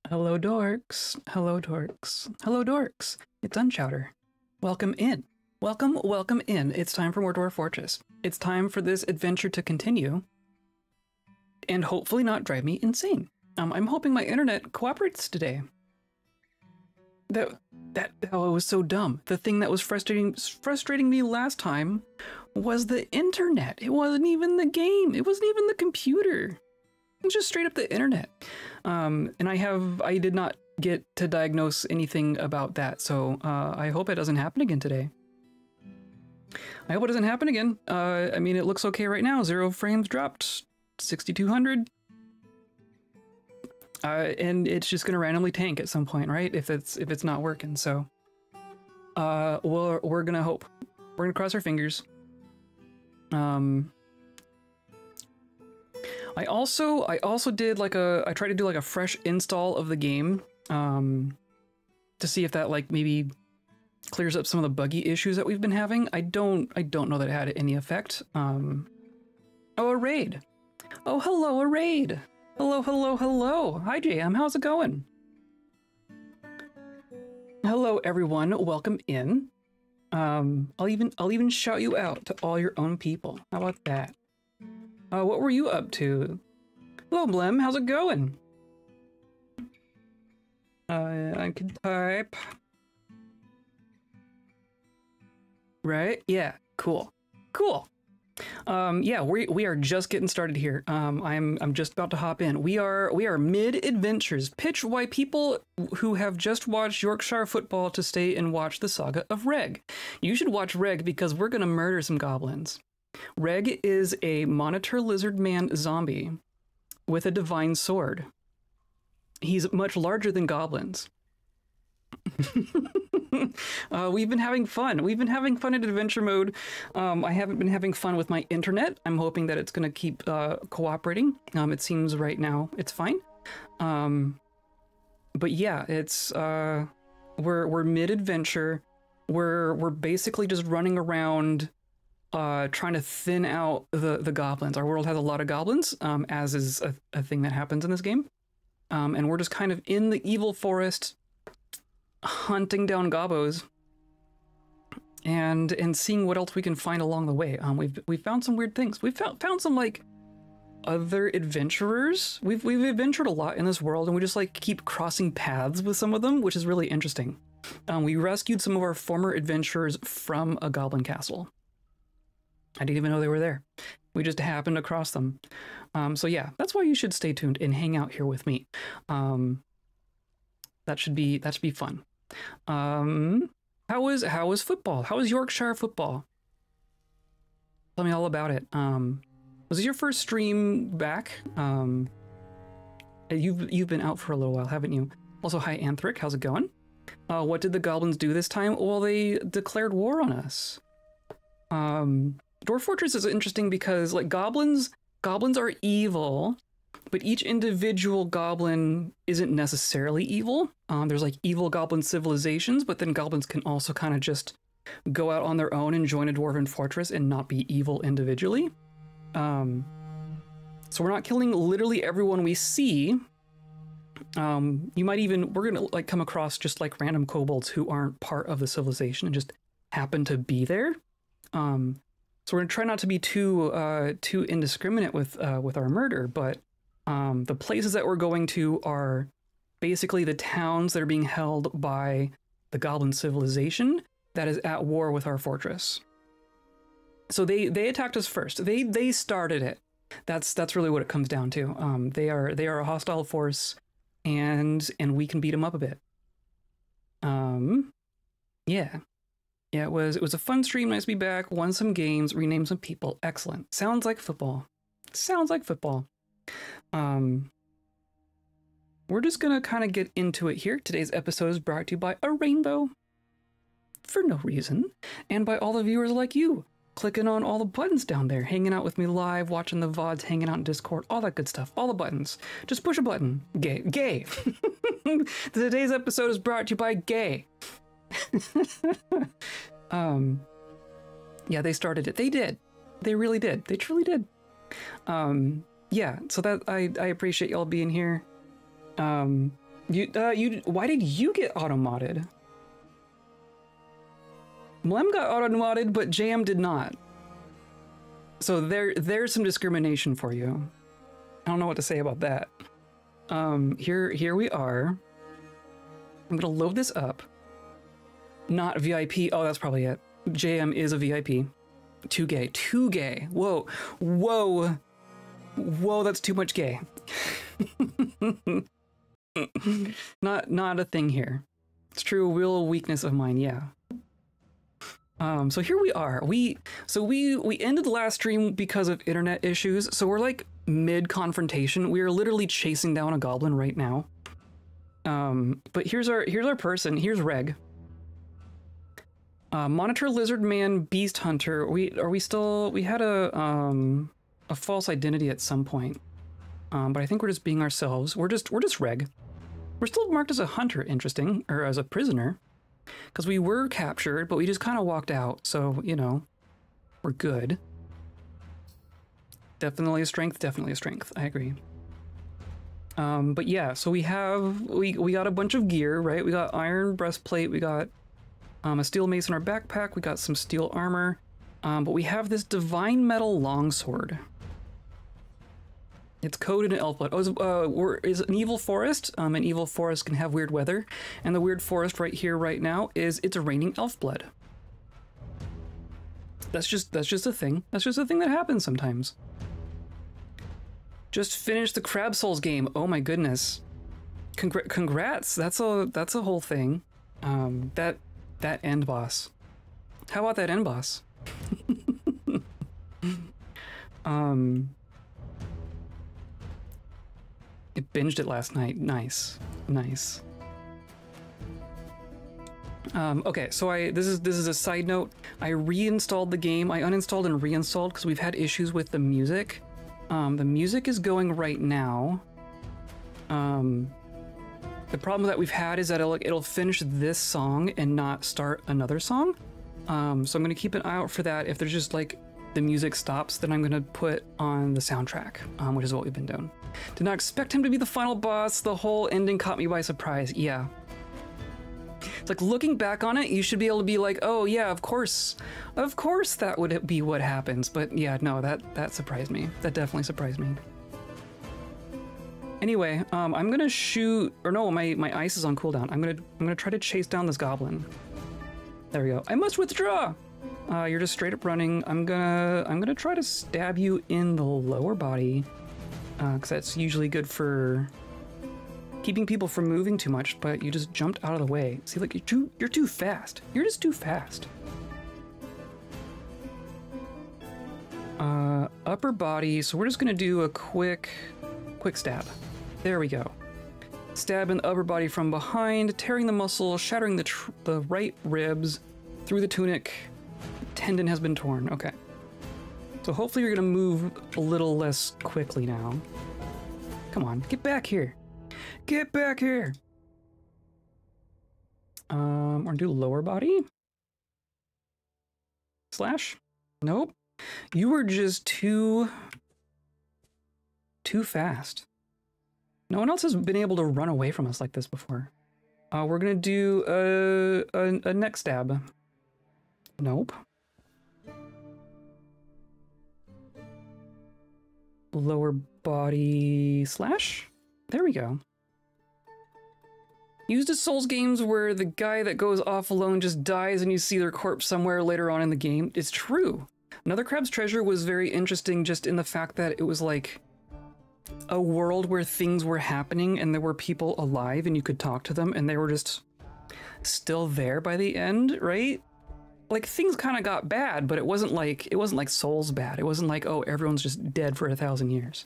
Hello, dorks. Hello, dorks. Hello, dorks. It's Unchowder. Welcome in. Welcome in. It's time for more Dwarf Fortress. It's time for this adventure to continue and hopefully not drive me insane. I'm hoping my internet cooperates today. It was so dumb. The thing that was frustrating me last time was the internet. It wasn't even the game. It wasn't even the computer. It's just straight up the internet. And I did not get to diagnose anything about that, so I hope it doesn't happen again today. I hope it doesn't happen again. I mean, it looks okay right now. 0 frames dropped, 6,200. And it's just gonna randomly tank at some point, right? If it's not working. So we're gonna hope. We're gonna cross our fingers. I also did I tried to do like a fresh install of the game to see if that like maybe clears up some of the buggy issues that we've been having. I don't know that it had any effect. Oh, a raid. Oh, hello, a raid. Hello. Hi, JM. How's it going? Hello, everyone. Welcome in. I'll even shout you out to all your own people. How about that? What were you up to? Hello, Blem. How's it going? I can type. Right? Yeah. Cool. Yeah, we are just getting started here. I'm just about to hop in. We are mid adventures. Pitch why people who have just watched Yorkshire football to stay and watch the saga of Reg. You should watch Reg because we're gonna murder some goblins. Reg is a monitor lizard man zombie with a divine sword. He's much larger than goblins. We've been having fun. We've been having fun in adventure mode. I haven't been having fun with my internet. I'm hoping that it's going to keep cooperating. It seems right now it's fine. But yeah, it's we're mid-adventure. We're basically just running around trying to thin out the goblins. Our world has a lot of goblins, as is a thing that happens in this game. And we're just kind of in the evil forest hunting down gobbos and seeing what else we can find along the way. We've found some weird things. We've found some like other adventurers. We've adventured a lot in this world, and we just like keep crossing paths with some of them, which is really interesting. We rescued some of our former adventurers from a goblin castle. I didn't even know they were there. We just happened across them. So yeah, that's why you should stay tuned and hang out here with me. That should be fun. How was football? How was Yorkshire football? Tell me all about it. Was this your first stream back? You've been out for a little while, haven't you? Also, hi Anthric, how's it going? What did the goblins do this time? Well, they declared war on us. Dwarf Fortress is interesting because like goblins are evil, but each individual goblin isn't necessarily evil. There's like evil goblin civilizations, but then goblins can also kind of just go out on their own and join a dwarven fortress and not be evil individually. So we're not killing literally everyone we see. We're gonna like come across just like random kobolds who aren't part of the civilization and just happen to be there. So we're gonna try not to be too indiscriminate with our murder, but the places that we're going to are basically the towns that are being held by the goblin civilization that is at war with our fortress. So they attacked us first. They started it. That's really what it comes down to. They are a hostile force, and we can beat them up a bit. Yeah. Yeah, it was a fun stream. Nice to be back. Won some games, renamed some people. Excellent. Sounds like football. Sounds like football. We're just gonna kind of get into it here. Today's episode is brought to you by a rainbow. For no reason. And by all the viewers like you, clicking on all the buttons down there, hanging out with me live, watching the VODs, hanging out in Discord, all that good stuff. All the buttons. Just push a button. Gay. Today's episode is brought to you by gay. Yeah, they started it. They did. They really did. They truly did. Yeah, so that I appreciate y'all being here. Why did you get auto-modded? Mlem got auto-modded, but JM did not. So there's some discrimination for you. I don't know what to say about that. Here we are. I'm gonna load this up. Not VIP. Oh, that's probably it. JM is a VIP. Too gay. Too gay. Whoa. Whoa. Whoa, that's too much gay. Not a thing here. It's true, a real weakness of mine, yeah. So here we are. We ended the last stream because of internet issues, so we're like mid-confrontation. We are literally chasing down a goblin right now. But here's our person. Here's Reg. Monitor Lizard Man Beast Hunter. We had a false identity at some point. But I think we're just being ourselves. We're just Reg. We're still marked as a hunter, interesting, or as a prisoner. Because we were captured, but we just kind of walked out, so, you know, we're good. Definitely a strength, I agree. But yeah, so we got a bunch of gear, right? We got iron breastplate, we got a steel mace in our backpack, we got some steel armor, but we have this divine metal longsword. It's coded in elf blood. Oh, is an evil forest. An evil forest can have weird weather, and the weird forest right here, right now, it's a raining elf blood. That's just a thing. That's just a thing that happens sometimes. Just finished the Crab Souls game. Oh my goodness. Congrats. That's a whole thing. That end boss. How about that end boss? I binged it last night. Nice. Nice. Okay, so this is a side note. I reinstalled the game. I uninstalled and reinstalled because we've had issues with the music. The music is going right now. The problem that we've had is that it'll finish this song and not start another song. So I'm gonna keep an eye out for that. If there's just like the music stops, then I'm gonna put on the soundtrack, which is what we've been doing. Did not expect him to be the final boss. The whole ending caught me by surprise. Yeah. It's like looking back on it, you should be able to be like, oh yeah, of course that would be what happens. But yeah, no, that surprised me. That definitely surprised me. Anyway, I'm gonna shoot, or no, my ice is on cooldown. I'm gonna try to chase down this goblin. There we go. I must withdraw. You're just straight up running. I'm gonna try to stab you in the lower body. Because that's usually good for keeping people from moving too much, but you just jumped out of the way. See, like, you're too fast. You're just too fast. Upper body, so we're just gonna do a quick stab. There we go. Stab in the upper body from behind, tearing the muscle, shattering the right ribs, through the tunic. Tendon has been torn, okay. So hopefully you're gonna move a little less quickly now. Come on, get back here. Get back here. We're gonna do lower body. Slash? Nope. You were just too fast. No one else has been able to run away from us like this before. We're gonna do a neck stab. Nope. Lower body slash. There we go. Used as Souls games where the guy that goes off alone just dies and you see their corpse somewhere later on in the game. It's true. Another Crab's Treasure was very interesting just in the fact that it was like a world where things were happening and there were people alive and you could talk to them and they were just still there by the end, right? Like things kind of got bad, but it wasn't like Souls bad. It wasn't like, oh, everyone's just dead for 1,000 years.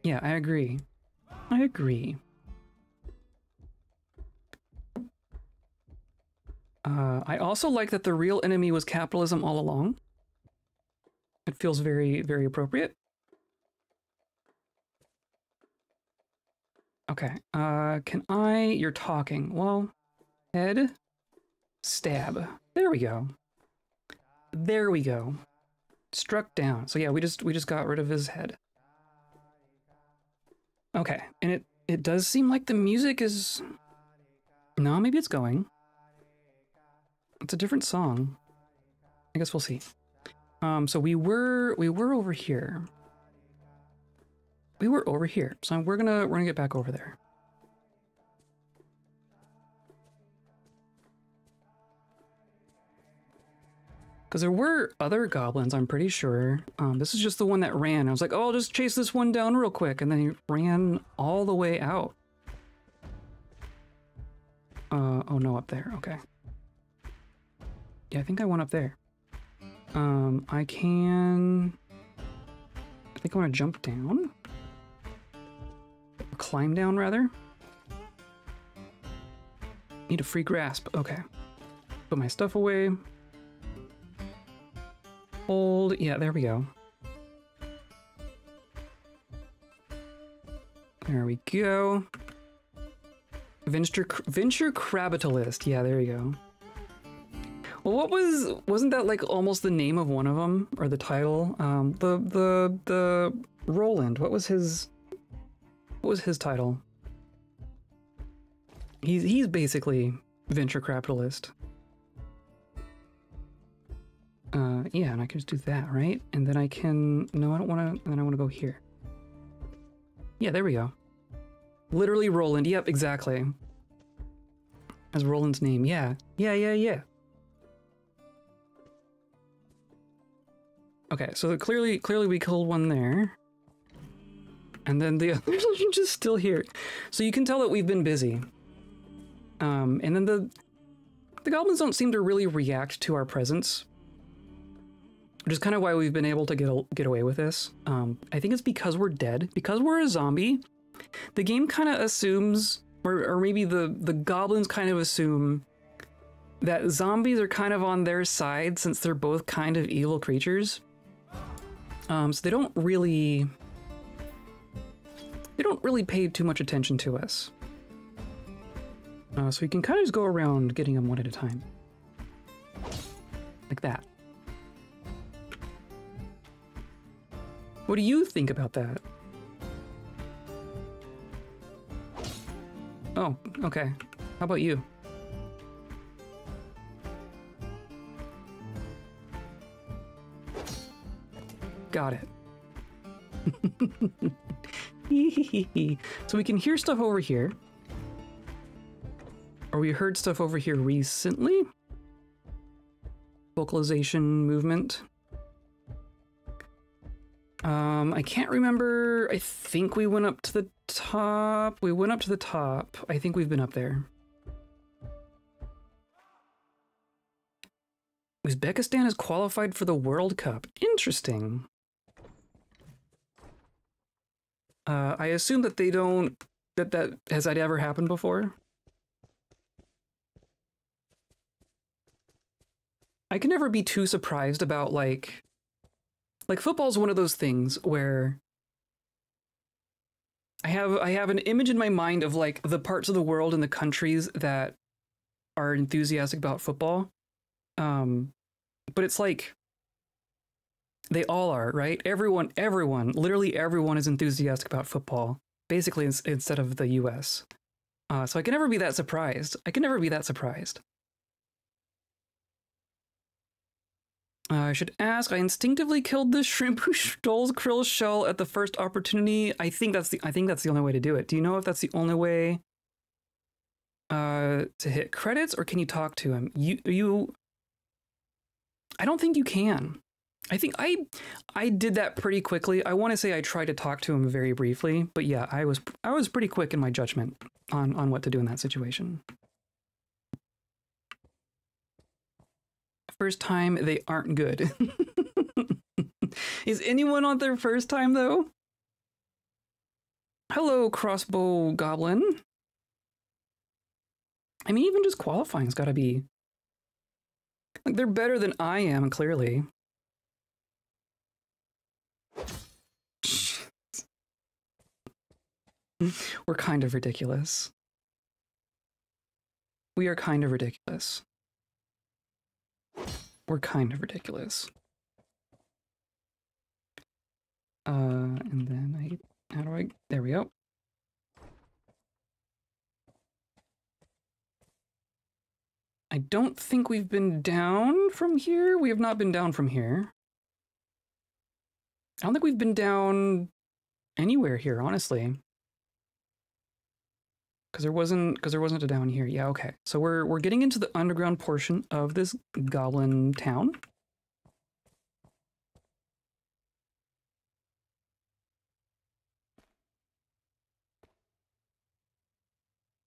Yeah, I agree. I agree. I also like that the real enemy was capitalism all along. It feels very, very appropriate. Okay, you're talking. Well, head, stab. There we go. There we go. Struck down. So yeah, we just got rid of his head. Okay, and It does seem like the music is... No, maybe it's going. It's a different song. I guess we'll see. So we were over here. We were over here. So we're gonna get back over there. Because there were other goblins, I'm pretty sure. This is just the one that ran. I was like, oh, I'll just chase this one down real quick. And then he ran all the way out. Oh no, up there. Okay. Yeah, I think I went up there. I think I want to jump down. Or climb down, rather. Need a free grasp. Okay. Put my stuff away. Hold. Yeah, there we go. There we go. Venture Crabitalist. Yeah, there you go. Well, wasn't that like almost the name of one of them, or the title? The Roland. What was his title? He's basically venture capitalist. Yeah, and I can just do that, right? And then I can, no, I don't want to, then I want to go here. Yeah, there we go. Literally Roland. Yep, exactly. As Roland's name. Yeah. Yeah. Okay, so clearly we killed one there. And then the others are just still here. So you can tell that we've been busy. And then the goblins don't seem to really react to our presence. Which is kind of why we've been able to get away with this. I think it's because we're dead. Because we're a zombie, the game kind of assumes, or maybe the goblins kind of assume that zombies are kind of on their side since they're both kind of evil creatures. So they don't really pay too much attention to us. So we can kind of just go around getting them one at a time. Like that. What do you think about that? Oh, okay. How about you? Got it. So we can hear stuff over here. Or we heard stuff over here recently. Vocalization movement. I can't remember. I think we went up to the top. We went up to the top. I think we've been up there. Uzbekistan is qualified for the World Cup. Interesting. I assume that they don't... That has that ever happened before? I can never be too surprised about, like football's one of those things where I have an image in my mind of like the parts of the world and the countries that are enthusiastic about football. But it's like they all are, right? Everyone, literally everyone is enthusiastic about football, basically instead of the US. So I can never be that surprised. I should ask, I instinctively killed the shrimp who stole Krill's shell at the first opportunity. I think that's the only way to do it. Do you know if that's the only way to hit credits, or can you talk to him? I don't think you can. I think I did that pretty quickly. I want to say I tried to talk to him very briefly, but yeah, I was pretty quick in my judgment on what to do in that situation. First time, they aren't good. Is anyone on their first time, though? Hello, crossbow goblin. I mean, even just qualifying's gotta be... Like, they're better than I am, clearly. We're kind of ridiculous. We are kind of ridiculous. We're kind of ridiculous. And then how do I, there we go. I don't think we've been down from here. We have not been down from here. I don't think we've been down anywhere here, honestly. Because there wasn't a down here. Yeah, okay. So we're getting into the underground portion of this goblin town.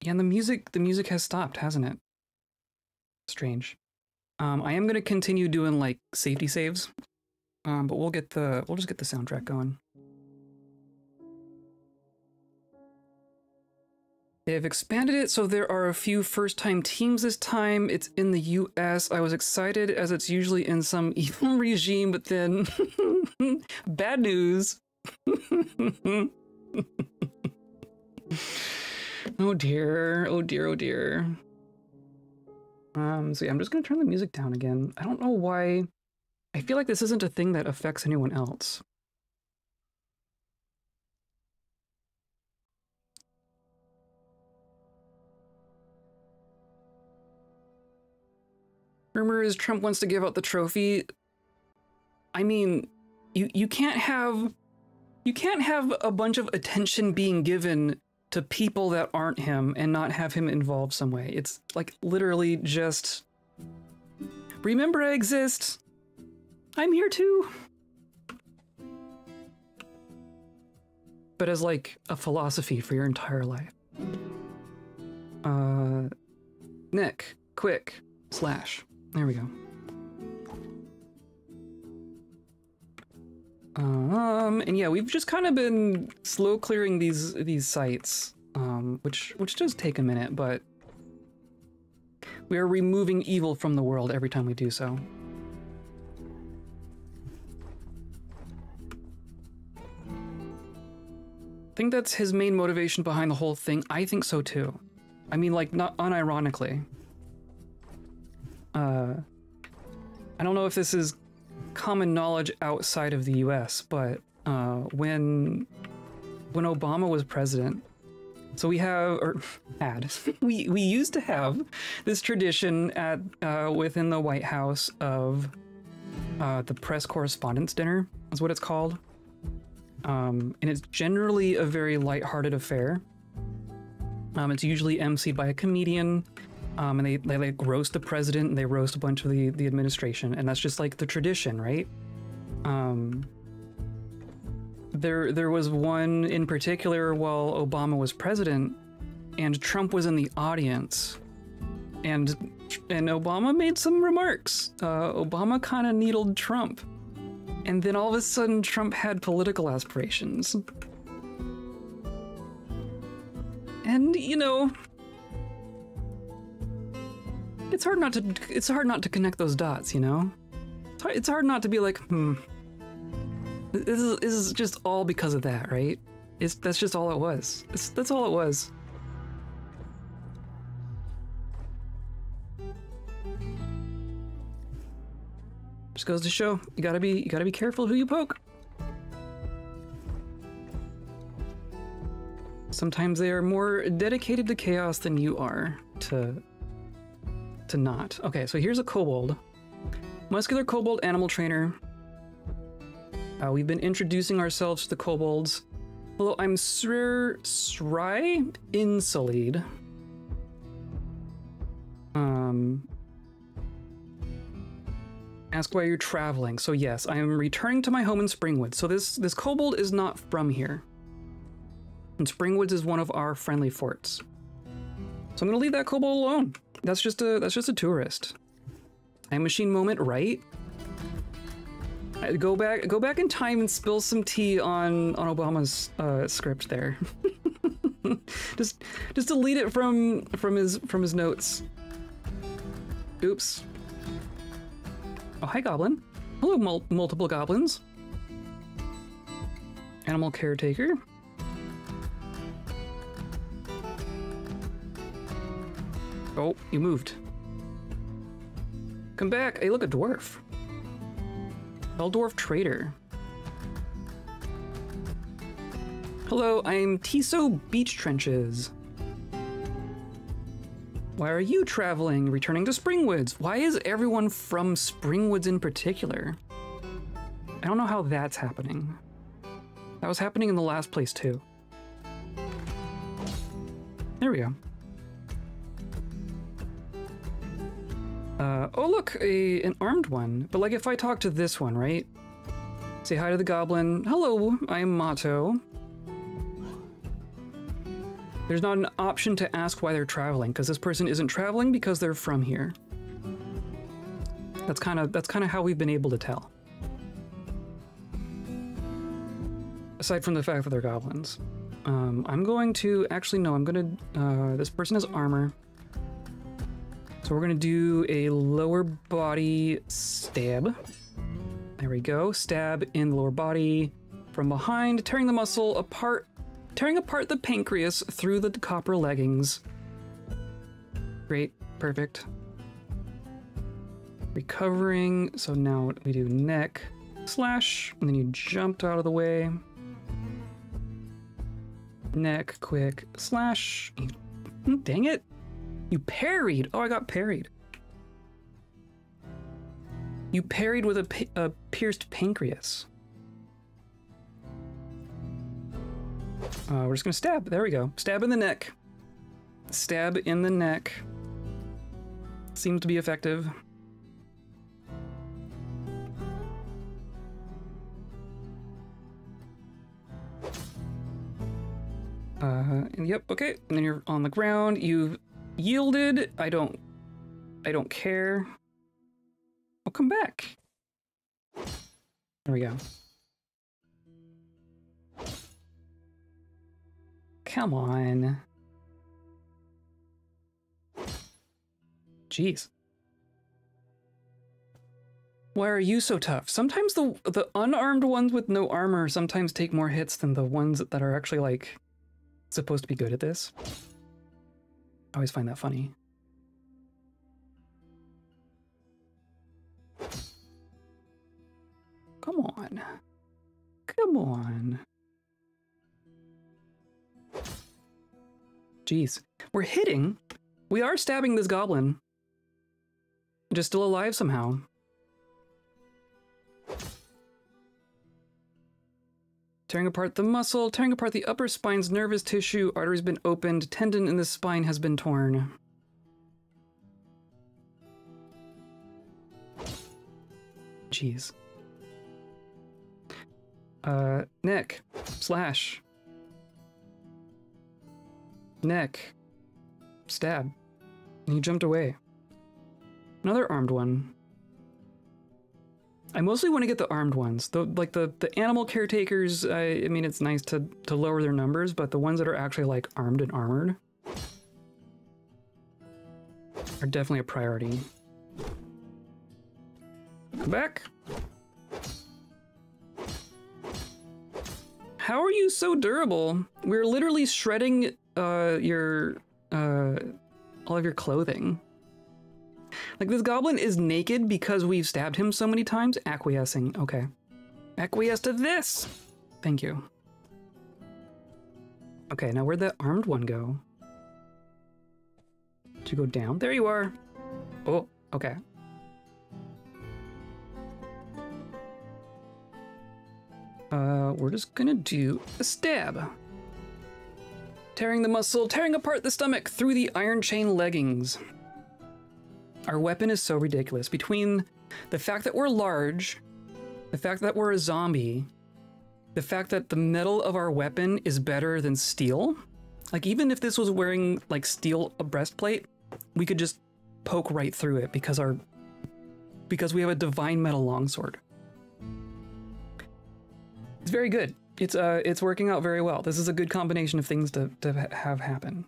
Yeah, and the music has stopped, hasn't it? Strange. I am gonna continue doing like safety saves, but we'll just get the soundtrack going. They've expanded it, so there are a few first-time teams this time. It's in the US. I was excited as it's usually in some evil regime, but then bad news. Oh dear, oh dear, oh dear. So yeah, I'm just gonna turn the music down again. I don't know why. I feel like this isn't a thing that affects anyone else. Rumor is Trump wants to give out the trophy. I mean, you can't have a bunch of attention being given to people that aren't him and not have him involved some way. It's like literally just remember I exist. I'm here too. But as like a philosophy for your entire life. Nick, quick, slash. There we go. And yeah, we've just kind of been slow clearing these sites, which does take a minute, but we are removing evil from the world every time we do so. I think that's his main motivation behind the whole thing. I think so too. I mean, like, not unironically. I don't know if this is common knowledge outside of the US, but when Obama was president, so we have, or had, we used to have this tradition at within the White House of the press correspondence dinner, is what it's called. And it's generally a very lighthearted affair. It's usually emceed by a comedian. And they like roast the president and they roast a bunch of the administration, and that's just like the tradition, right? There was one in particular while Obama was president, and Trump was in the audience, and Obama made some remarks. Obama kind of needled Trump, and then all of a sudden Trump had political aspirations, and you know. It's hard not to connect those dots, you know? It's hard not to be like, this is just all because of that, right? That's just all it was. That's all it was. Just goes to show, you gotta be careful who you poke. Sometimes they are more dedicated to chaos than you are to not. Okay, so here's a kobold. Muscular kobold animal trainer. We've been introducing ourselves to the kobolds. Hello, I'm Sry Insulid. Ask why you're traveling. So yes, I am returning to my home in Springwoods. So this kobold is not from here. And Springwoods is one of our friendly forts. So I'm gonna leave that kobold alone. That's just a tourist. Time machine moment, right? Go back in time and spill some tea on Obama's script there. just delete it from his notes. Oops. Oh, hi, goblin. Hello, multiple goblins. Animal caretaker. Oh, you moved. Come back. Hey, look, a dwarf. Dwarf trader. Hello, I'm Tiso Beach Trenches. Why are you traveling? Returning to Springwoods. Why is everyone from Springwoods in particular? I don't know how that's happening. That was happening in the last place too. There we go. Oh look, an armed one. But like if I talk to this one, right? Say hi to the goblin. Hello, I'm Mato. There's not an option to ask why they're traveling, because this person isn't traveling because they're from here. That's kind of how we've been able to tell. Aside from the fact that they're goblins. I'm going to, actually no, I'm gonna, this person has armor. So we're gonna do a lower body stab. There we go, stab in the lower body from behind, tearing the muscle apart, tearing apart the pancreas through the copper leggings. Great, perfect. Recovering, so now we do neck, slash, and then you jumped out of the way. Neck, quick, slash. Dang it. You parried. Oh, I got parried. You parried with a pierced pancreas. We're just gonna stab. There we go. Stab in the neck. Stab in the neck. Seems to be effective. Yep, okay. And then you're on the ground. You've yielded. I don't care. I'll come back. There we go. Come on. Jeez. Why are you so tough? Sometimes the unarmed ones with no armor sometimes take more hits than the ones that are actually, like, supposed to be good at this. I always find that funny. Come on. Come on. Jeez. We're hitting. We are stabbing this goblin. Just still alive somehow. Tearing apart the muscle, tearing apart the upper spine's nervous tissue, artery's been opened, tendon in the spine has been torn. Jeez. Neck, slash. Neck, stab. And he jumped away. Another armed one. I mostly want to get the armed ones. The animal caretakers, I mean, it's nice to lower their numbers, but the ones that are actually, like, armed and armored are definitely a priority. Come back. How are you so durable? We're literally shredding all of your clothing. Like, this goblin is naked because we've stabbed him so many times. Acquiescing. Okay. Acquiesce to this! Thank you. Okay, now where'd that armed one go? Did you go down? There you are! Oh, okay. We're just gonna do a stab. Tearing the muscle, tearing apart the stomach through the iron chain leggings. Our weapon is so ridiculous. Between the fact that we're large, the fact that we're a zombie, the fact that the metal of our weapon is better than steel. Like, even if this was wearing, like, steel a breastplate, we could just poke right through it because we have a divine metal longsword. It's very good. It's working out very well. This is a good combination of things to have happen.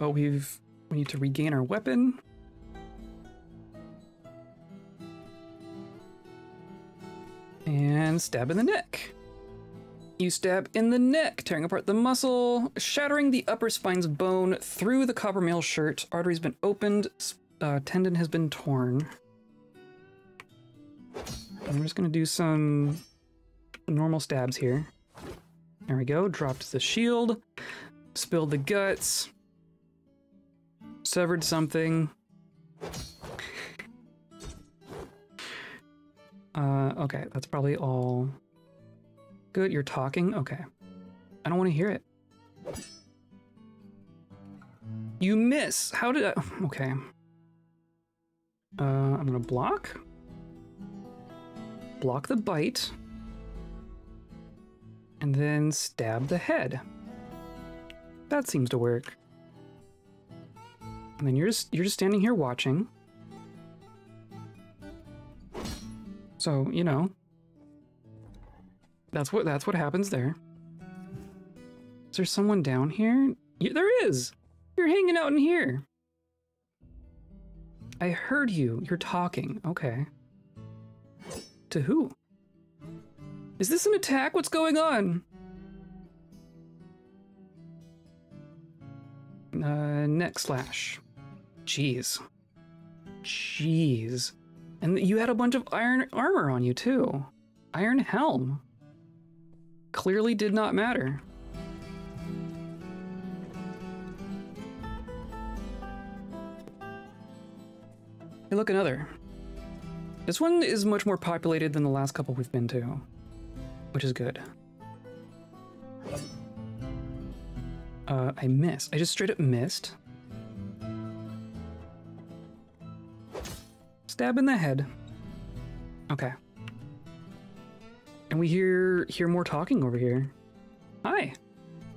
We need to regain our weapon. And stab in the neck. You stab in the neck, tearing apart the muscle, shattering the upper spine's bone through the copper mail shirt. Artery's been opened, tendon has been torn. I'm just gonna do some normal stabs here. There we go. Dropped the shield. Spilled the guts. Severed something. Okay, that's probably all. Good, you're talking? Okay. I don't want to hear it. You miss! How did I... Okay. I'm gonna block. Block the bite. And then stab the head. That seems to work. And then you're just standing here watching. So, you know, that's what happens there. Is there someone down here? There is. You're hanging out in here. I heard you. You're talking. Okay. To who? Is this an attack? What's going on? Neck slash. Jeez. Jeez. And you had a bunch of iron armor on you, too. Iron helm. Clearly did not matter. Hey, look, another. This one is much more populated than the last couple we've been to, which is good. I missed. I just straight up missed. Stab in the head. Okay. And we hear more talking over here. Hi,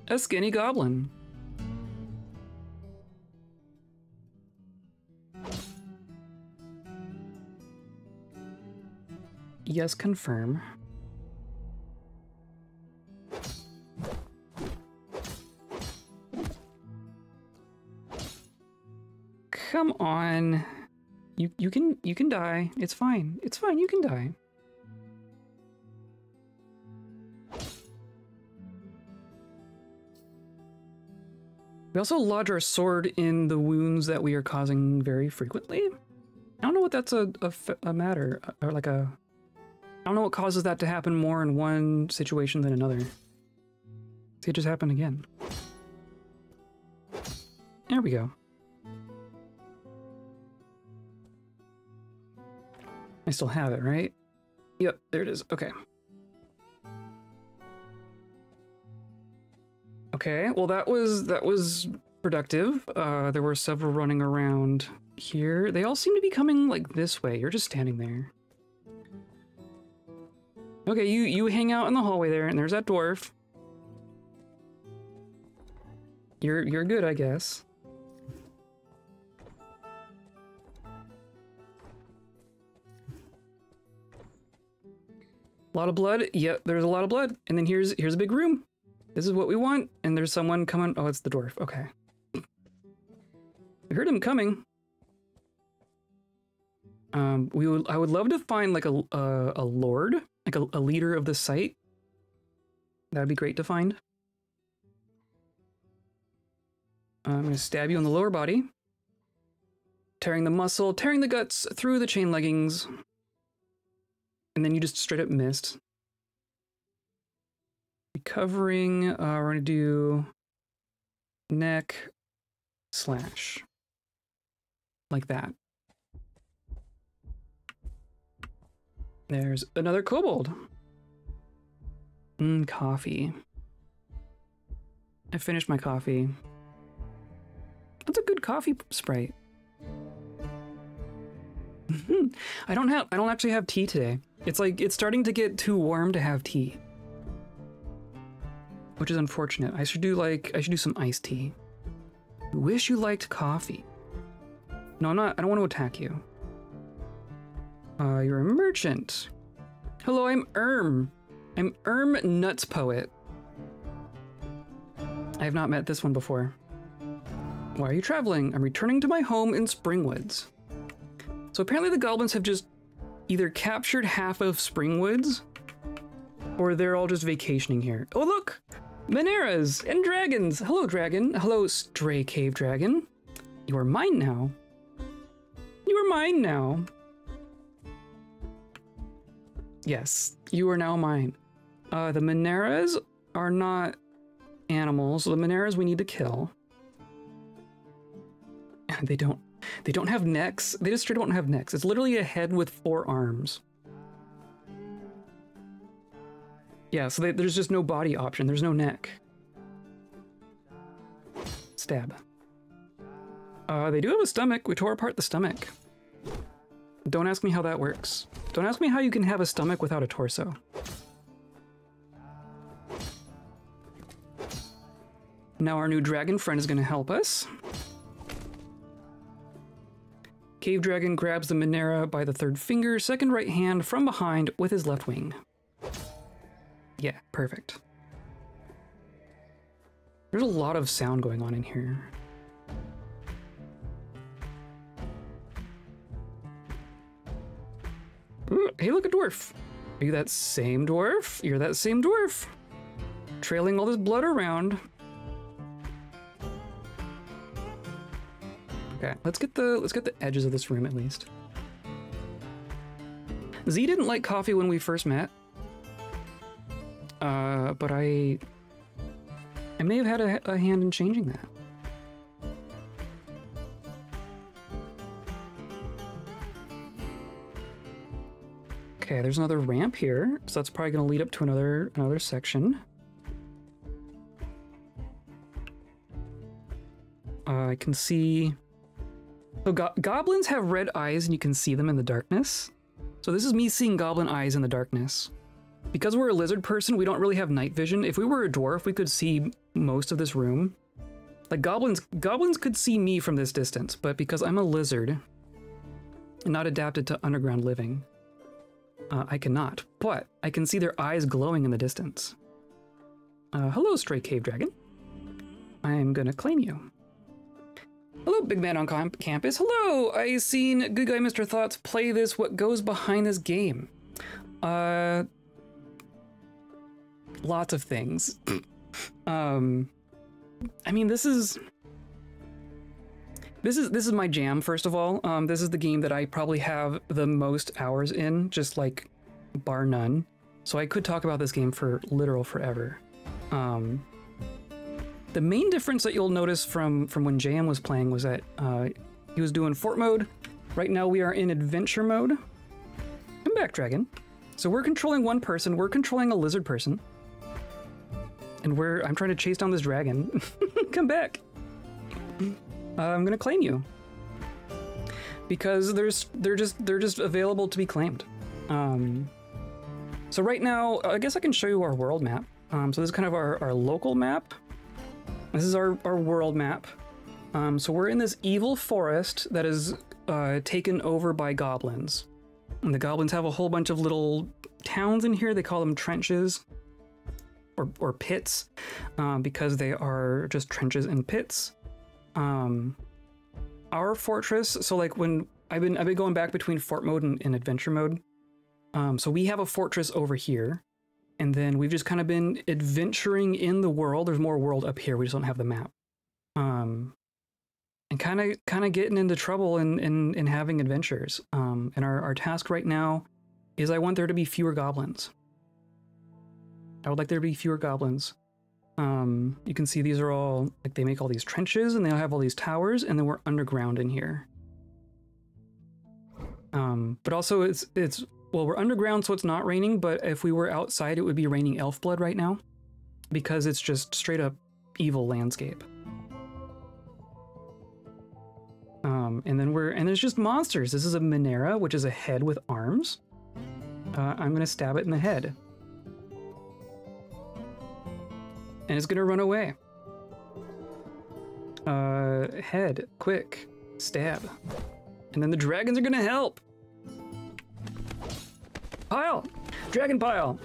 a skinny goblin. Yes, confirm. Come on. You can die. It's fine. It's fine. You can die. We also lodge our sword in the wounds that we are causing very frequently. I don't know what that's a matter, or like a... I don't know what causes that to happen more in one situation than another. See, it just happened again. There we go. I still have it, right? Yep, there it is. Okay. Okay, well that was productive. There were several running around here. They all seem to be coming like this way. You're just standing there. Okay, you hang out in the hallway there, and there's that dwarf. You're good, I guess. A lot of blood. Yep, there's a lot of blood. And then here's a big room. This is what we want. And there's someone coming. Oh, it's the dwarf. Okay. We heard him coming. I would love to find like a lord, like a leader of the site. That'd be great to find. I'm gonna stab you in the lower body. Tearing the muscle, tearing the guts through the chain leggings. And then you just straight up missed. Recovering, we're gonna do neck slash. Like that. There's another kobold. Coffee. I finished my coffee. That's a good coffee sprite. I don't actually have tea today. It's like, it's starting to get too warm to have tea. Which is unfortunate. I should do some iced tea. Wish you liked coffee. No, I don't want to attack you. You're a merchant. Hello, I'm Erm. I'm Erm Nuts Poet. I have not met this one before. Why are you traveling? I'm returning to my home in Springwoods. So apparently the goblins have just either captured half of Springwoods, or they're all just vacationing here. Oh look! Mineras and dragons! Hello, dragon. Hello, stray cave dragon. You are mine now. You are mine now. Yes, you are now mine. The Mineras are not animals. So the Mineras we need to kill. And they don't have necks. They just straight don't have necks. It's literally a head with 4 arms. Yeah, so there's just no body option. There's no neck. Stab. They do have a stomach. We tore apart the stomach. Don't ask me how that works. Don't ask me how you can have a stomach without a torso. Now our new dragon friend is going to help us. Cave dragon grabs the Minera by the 3rd finger, 2nd right hand from behind with his left wing. Yeah, perfect. There's a lot of sound going on in here. Ooh, hey, look, a dwarf. Are you that same dwarf? You're that same dwarf. Trailing all this blood around. Okay, let's get the edges of this room at least. Z didn't like coffee when we first met. But I may have had a hand in changing that. Okay, there's another ramp here, so that's probably going to lead up to another section. I can see... So goblins have red eyes and you can see them in the darkness. So this is me seeing goblin eyes in the darkness. Because we're a lizard person, we don't really have night vision. If we were a dwarf, we could see most of this room. Like goblins could see me from this distance, but because I'm a lizard and not adapted to underground living, I cannot. But I can see their eyes glowing in the distance. Hello, stray cave dragon. I'm gonna claim you. Hello, big man on campus. Hello, I seen Good Guy Mr. Thoughts play this. What goes behind this game? Lots of things. I mean, this is my jam, first of all. This is the game that I probably have the most hours in, just like bar none. So I could talk about this game for literal forever. The main difference that you'll notice from when JM was playing was that he was doing fort mode. Right now we are in adventure mode. Come back, dragon. So we're controlling one person. We're controlling a lizard person. And I'm trying to chase down this dragon. Come back. I'm gonna claim you. Because they're just available to be claimed. So right now, I guess I can show you our world map. So this is kind of our local map. This is our world map. So we're in this evil forest that is taken over by goblins. And the goblins have a whole bunch of little towns in here. They call them trenches or pits because they are just trenches and pits. Our fortress, so like when I've been going back between fort mode and adventure mode. So we have a fortress over here. And then we've just kind of been adventuring in the world. There's more world up here. We just don't have the map. And kind of getting into trouble in having adventures. And our task right now is I want there to be fewer goblins. I would like there to be fewer goblins. You can see these are all, like they make all these trenches and they have all these towers and then we're underground in here. But also it's well, we're underground, so it's not raining, but if we were outside, it would be raining elf blood right now because it's just straight up evil landscape. And there's just monsters. This is a Minera, which is a head with arms. I'm gonna stab it in the head. And it's gonna run away. Head, quick, stab. And then the dragons are gonna help. Pile! Dragon pile!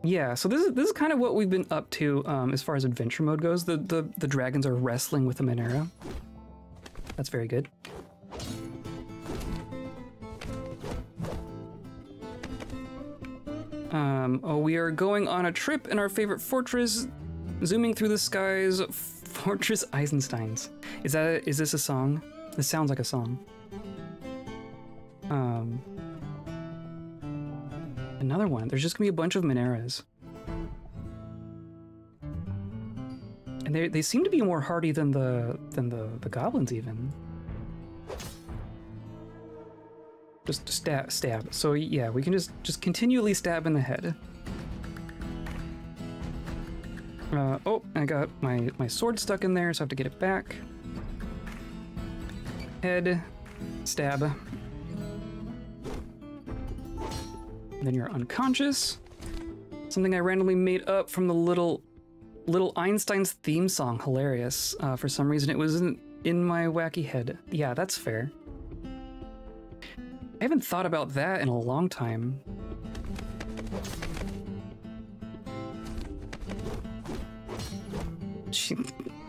Yeah, so this is kind of what we've been up to as far as adventure mode goes. The dragons are wrestling with the Minera. That's very good. Oh, we are going on a trip in our favorite fortress, zooming through the skies, Fortress Eisensteins. Is this a song? This sounds like a song. Another one. There's just gonna be a bunch of Mineras. And they seem to be more hardy than the goblins even. Just stab. So yeah, we can just continually stab in the head. Oh, I got my sword stuck in there, so I have to get it back. Head, stab. And then you're unconscious. Something I randomly made up from the little Einstein's theme song. Hilarious. For some reason it wasn't in my wacky head. Yeah, that's fair. I haven't thought about that in a long time.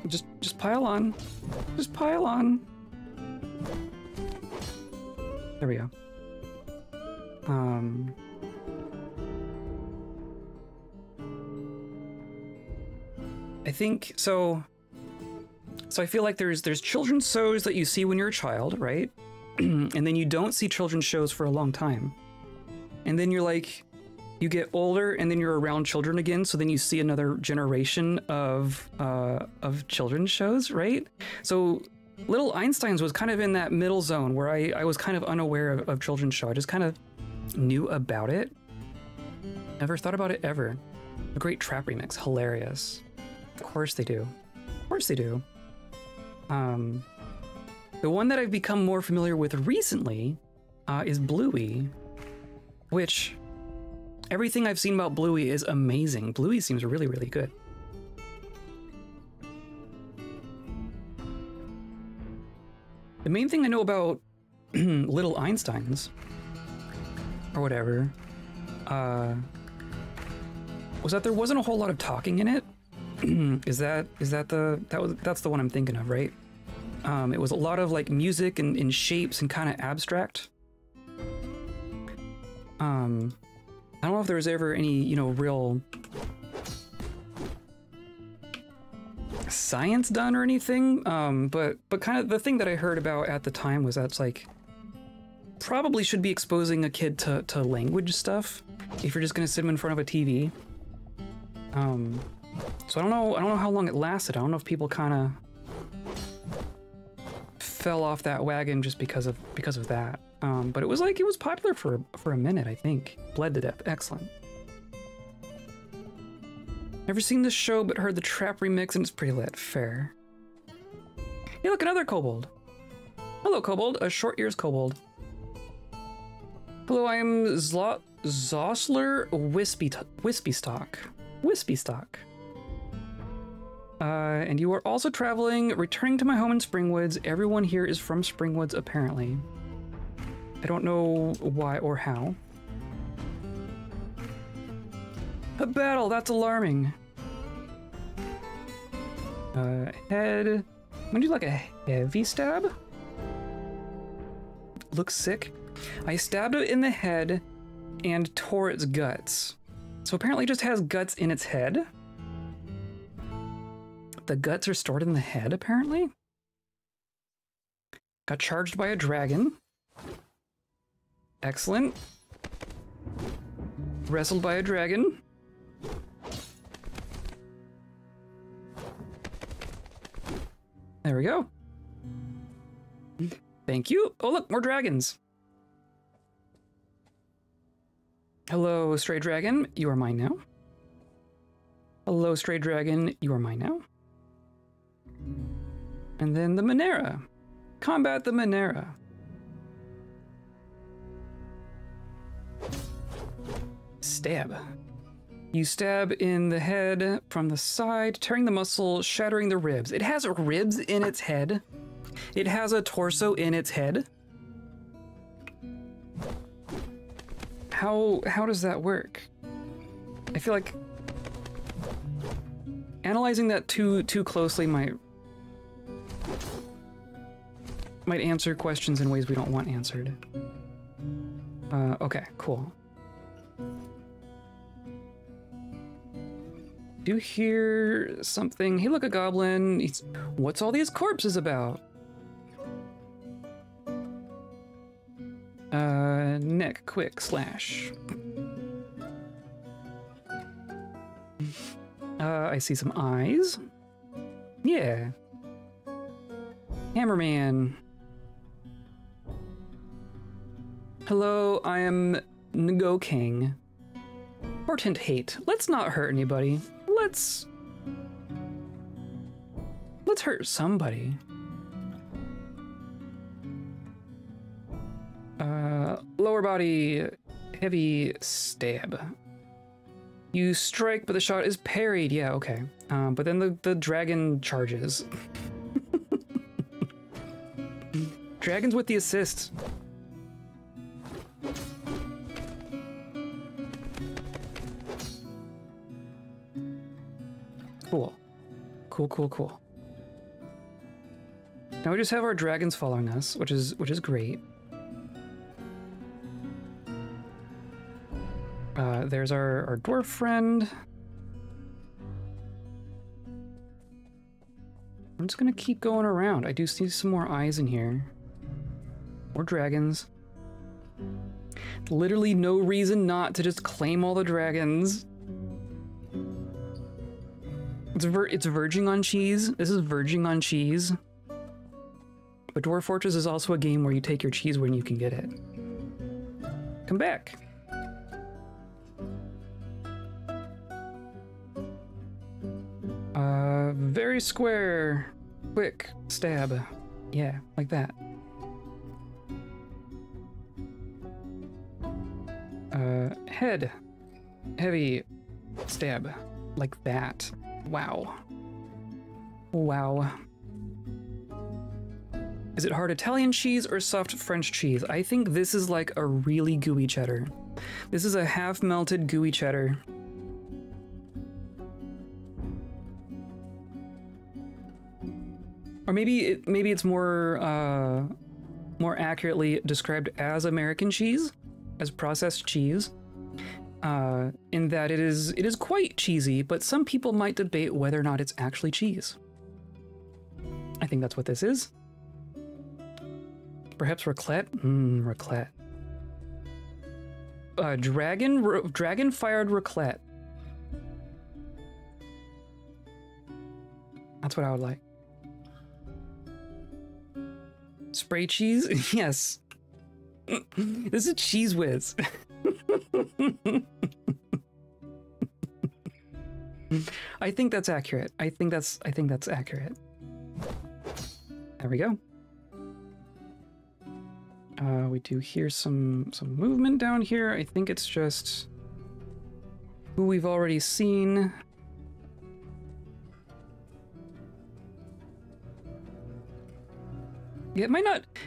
Just pile on. Just pile on. There we go. I think so I feel like there's children's shows that you see when you're a child, right? And then you don't see children's shows for a long time. And then you're like, you get older and then you're around children again, so then you see another generation of children's shows, right? So Little Einsteins was kind of in that middle zone where I was kind of unaware of children's show. I just kind of knew about it. Never thought about it ever. A great trap remix, hilarious. Of course they do. Of course they do. The one that I've become more familiar with recently is Bluey, which everything I've seen about Bluey is amazing. Bluey seems really, really good. The main thing I know about Little Einsteins, or whatever, was that there wasn't a whole lot of talking in it. That's the one I'm thinking of, right? It was a lot of like music and in shapes and kind of abstract. I don't know if there was ever any, you know, real science done or anything. But kind of the thing that I heard about at the time was that's like probably should be exposing a kid to language stuff if you're just gonna sit them in front of a TV. So I don't know how long it lasted. I don't know if people kind of fell off that wagon just because of that. But it was popular for a minute, I think. Bled to death. Excellent. Never seen this show, but heard the trap remix and it's pretty lit. Fair. Hey, look, another kobold. Hello, kobold. A short ears kobold. Hello, I am Zosler Wispystock. And you are also traveling, returning to my home in Springwoods. Everyone here is from Springwoods, apparently. I don't know why or how. A battle, that's alarming. Head. I'm gonna do like a heavy stab. Looks sick. I stabbed it in the head and tore its guts. So apparently it just has guts in its head. The guts are stored in the head, apparently. Got charged by a dragon. Excellent. Wrestled by a dragon. There we go. Thank you. Oh, look, more dragons. Hello, stray dragon. You are mine now. Hello, stray dragon. You are mine now. And then the Monera. Combat the Monera. Stab. You stab in the head from the side, tearing the muscle, shattering the ribs. It has ribs in its head. It has a torso in its head. How does that work? I feel like analyzing that too closely might answer questions in ways we don't want answered. Okay, cool. Do hear something. Hey, look, a goblin. What's all these corpses about? Neck, quick, slash. I see some eyes. Yeah. Hammerman. Hello, I am Ngo King. Portent hate. Let's not hurt anybody. Let's hurt somebody. Lower body, heavy stab. You strike, but the shot is parried. Yeah, okay. But then the dragon charges. Dragons with the assist. Cool. Cool. Now we just have our dragons following us, which is great. There's our dwarf friend. I'm just gonna keep going around. I do see some more eyes in here. More dragons. Literally no reason not to just claim all the dragons. It's verging on cheese. This is verging on cheese. But Dwarf Fortress is also a game where you take your cheese when you can get it. Come back. Very square. Quick stab. Yeah, like that. Head. Heavy stab. Like that. Wow. Wow. Is it hard Italian cheese or soft French cheese? I think this is like a really gooey cheddar. This is a half-melted gooey cheddar. Or maybe it's more more accurately described as American cheese, as processed cheese. In that it is quite cheesy, but some people might debate whether or not it's actually cheese. I think that's what this is. Perhaps raclette? Raclette. Dragon-fired raclette. That's what I would like. Spray cheese? Yes. This is Cheese Whiz. I think that's accurate. I think that's accurate. There we go. We do hear some movement down here. I think it's just who we've already seen. Yeah,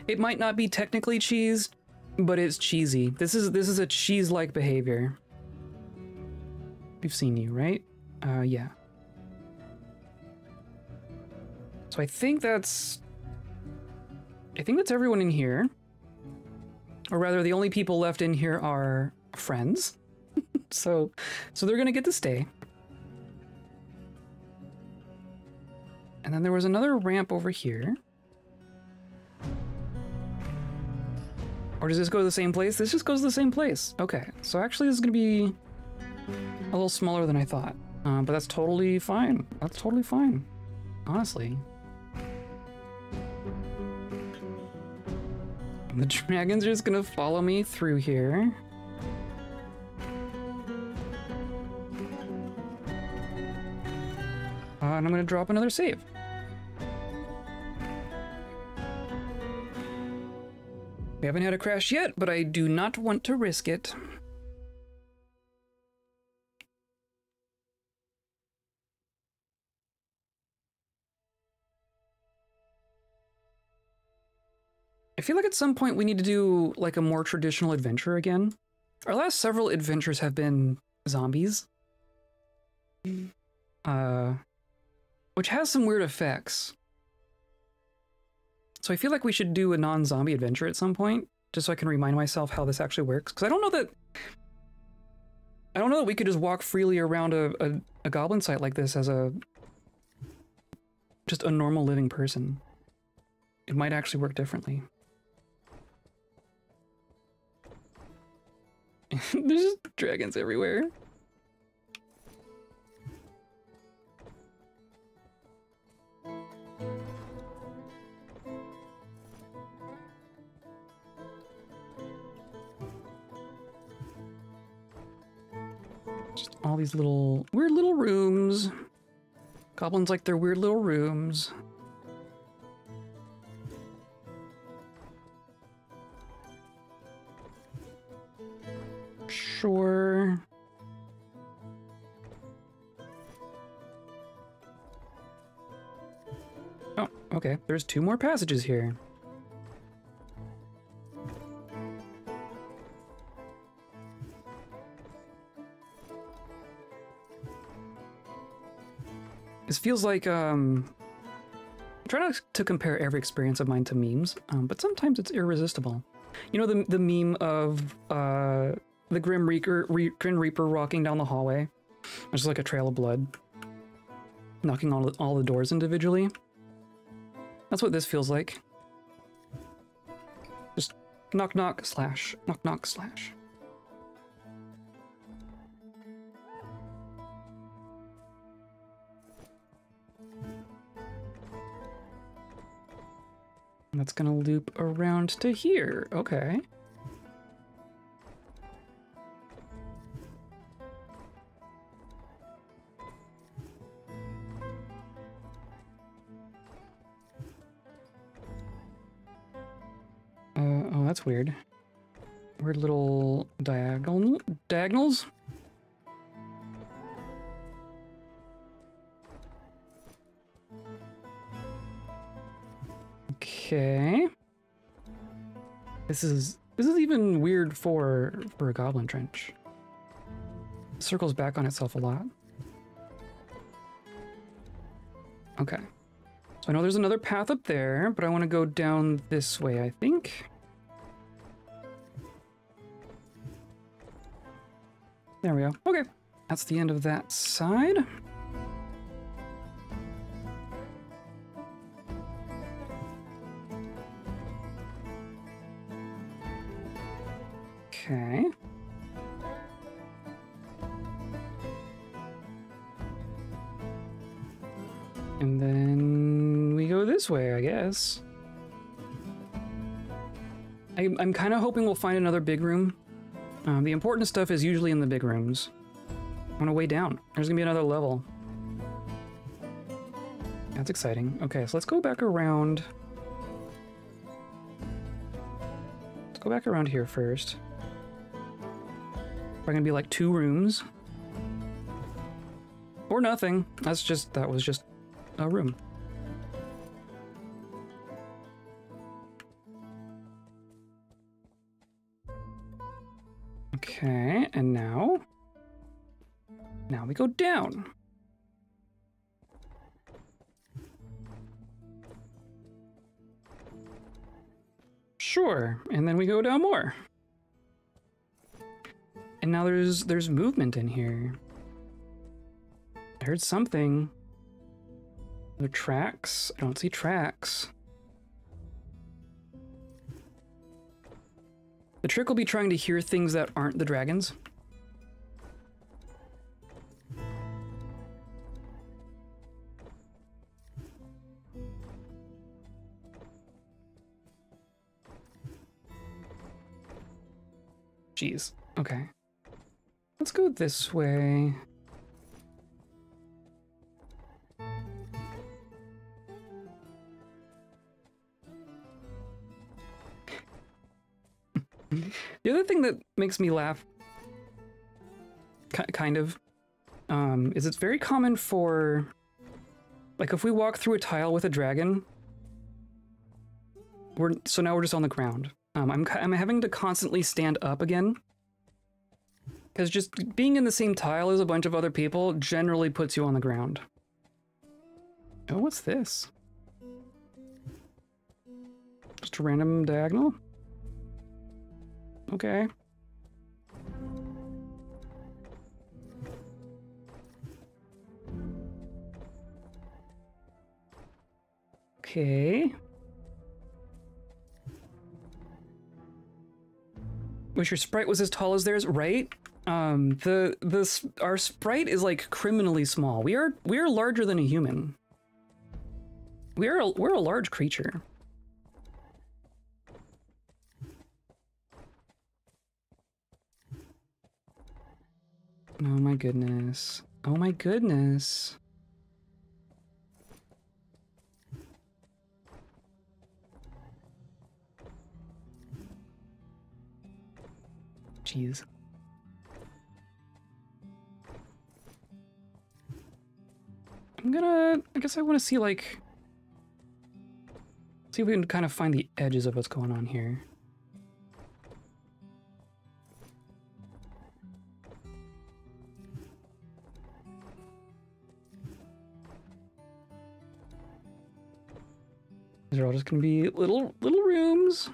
it might not be technically cheese, but it's cheesy. This is a cheese-like behavior. We've seen you, right? Yeah. So I think that's everyone in here. Or rather, the only people left in here are friends. so they're gonna get to stay. And then there was another ramp over here. Or does this go to the same place? This just goes to the same place. Okay, so actually this is gonna be a little smaller than I thought. But that's totally fine. That's totally fine, honestly. The dragons are just gonna follow me through here. And I'm gonna drop another save. We haven't had a crash yet, but I do not want to risk it. I feel like at some point we need to do like a more traditional adventure again. Our last several adventures have been zombies. Which has some weird effects. So I feel like we should do a non-zombie adventure at some point, just so I can remind myself how this actually works. Because I don't know that we could just walk freely around a goblin site like this as just a normal living person. It might actually work differently. There's just dragons everywhere. Just all these little weird little rooms. Goblins like their weird little rooms. Sure. Oh, okay. There's 2 more passages here. This feels like, I try not to compare every experience of mine to memes, but sometimes it's irresistible. You know the meme of the Grim Reaper walking down the hallway? There's like a trail of blood, knocking on all the doors individually. That's what this feels like. Just knock knock slash, knock knock slash. That's gonna loop around to here. Okay. Oh, that's weird. Weird little diagonals. Okay. This is even weird for a goblin trench. It circles back on itself a lot. Okay. So I know there's another path up there, but I want to go down this way, I think. There we go. Okay. That's the end of that side. Okay. And then we go this way, I guess. I'm kind of hoping we'll find another big room. The important stuff is usually in the big rooms. I want to way down. There's gonna be another level. That's exciting. Okay, so let's go back around. Let's go back around here first. Are gonna be like 2 rooms. Or nothing. That was just a room. Okay, and now we go down. Sure, and then we go down more. And now there's movement in here. I heard something. Are there tracks? I don't see tracks. The trick will be trying to hear things that aren't the dragons. Jeez. Okay. Let's go this way. The other thing that makes me laugh, kind of, is it's very common for, like, if we walk through a tile with a dragon, so now we're just on the ground. I'm having to constantly stand up again, because just being in the same tile as a bunch of other people generally puts you on the ground. Oh, what's this? Just a random diagonal? Okay. Okay. Wish your sprite was as tall as theirs, right? Our sprite is like criminally small. We are larger than a human. We're a large creature. Oh my goodness. Oh my goodness. Jeez. I guess I want to see, like, see if we can kind of find the edges of what's going on here. These are all just gonna be little rooms.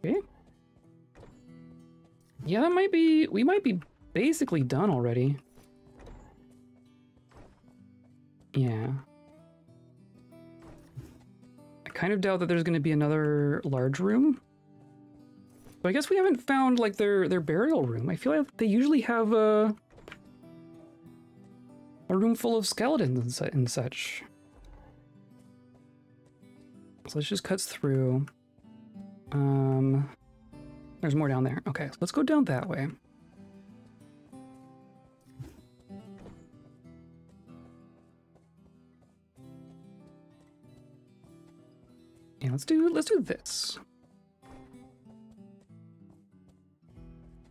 Okay. Yeah, that might be, we might be basically done already. Yeah. I kind of doubt that there's going to be another large room. But I guess we haven't found, like, their burial room. I feel like they usually have a room full of skeletons and such. So let's just cut through. There's more down there. Okay, so let's go down that way. Yeah, let's do this.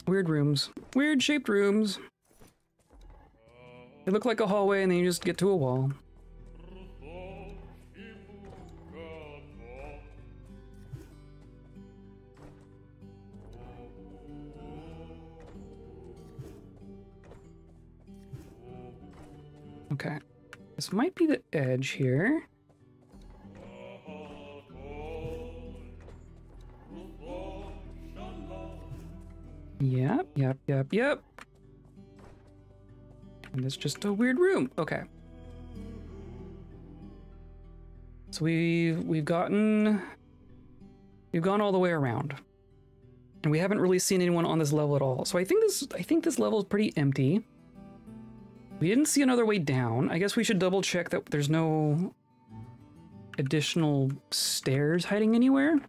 Weird rooms. Weird shaped rooms. They look like a hallway and then you just get to a wall. Okay. This might be the edge here. Yep. And it's just a weird room. Okay. So we've gone all the way around. And we haven't really seen anyone on this level at all. So I think this level is pretty empty. We didn't see another way down. I guess we should double check that there's no additional stairs hiding anywhere.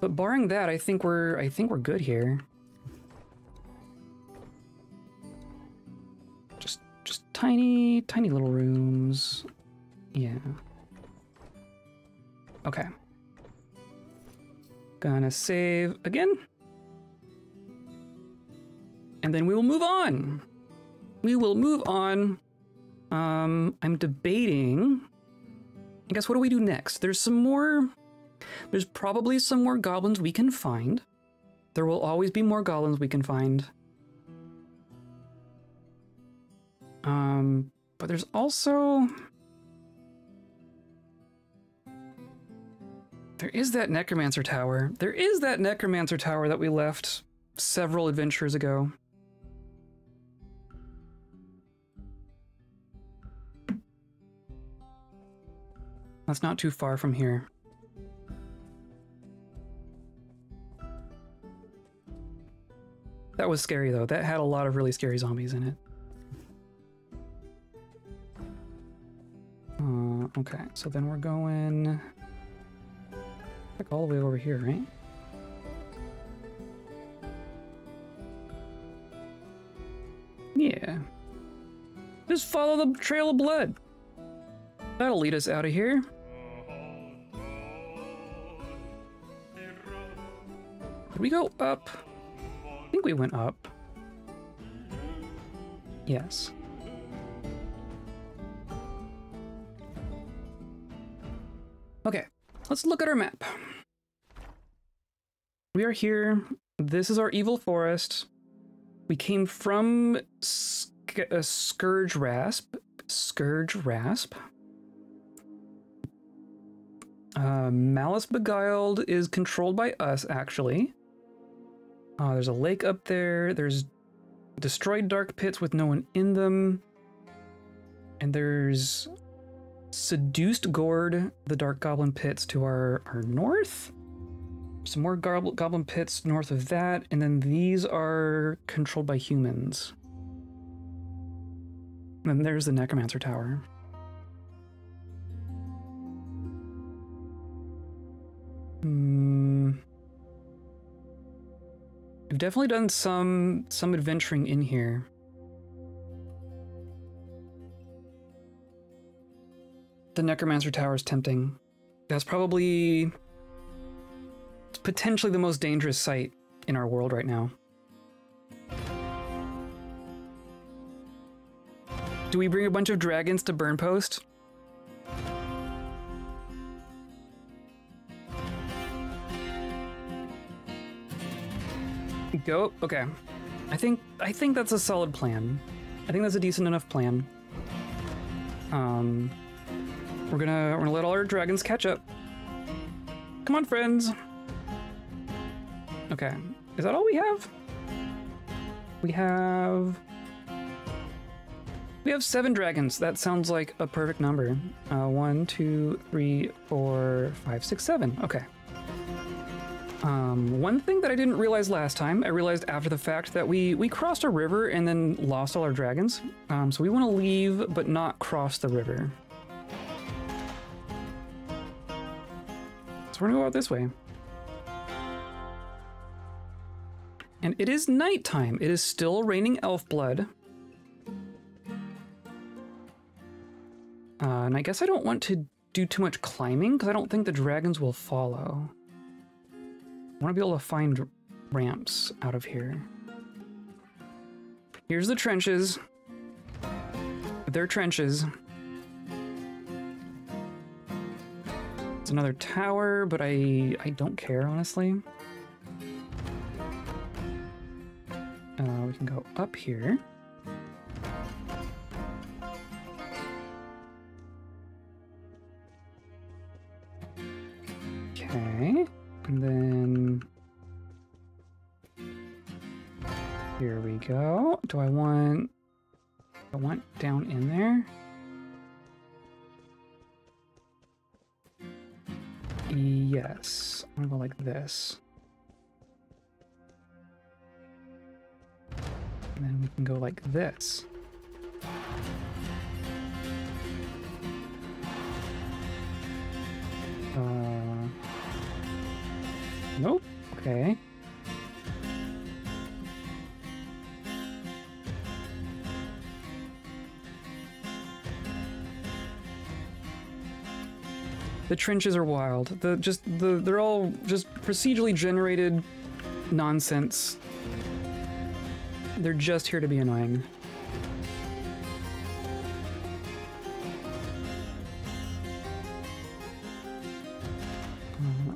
But barring that, I think we're good here. Just tiny little rooms. Yeah. Okay. Gonna save again. And then we will move on. I'm debating. I guess what do we do next? There's probably some more goblins we can find. There will always be more goblins we can find. But there's also... There is that necromancer tower. There is that necromancer tower that we left several adventures ago. That's not too far from here. That was scary though. That had a lot of really scary zombies in it. Okay, so then we're going like all the way over here, right? Yeah. Just follow the trail of blood. That'll lead us out of here. Did we go up? I think we went up. Yes. Okay, let's look at our map. We are here. This is our evil forest. We came from Scourge Rasp. Malice Beguiled is controlled by us, actually. There's a lake up there. There's destroyed dark pits with no one in them. And there's Seduced Gourd, the Dark Goblin Pits to our north. Some more Goblin Pits north of that, and then these are controlled by humans. And then there's the Necromancer Tower. We've definitely done some adventuring in here. The Necromancer Tower is tempting. That's probably... it's potentially the most dangerous site in our world right now. Do we bring a bunch of dragons to Burnpost? Go? Okay. I think that's a solid plan. I think that's a decent enough plan. We're gonna let all our dragons catch up. Come on, friends. Okay. Is that all we have? We have 7 dragons. That sounds like a perfect number. 1, 2, 3, 4, 5, 6, 7. Okay. One thing that I didn't realize last time, I realized after the fact that we crossed a river and then lost all our dragons. So we want to leave, but not cross the river. So we're gonna go out this way. And it is nighttime. It is still raining elf blood. And I guess I don't want to do too much climbing because I don't think the dragons will follow. I want to be able to find ramps out of here. Here's the trenches. They're trenches. It's another tower, but I don't care, honestly. We can go up here. Okay, and then here we go. Do I want down in there? Yes, I'm gonna go like this. And then we can go like this. Nope. Okay. The trenches are wild. They're all just procedurally generated nonsense. They're just here to be annoying.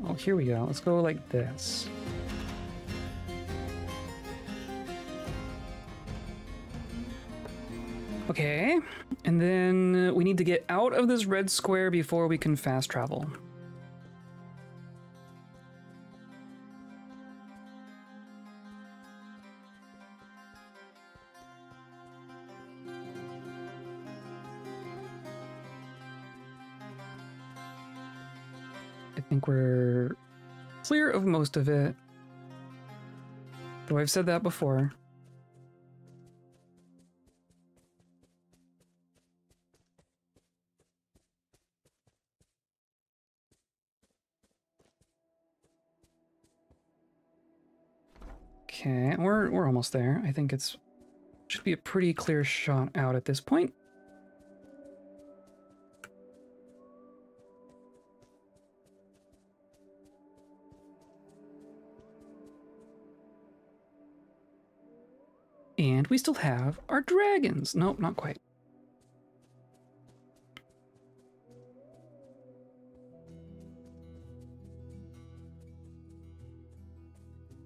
Oh, here we go. Let's go like this. Okay, and then we need to get out of this red square before we can fast travel. I think we're clear of most of it, though I've said that before. Okay, we're almost there. I think it's should be a pretty clear shot out at this point. And we still have our dragons. Nope, not quite.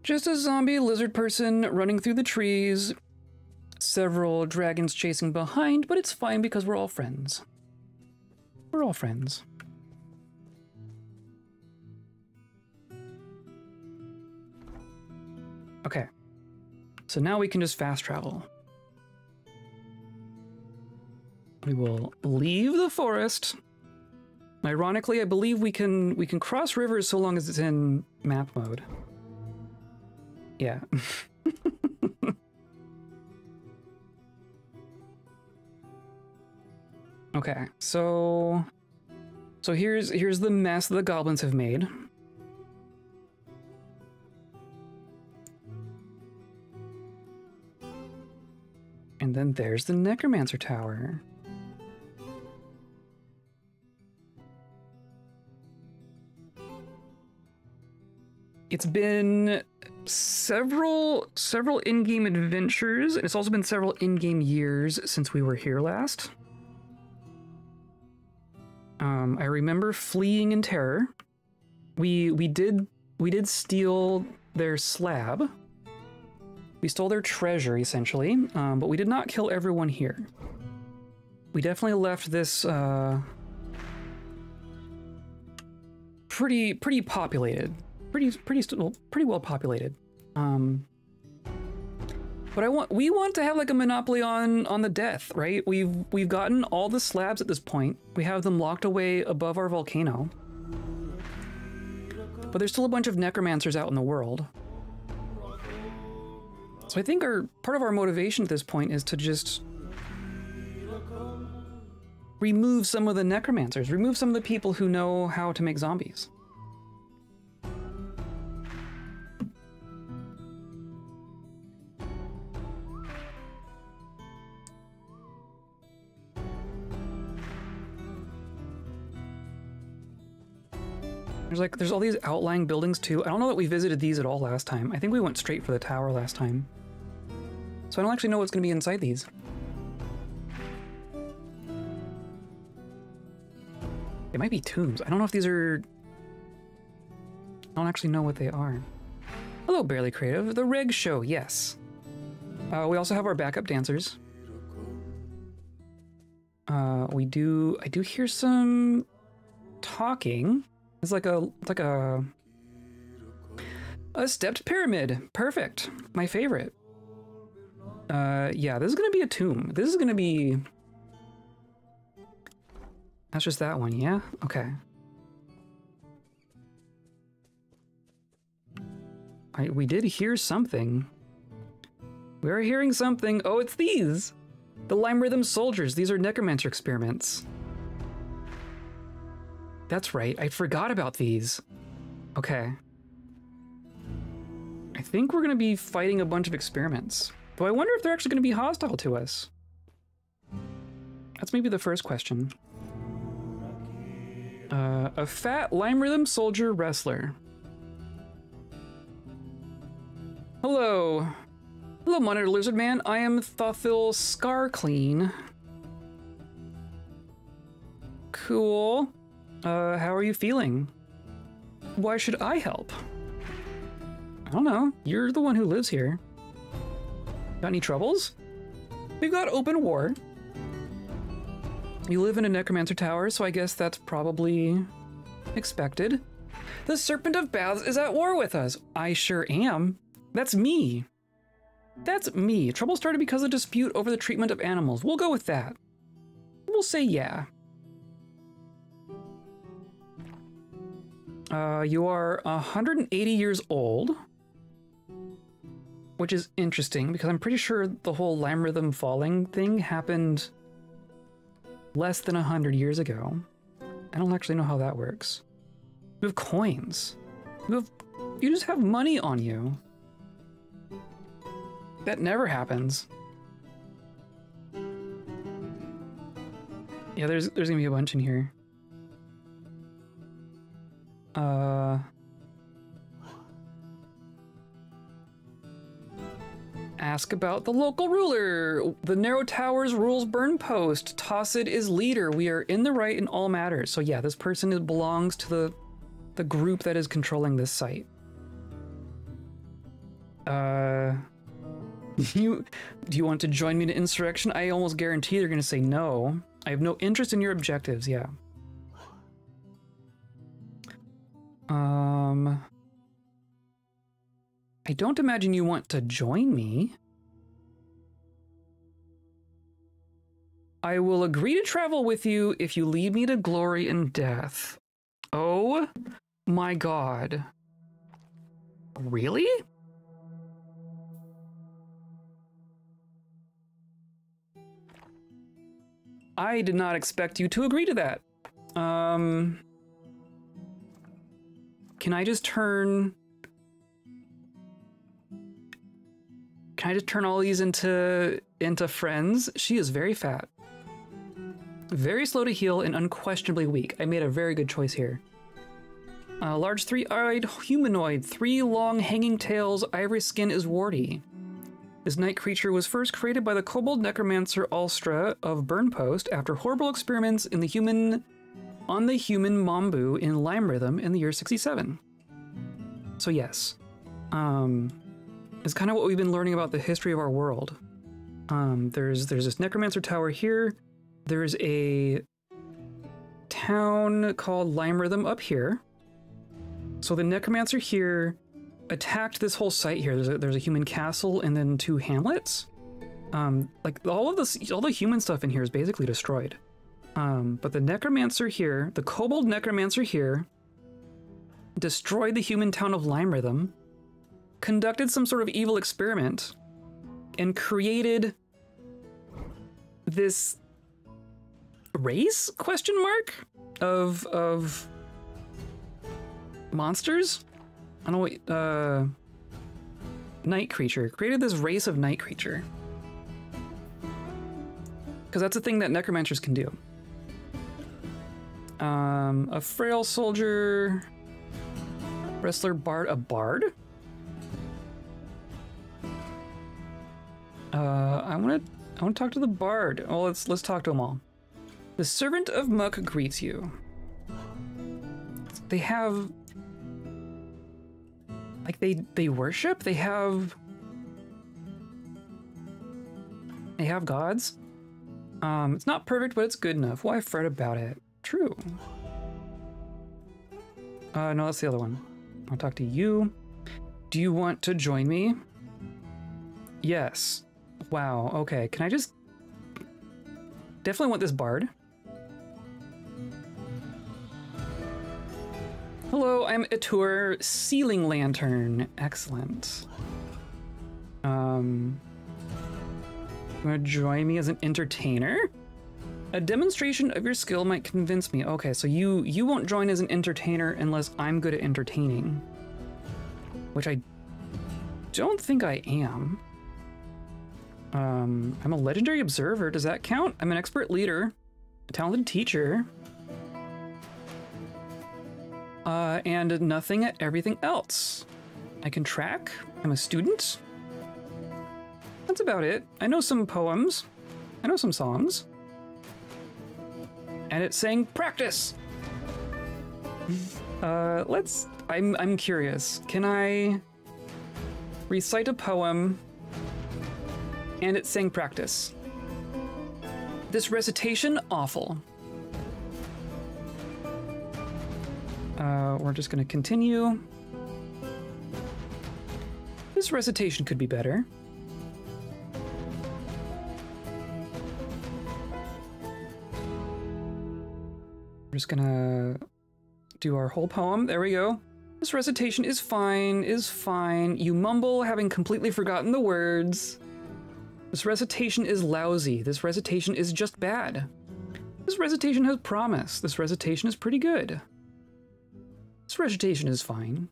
Just a zombie lizard person running through the trees. Several dragons chasing behind, but it's fine because we're all friends. We're all friends. Okay. So now we can just fast travel. We will leave the forest Ironically, I believe we can cross rivers so long as it's in map mode. Yeah. Okay, so here's the mess the goblins have made. And then there's the necromancer tower. It's been several in-game adventures, and it's also been several in-game years since we were here last. I remember fleeing in terror. We did steal their slab. We stole their treasure, essentially, but we did not kill everyone here. We definitely left this pretty populated, pretty well populated. But we want to have like a monopoly on the death, right? We've gotten all the slabs at this point. We have them locked away above our volcano. But there's still a bunch of necromancers out in the world. So I think part of our motivation at this point is to just remove some of the necromancers, remove some of the people who know how to make zombies. There's all these outlying buildings too. I don't know that we visited these at all last time. I think we went straight for the tower last time. So I don't actually know what's going to be inside these. They might be tombs. I don't know if these are... I don't actually know what they are. Hello, Barely Creative. The Reg Show, yes. We also have our backup dancers. I do hear some talking. It's like a stepped pyramid. Perfect. My favorite. Yeah, this is gonna be a tomb. This is gonna be... That's just that one, yeah? Okay. We did hear something. We are hearing something. Oh, it's these! The Lime Rhythm Soldiers. These are necromancer experiments. That's right, I forgot about these. Okay. I think we're gonna be fighting a bunch of experiments. Though I wonder if they're actually gonna be hostile to us. That's maybe the first question. A fat Lime Rhythm Soldier wrestler. Hello. Hello, Monitor Lizard Man. I am Thothil Scarclean. Cool. How are you feeling? Why should I help? I don't know. You're the one who lives here. Got any troubles? We've got open war. You live in a necromancer tower, so I guess that's probably expected. The Serpent of Baths is at war with us. I sure am. That's me. That's me. Trouble started because of dispute over the treatment of animals. We'll go with that. We'll say yeah. You are 180 years old, which is interesting because I'm pretty sure the whole Lime Rhythm falling thing happened less than 100 years ago. I don't actually know how that works. You have coins. You just have money on you. That never happens. Yeah, there's gonna be a bunch in here. Ask about the local ruler. The Narrow Towers rules Burnpost. Tossid is leader. We are in the right in all matters. So yeah, this person belongs to the group that is controlling this site. Do you want to join me in an insurrection? I almost guarantee they're gonna say no. I have no interest in your objectives, yeah. I don't imagine you want to join me. I will agree to travel with you if you lead me to glory and death. Oh my god. Really? I did not expect you to agree to that. Can I just turn... Can I just turn all these into friends? She is very fat. Very slow to heal and unquestionably weak. I made a very good choice here. Large three-eyed humanoid, 3 long hanging tails, ivory skin is warty. This night creature was first created by the Kobold necromancer Alstra of Burnpost after horrible experiments on the human Mambu in Lime Rhythm in the year 67. So yes, it's kind of what we've been learning about the history of our world. There's this necromancer tower here. There's a town called Lime Rhythm up here. So the necromancer here attacked this whole site here. There's a human castle and then 2 hamlets. Like all the human stuff in here is basically destroyed. But the necromancer here, the Kobold necromancer here, destroyed the human town of Lime Rhythm, conducted some sort of evil experiment, and created this race question mark of monsters. I don't know what night creature created this race of night creature, because that's a thing that necromancers can do. A frail soldier, wrestler, bard, a bard. I want to talk to the bard. Well, let's talk to them all. The servant of Muck greets you. They have, like, they worship. They have gods. It's not perfect, but it's good enough. Why fret about it? True. No, that's the other one. I'll talk to you. Do you want to join me? Yes. Wow, okay. Can I just... Definitely want this bard. Hello, I'm Etur, Ceiling Lantern. Excellent. You want to join me as an entertainer? A demonstration of your skill might convince me. Okay, so you won't join as an entertainer unless I'm good at entertaining. Which I don't think I am. I'm a legendary observer. Does that count? I'm an expert leader, a talented teacher, and nothing at everything else. I can track. I'm a student. That's about it. I know some poems. I know some songs. And it's saying practice. I'm curious. Can I recite a poem and it's saying practice? This recitation, awful. We're just gonna continue. This recitation could be better. We're just gonna do our whole poem. There we go. This recitation is fine, You mumble, having completely forgotten the words. This recitation is lousy. This recitation is just bad. This recitation has promise. This recitation is pretty good. This recitation is fine.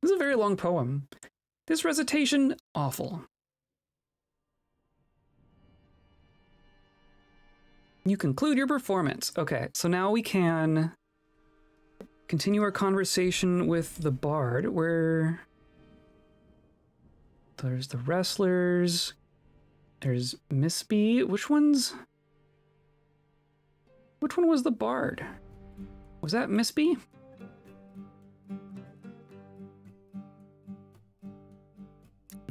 This is a very long poem. This recitation, awful. You conclude your performance. Okay, so now we can continue our conversation with the bard, where there's the wrestlers, there's Miss B. Which one was the bard? Was that Miss B?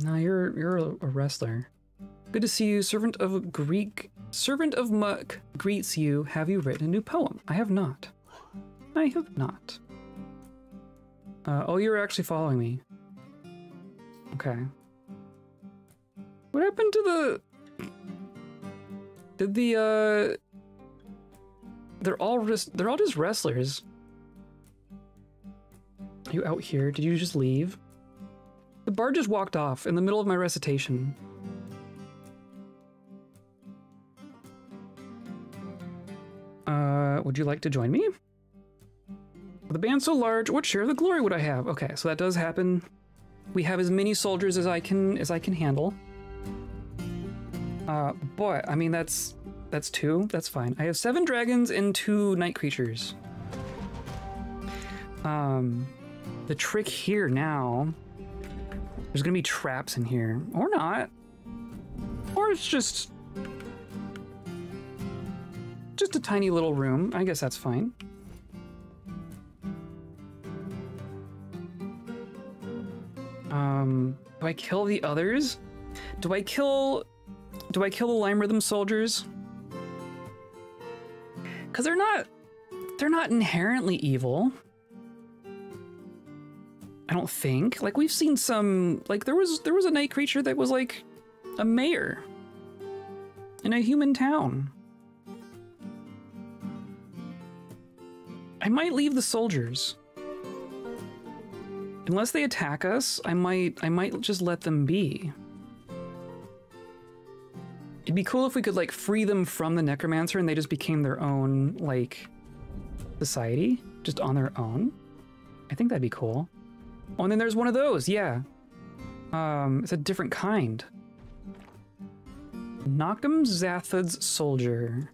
No, you're a wrestler. Good to see you. Servant of Muck greets you. Have you written a new poem? I have not. I have not. Oh, you're actually following me. Okay. What happened to the... Did the they're all just wrestlers. Are you out here? Did you just leave? The bard just walked off in the middle of my recitation. Would you like to join me? The band's so large, what share of the glory would I have? Okay, so that does happen. We have as many soldiers as I can handle. But I mean that's 2. That's fine. I have 7 dragons and 2 night creatures. The trick here now, there's gonna be traps in here, or not, or it's just a tiny little room. I guess that's fine. Do I kill the others? Do I kill the Lime Rhythm soldiers? Because they're not inherently evil. I don't think. Like, we've seen some, like, there was a night creature that was like a mayor in a human town. I might leave the soldiers. Unless they attack us, I might just let them be. It'd be cool if we could, like, free them from the necromancer and they just became their own, like, society, just on their own. I think that'd be cool. Oh, and then there's one of those, yeah. It's a different kind. Noctum Zathud's soldier.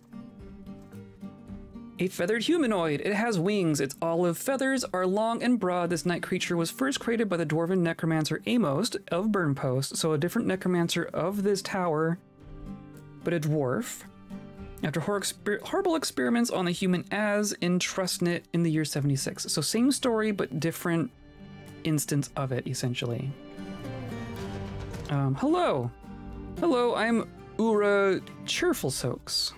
A feathered humanoid. It has wings. Its olive feathers are long and broad. This night creature was first created by the dwarven necromancer Amos of Burnpost, so a different necromancer of this tower, but a dwarf. After horrible experiments on the human as in Trustnet in the year 76. So same story, but different instance of it, essentially. Hello. Hello, I'm Ura Cheerful Soaks.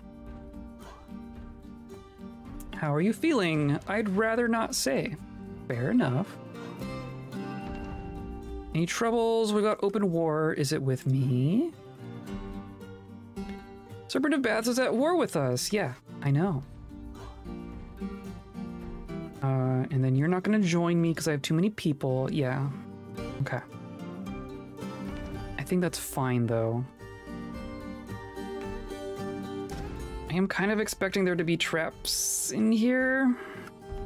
How are you feeling? I'd rather not say. Fair enough. Any troubles? We got open war. Is it with me? Serpent of Baths is at war with us. Yeah, I know. And then you're not gonna join me because I have too many people. Yeah. Okay. I think that's fine though. I am kind of expecting there to be traps in here.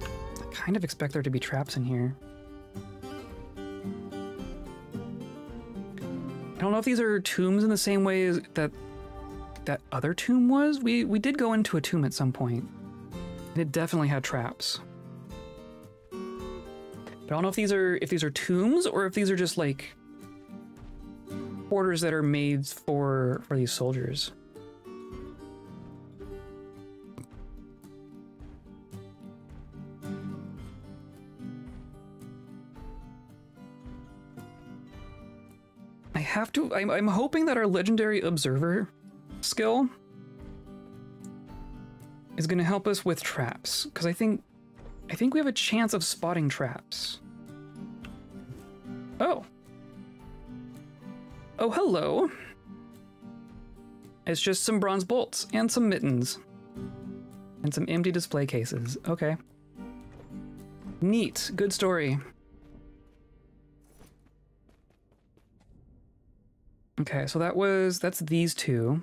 I kind of expect there to be traps in here. I don't know if these are tombs in the same way as that other tomb was. We did go into a tomb at some point. And it definitely had traps. But I don't know if these are tombs or if these are just like quarters that are made for these soldiers. I'm hoping that our legendary observer skill is going to help us with traps, because I think we have a chance of spotting traps. Oh, hello. It's just some bronze bolts and some mittens and some empty display cases. Okay. Neat. Good story. Okay, so that's these two.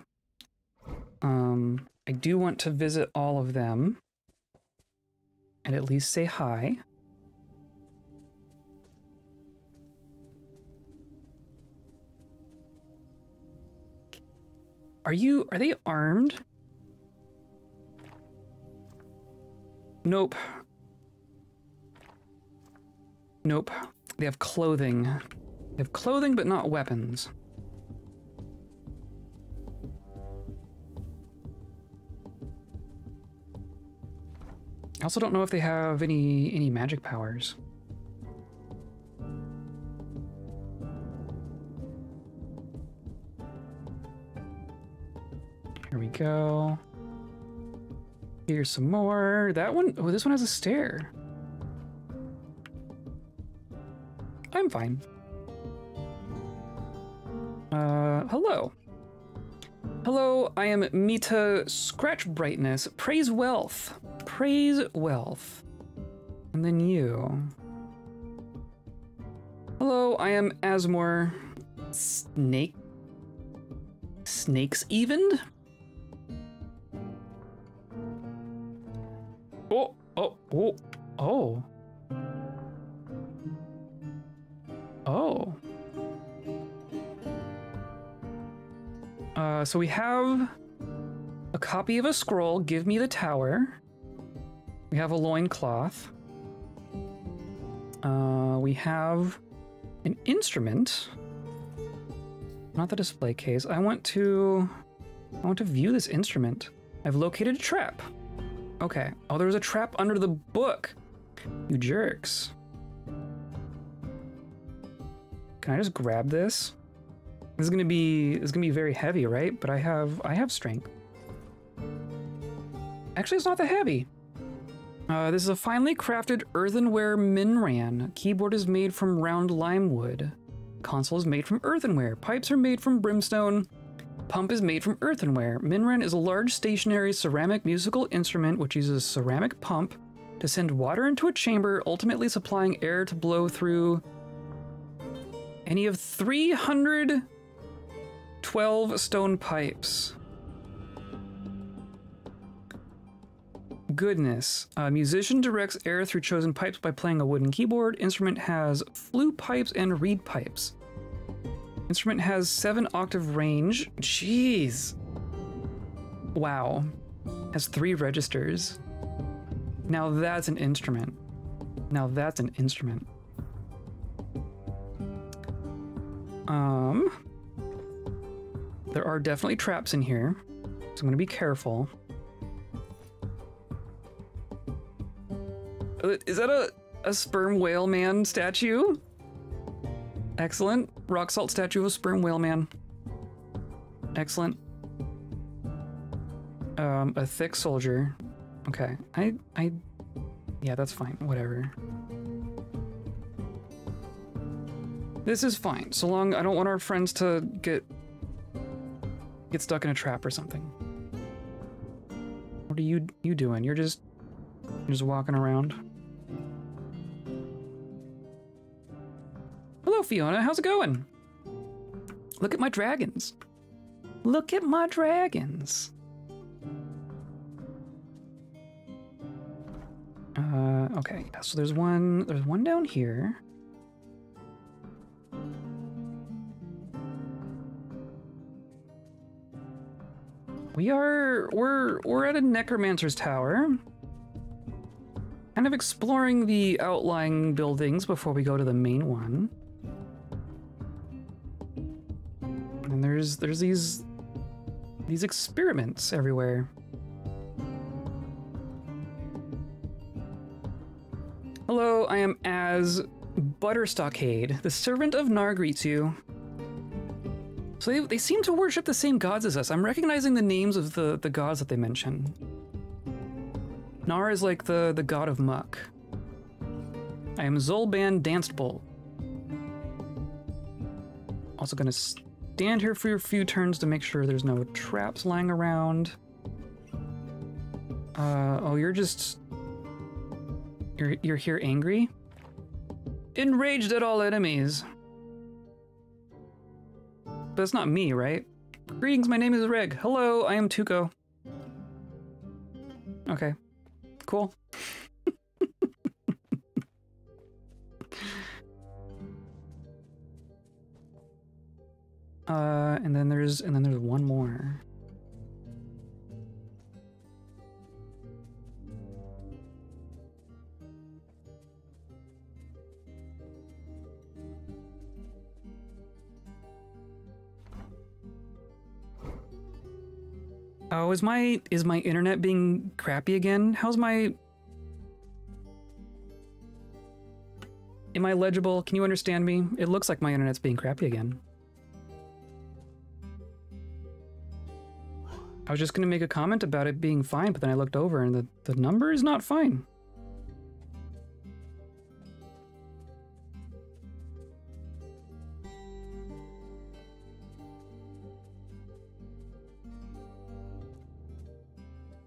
I do want to visit all of them and at least say hi. Are they armed? Nope. Nope. They have clothing. They have clothing, but not weapons. I also don't know if they have any magic powers. Here we go. Here's some more. That one, oh, this one has a stair. I'm fine. Hello. Hello, I am Mita Scratch Brightness. Praise wealth. Praise wealth. And then you. Hello, I am Asmore. Snakes evened? Oh. So we have a copy of a scroll, Give Me the Tower. We have a loincloth. We have an instrument. Not the display case. I want to view this instrument. I've located a trap. Okay. Oh, there was a trap under the book. You jerks. Can I just grab this? This is gonna be very heavy, right? But I have strength. Actually, it's not that heavy. This is a finely crafted earthenware minran. Keyboard is made from round lime wood. Console is made from earthenware. Pipes are made from brimstone. Pump is made from earthenware. Minran is a large stationary ceramic musical instrument which uses a ceramic pump to send water into a chamber, ultimately supplying air to blow through any of 312 stone pipes. Goodness. A musician directs air through chosen pipes by playing a wooden keyboard. Instrument has flute pipes and reed pipes. Instrument has 7-octave range. Jeez. Wow. Has 3 registers. Now that's an instrument. Now that's an instrument. There are definitely traps in here, so I'm gonna be careful. Is that a sperm whale man statue? Excellent. Rock salt statue of a sperm whale man. Excellent. A thick soldier. Okay. Yeah, that's fine. Whatever. This is fine, so long I don't want our friends to get stuck in a trap or something. What are you doing? You're just walking around. Hello, Fiona. How's it going? Look at my dragons. Look at my dragons. Okay. Yeah, so there's one down here. We're at a necromancer's tower. Kind of exploring the outlying buildings before we go to the main one. And there's these experiments everywhere. Hello, I am Az Butterstockade. The servant of Nar greets you. So they seem to worship the same gods as us. I'm recognizing the names of the gods that they mention. Nar is like the god of muck. I am Zolban Dancebull. Also gonna stand here for a few turns to make sure there's no traps lying around. Oh, you're here angry? Enraged at all enemies. But it's not me, right? Greetings, my name is Reg. Hello, I am Tuco. Okay, cool. And then there's one more. Oh, is my internet being crappy again? Am I legible? Can you understand me? It looks like my internet's being crappy again. I was just gonna make a comment about it being fine, but then I looked over and the number is not fine.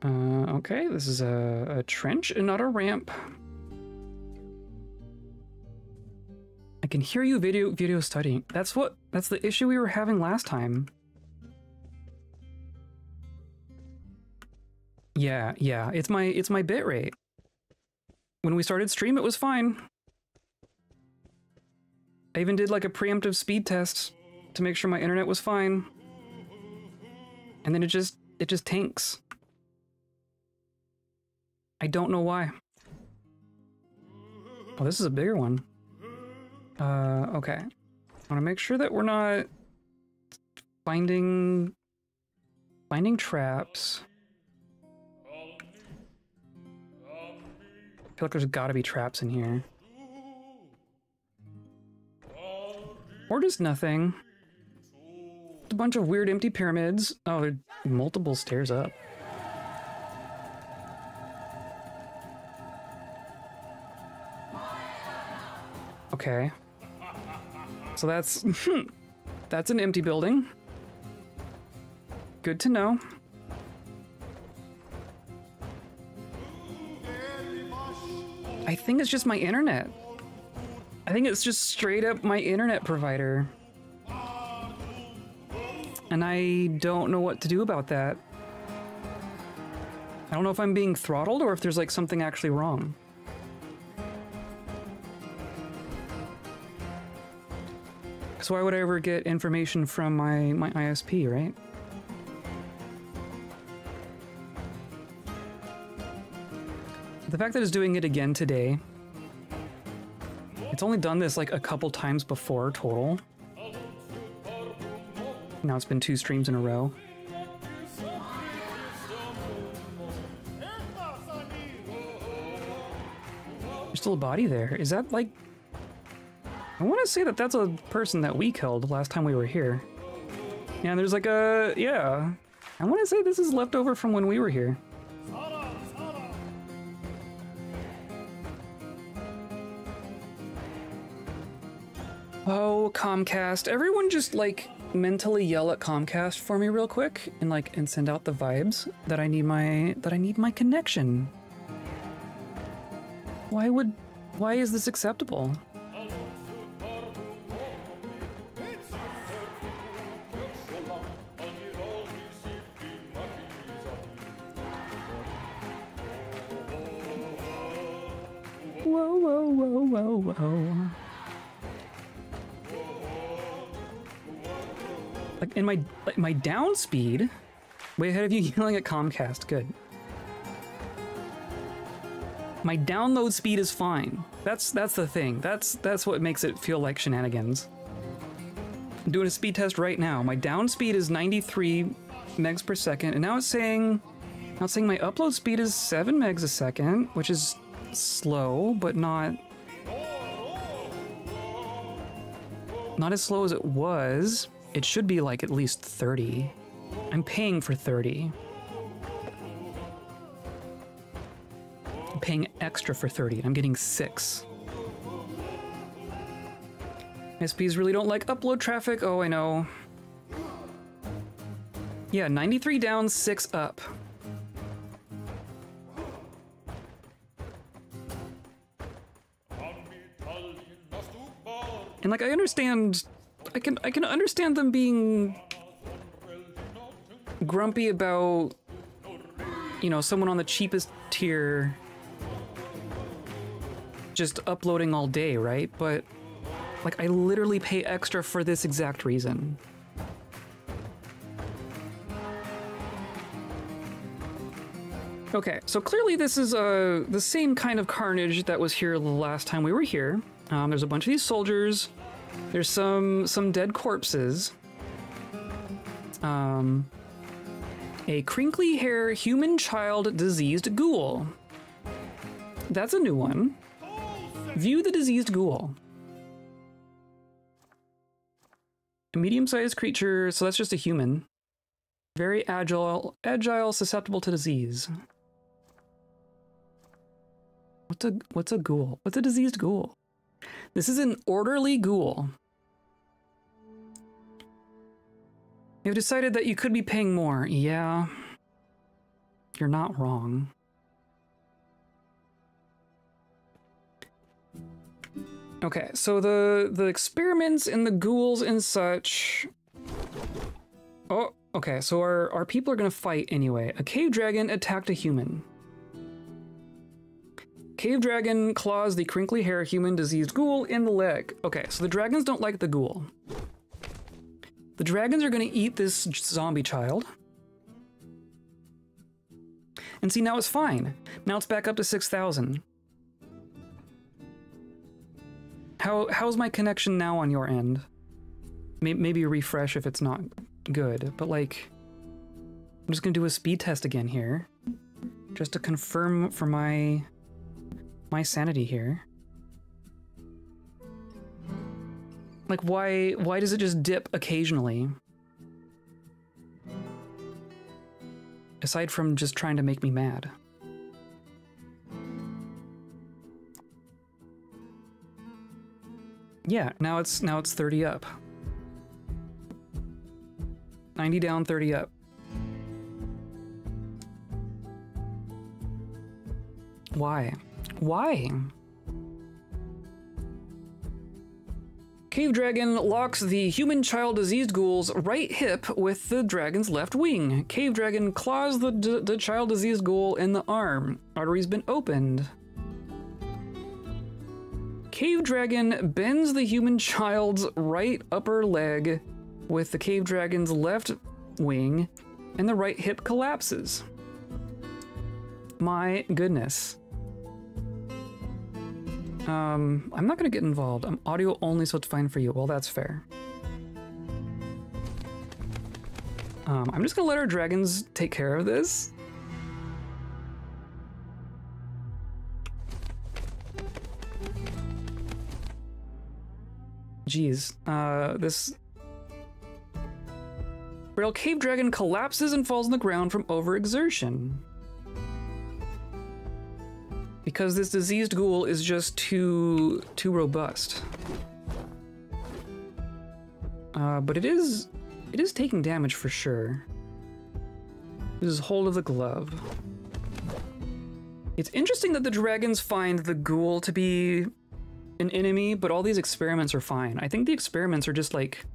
Okay, this is a trench and not a ramp. I can hear you video studying. That's the issue we were having last time. Yeah, it's my bit rate. When we started stream, it was fine. I even did like a preemptive speed test to make sure my internet was fine. And then it just tanks. I don't know why. Oh, this is a bigger one. Okay. I want to make sure that we're not finding traps. I feel like there's gotta be traps in here. Or just nothing. A bunch of weird empty pyramids. Oh, there are multiple stairs up. Okay. So that's that's an empty building. Good to know. I think it's just my internet. I think it's just straight up my internet provider. And I don't know what to do about that. I don't know if I'm being throttled or if there's like something actually wrong. Because why would I ever get information from my ISP, right? The fact that it's doing it again today, it's only done this like a couple times before total. Now it's been 2 streams in a row. There's still a body there. Is that like... I want to say that that's a person that we killed last time we were here. Yeah, there's like a... yeah. I want to say this is leftover from when we were here. Oh, Comcast. Everyone just, like, mentally yell at Comcast for me real quick and send out the vibes that I need my connection. Why is this acceptable? Whoa, whoa, whoa, whoa, whoa. Like in my down speed, way ahead of you yelling at Comcast. Good. My download speed is fine. That's the thing. That's what makes it feel like shenanigans. I'm doing a speed test right now. My down speed is 93 megs per second, and now it's saying my upload speed is 7 megs a second, which is slow, but not as slow as it was. It should be like at least 30. I'm paying for 30. I'm paying extra for 30, and I'm getting 6. SPs really don't like upload traffic. Oh, I know. Yeah, 93 down, 6 up. And like I understand, I can understand them being grumpy about, you know, someone on the cheapest tier just uploading all day, right? But like I literally pay extra for this exact reason. Okay, so clearly this is the same kind of carnage that was here the last time we were here. There's a bunch of these soldiers. There's some dead corpses. A crinkly hair human child diseased ghoul. That's a new one. View the diseased ghoul. A medium-sized creature, so that's just a human. Very agile, susceptible to disease. What's a ghoul? What's a diseased ghoul? This is an orderly ghoul. You've decided that you could be paying more. Yeah. You're not wrong. Okay, so the experiments and the ghouls and such... Oh, okay, so our people are gonna fight anyway. A cave dragon attacked a human. Cave dragon claws the crinkly hair human diseased ghoul in the leg. Okay, so the dragons don't like the ghoul. The dragons are gonna eat this zombie child. And see, now it's fine. Now it's back up to 6,000. How's my connection now on your end? Maybe refresh if it's not good, but like, I'm just gonna do a speed test again here, just to confirm for my sanity here. Like, why does it just dip occasionally? Aside from just trying to make me mad. Yeah, now it's 30 up. 90 down, 30 up. Why? Why? Cave dragon locks the human child diseased ghoul's right hip with the dragon's left wing. Cave dragon claws the child diseased ghoul in the arm. Artery's been opened. Cave dragon bends the human child's right upper leg with the cave dragon's left wing, and the right hip collapses. My goodness. I'm not gonna get involved. I'm audio only, so it's fine for you. Well, that's fair. I'm just gonna let our dragons take care of this. Jeez, this... Rail cave dragon collapses and falls on the ground from overexertion. Because this diseased ghoul is just too robust. But it is taking damage for sure. This is hold of the glove. It's interesting that the dragons find the ghoul to be an enemy, but all these experiments are fine. I think the experiments are just like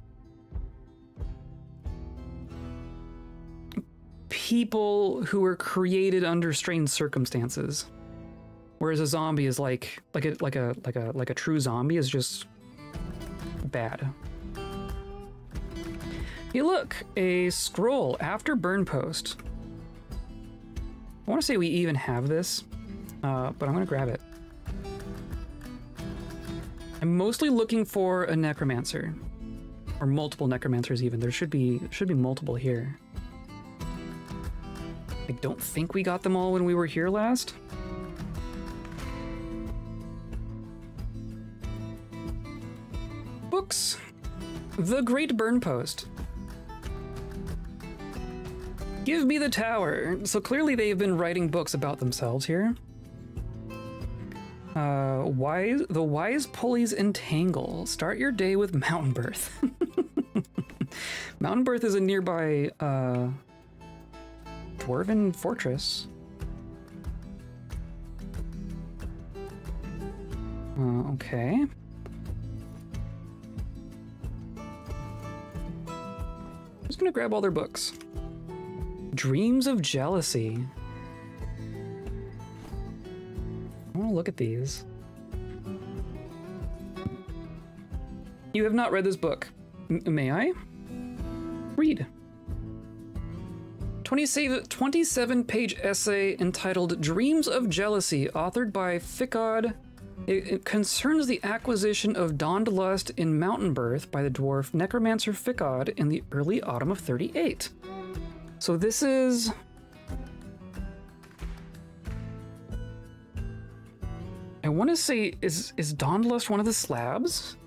people who were created under strange circumstances, whereas a zombie is like a true zombie is just bad. Hey, look, a scroll after Burnpost. I want to say we even have this, but I'm gonna grab it. I'm mostly looking for a necromancer, or multiple necromancers even. There should be multiple here. I don't think we got them all when we were here last. Books. The Great Burnpost. Give me the tower. So clearly they've been writing books about themselves here. The wise pulleys entangle. Start your day with Mountain Birth. Mountain Birth is a nearby Dwarf Fortress. Okay. I'm just gonna grab all their books. Dreams of Jealousy. I want to look at these. You have not read this book. May I? Read. 27-page essay entitled Dreams of Jealousy, authored by Ficod. It concerns the acquisition of Dawned Lust in Mountain Birth by the dwarf necromancer Ficod in the early autumn of 38. So this is... I want to say, is Dawned Lust one of the slabs?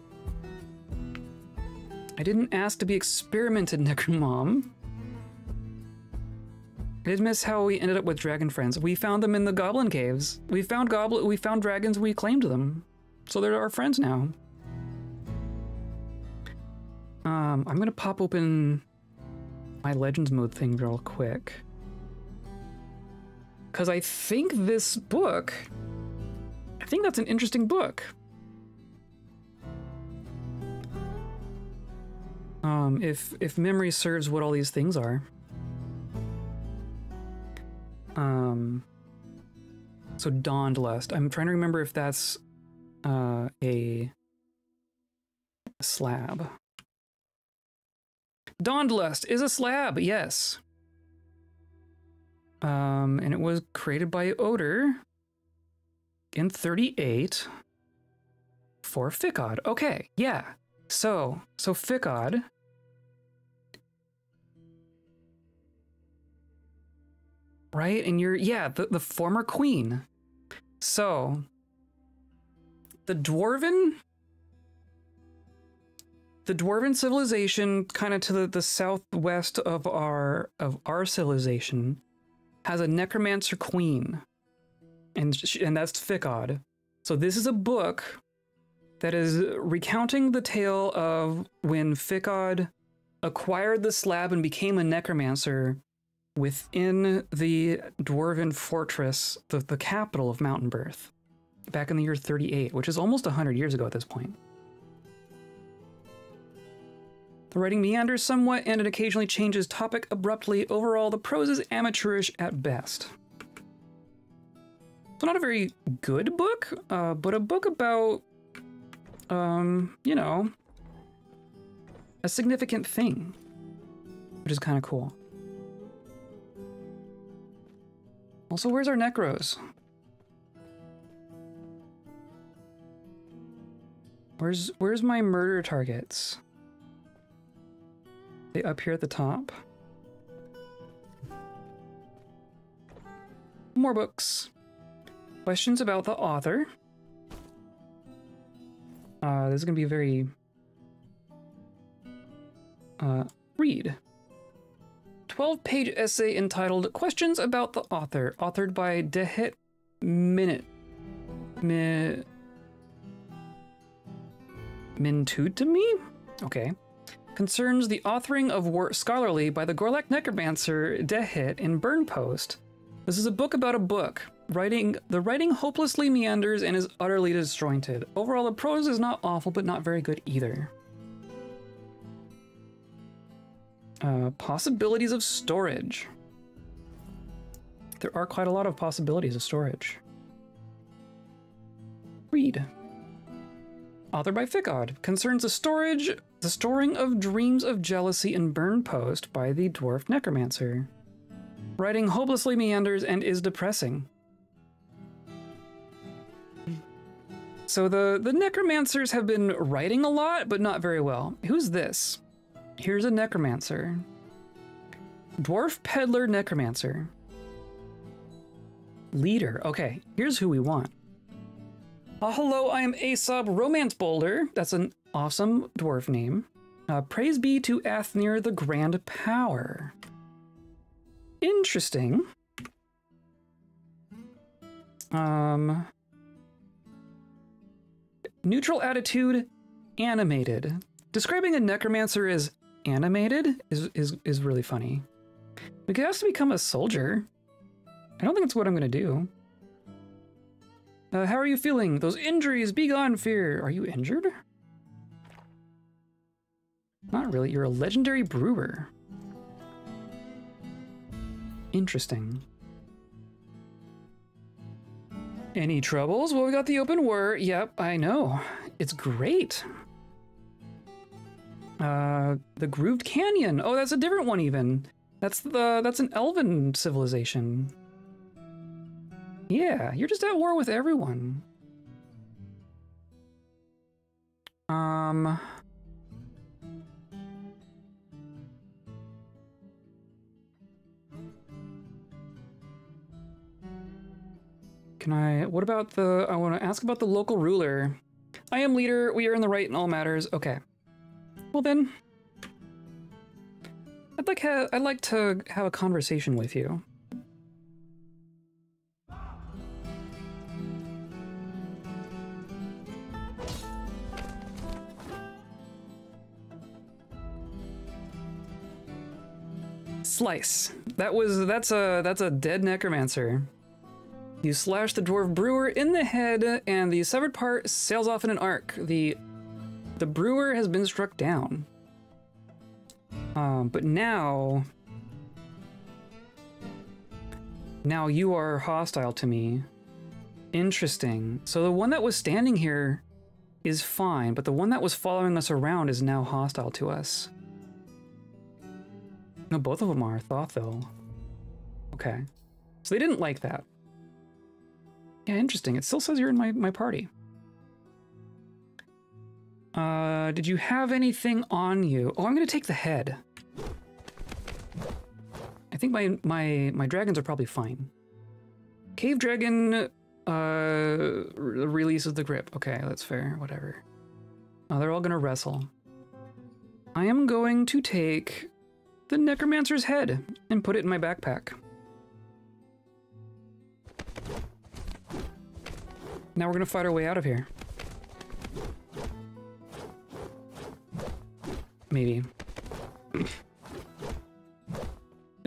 I didn't ask to be experimented, Necromom. I did miss how we ended up with dragon friends. We found them in the goblin caves. We found dragons, we claimed them. So they're our friends now. I'm gonna pop open my Legends mode thing real quick. Because I think this book, I think that's an interesting book. If memory serves what all these things are. So Dawned Lust. I'm trying to remember if that's a slab. Dawned Lust is a slab, yes. And it was created by Oder in 38 for Ficod. Okay, yeah. So Ficod. Right? And you're, yeah, the former queen. So the Dwarven civilization, kind of to the southwest of our civilization, has a necromancer queen, and that's Ficod. So this is a book that is recounting the tale of when Ficod acquired the slab and became a necromancer within the Dwarven Fortress, the capital of Mountain Birth, back in the year 38, which is almost 100 years ago at this point. The writing meanders somewhat and it occasionally changes topic abruptly. Overall, the prose is amateurish at best. So not a very good book, but a book about, you know, a significant thing, which is kind of cool. Also, where's our necros? Where's my murder targets? They up here at the top. More books. Questions about the author. This is gonna be a very read. 12-page essay entitled Questions About the Author, authored by Dehet Mintutami? Okay. Concerns the authoring of work scholarly by the Gorlak necromancer Dehet in Burnpost. This is a book about a book. The writing hopelessly meanders and is utterly disjointed. Overall, the prose is not awful, but not very good either. Possibilities of storage. There are quite a lot of possibilities of storage. Read. Authored by Ficod. Concerns the storing of dreams of jealousy in Burnpost by the Dwarf Necromancer. Writing hopelessly meanders and is depressing. So the necromancers have been writing a lot, but not very well. Who's this? Here's a necromancer. Dwarf Peddler Necromancer. Leader. Okay, here's who we want. Hello, I am Aesop Romance Boulder. That's an awesome dwarf name. Praise be to Athnir the Grand Power. Interesting. Neutral attitude, animated. Describing a necromancer as animated is really funny. We could ask to become a soldier. I don't think that's what I'm gonna do. How are you feeling? Those injuries, be gone, fear. Are you injured? Not really. You're a legendary brewer. Interesting. Any troubles? Well, we got the open war. Yep, I know. It's great. The Grooved Canyon. Oh, that's a different one even. That's an elven civilization. Yeah, you're just at war with everyone. What about I want to ask about the local ruler. I am leader, we are in the right in all matters. Okay. Well then, I'd like to have a conversation with you. Slice. That's a dead necromancer. You slash the dwarf brewer in the head, and the severed part sails off in an arc. The brewer has been struck down. But now you are hostile to me. Interesting. So the one that was standing here is fine, but the one that was following us around is now hostile to us. No, both of them are, thought though. Okay. So they didn't like that. Yeah, interesting. It still says you're in my party. Did you have anything on you? Oh, I'm gonna take the head. I think my dragons are probably fine. Cave dragon releases the grip. Okay, that's fair. Whatever. Oh, they're all gonna wrestle. I am going to take the necromancer's head and put it in my backpack. Now we're gonna fight our way out of here. Maybe. The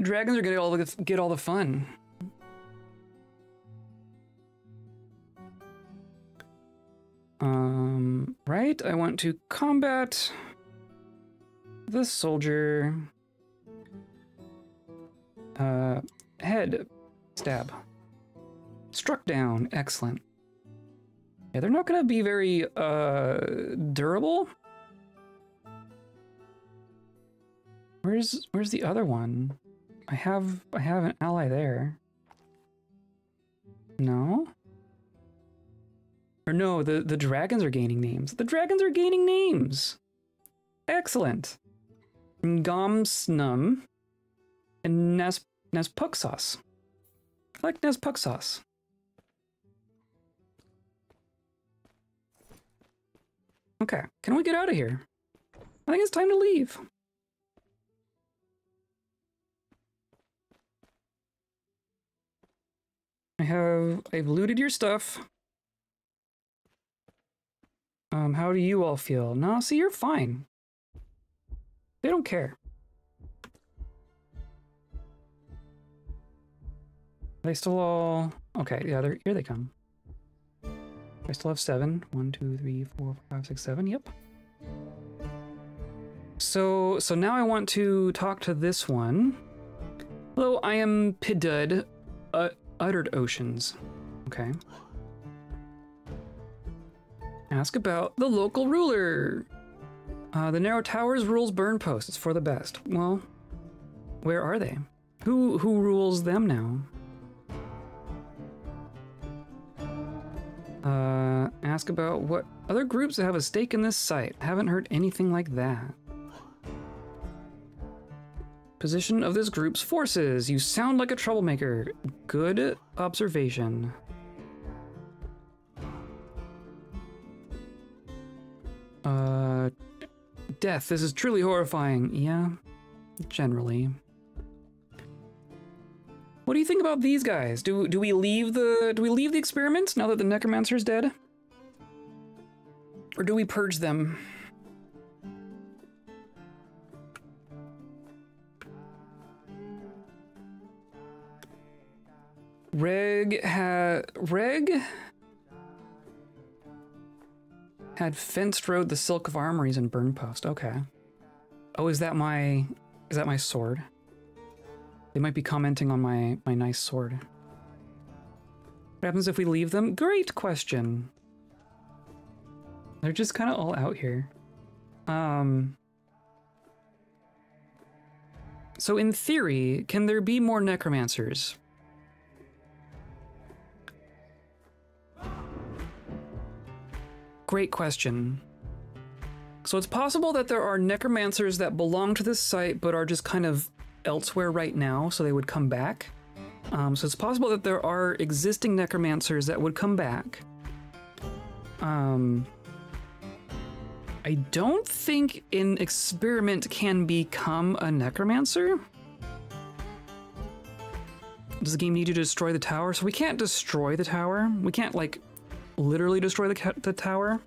dragons are gonna get all the fun. Right? I want to combat the soldier. Head stab. Struck down. Excellent. Yeah, they're not gonna be very durable. Where's the other one? I have an ally there. No? Or no, the dragons are gaining names. The dragons are gaining names! Excellent. Ngomsnum and Nespuxos. I like Nespuxos. Okay, can we get out of here? I think it's time to leave. I've looted your stuff. How do you all feel? No, see, you're fine. They don't care. They still all... Okay, yeah, here they come. I still have 7. 1, 2, 3, 4, 5, 6, 7. Yep. So now I want to talk to this one. Hello, I am Pidud, Uttered Oceans. Okay. Ask about the local ruler. The Narrow Towers rules Burnpost. It's for the best. Well, where are they? Who rules them now? Ask about what other groups have a stake in this site. Haven't heard anything like that. Position of this group's forces. You sound like a troublemaker. Good observation. Death. This is truly horrifying. Yeah, generally. What do you think about these guys? Do we leave the experiment now that the necromancer is dead? Or do we purge them? Reg had fenced road the Silk of Armories in Burnpost. Okay. Oh, is that my sword? They might be commenting on my nice sword. What happens if we leave them? Great question. They're just kind of all out here. So in theory, can there be more necromancers? Great question. So it's possible that there are necromancers that belong to this site but are just kind of elsewhere right now, so they would come back. So it's possible that there are existing necromancers that would come back. I don't think an experiment can become a necromancer. Does the game need you to destroy the tower? So we can't destroy the tower. We can't, like, literally destroy the tower.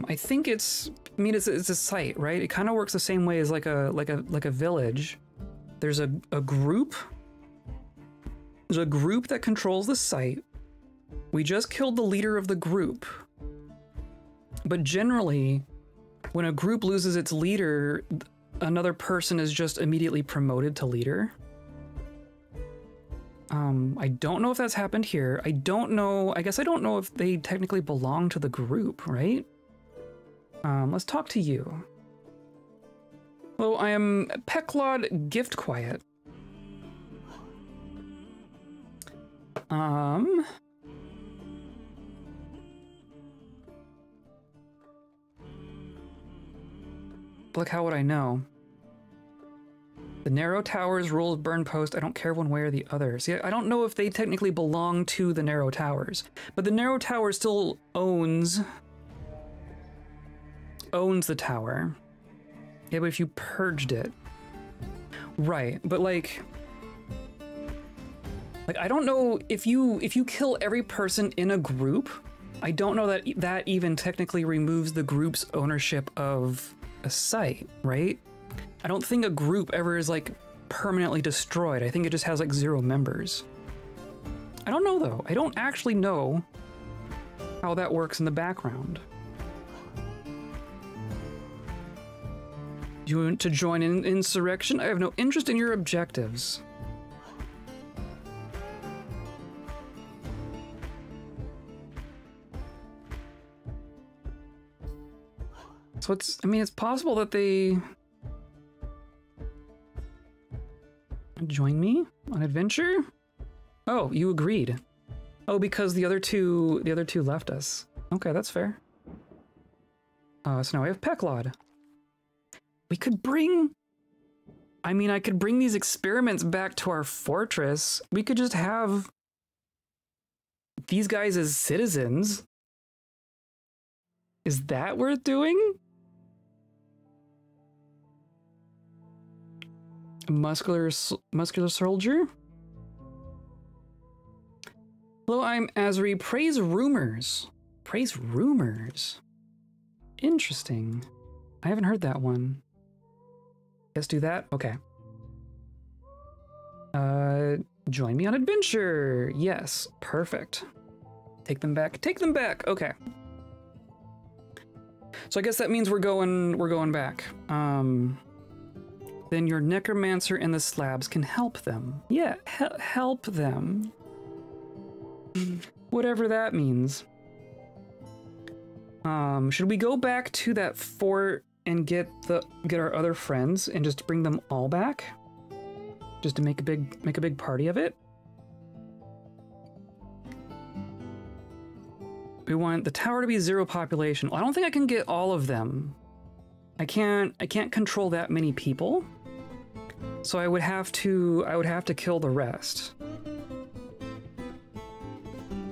I think it's a site, right? It kind of works the same way as like a village. There's a group. There's a group that controls the site. We just killed the leader of the group. But generally, when a group loses its leader, another person is just immediately promoted to leader. I don't know if that's happened here. I don't know. I guess I don't know if they technically belong to the group, right? Let's talk to you. Hello, I am Pecklod Gift Quiet. Look, how would I know? The narrow towers rules Burnpost. I don't care one way or the other. See, I don't know if they technically belong to the narrow towers, but the narrow tower still owns the tower. Yeah, but if you purged it, right? But like I don't know if you kill every person in a group. I don't know that that even technically removes the group's ownership of a site, right? I don't think a group ever is like permanently destroyed. I think it just has like 0 members. I don't know though. I don't actually know how that works in the background. You want to join in insurrection? I have no interest in your objectives. So it's, I mean, it's possible that they join me on adventure? Oh, you agreed. Oh, because the other two left us. Okay, that's fair. So now we have Pecklod. We could bring... I mean, I could bring these experiments back to our fortress. We could just have these guys as citizens. Is that worth doing? Muscular soldier? Hello, I'm Azri. Praise rumors. Praise rumors. Interesting. I haven't heard that one. Let's do that. Okay. Join me on adventure. Yes, perfect. Take them back. Take them back. Okay. So I guess that means we're going back. Then your necromancer and the slabs can help them. Yeah, help them. Whatever that means. Should we go back to that fort and get our other friends and just bring them all back? Just to make a big party of it? We want the tower to be 0 population. Well, I don't think I can get all of them. I can't control that many people. So I would have to kill the rest.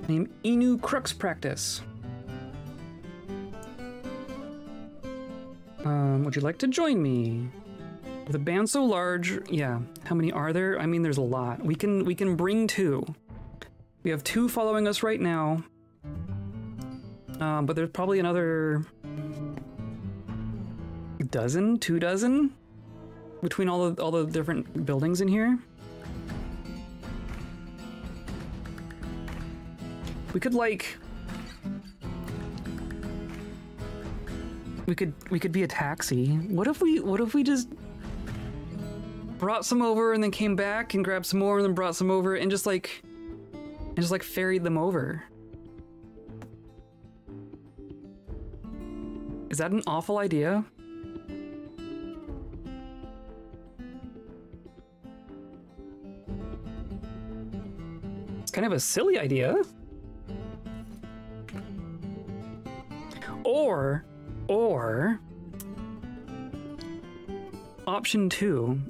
Name Inu Crux Practice. Would you like to join me? With a band so large, yeah. How many are there? I mean, there's a lot. We can bring 2. We have 2 following us right now. But there's probably another 2 dozen between all the different buildings in here. We could like we could be a taxi. What if we just brought some over and then came back and grabbed some more and then brought some over and just like ferried them over? Is that an awful idea? It's kind of a silly idea. Or option two.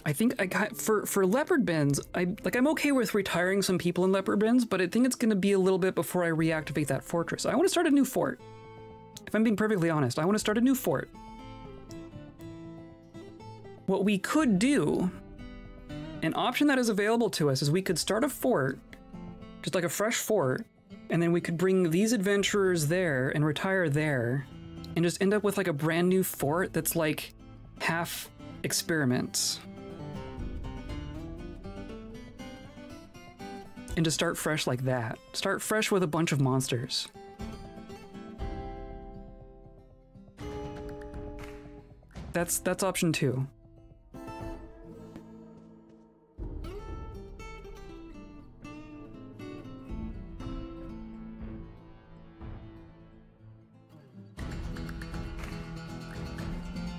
I think I got for leopard bins. I'm okay with retiring some people in leopard bins, but I think it's going to be a little bit before I reactivate that fortress. I want to start a new fort. If I'm being perfectly honest, I want to start a new fort. What we could do, an option that is available to us, is we could start a fort, just like a fresh fort, and then we could bring these adventurers there and retire there, and just end up with like a brand new fort that's like half experiments. And to start fresh like that. Start fresh with a bunch of monsters. That's option 2.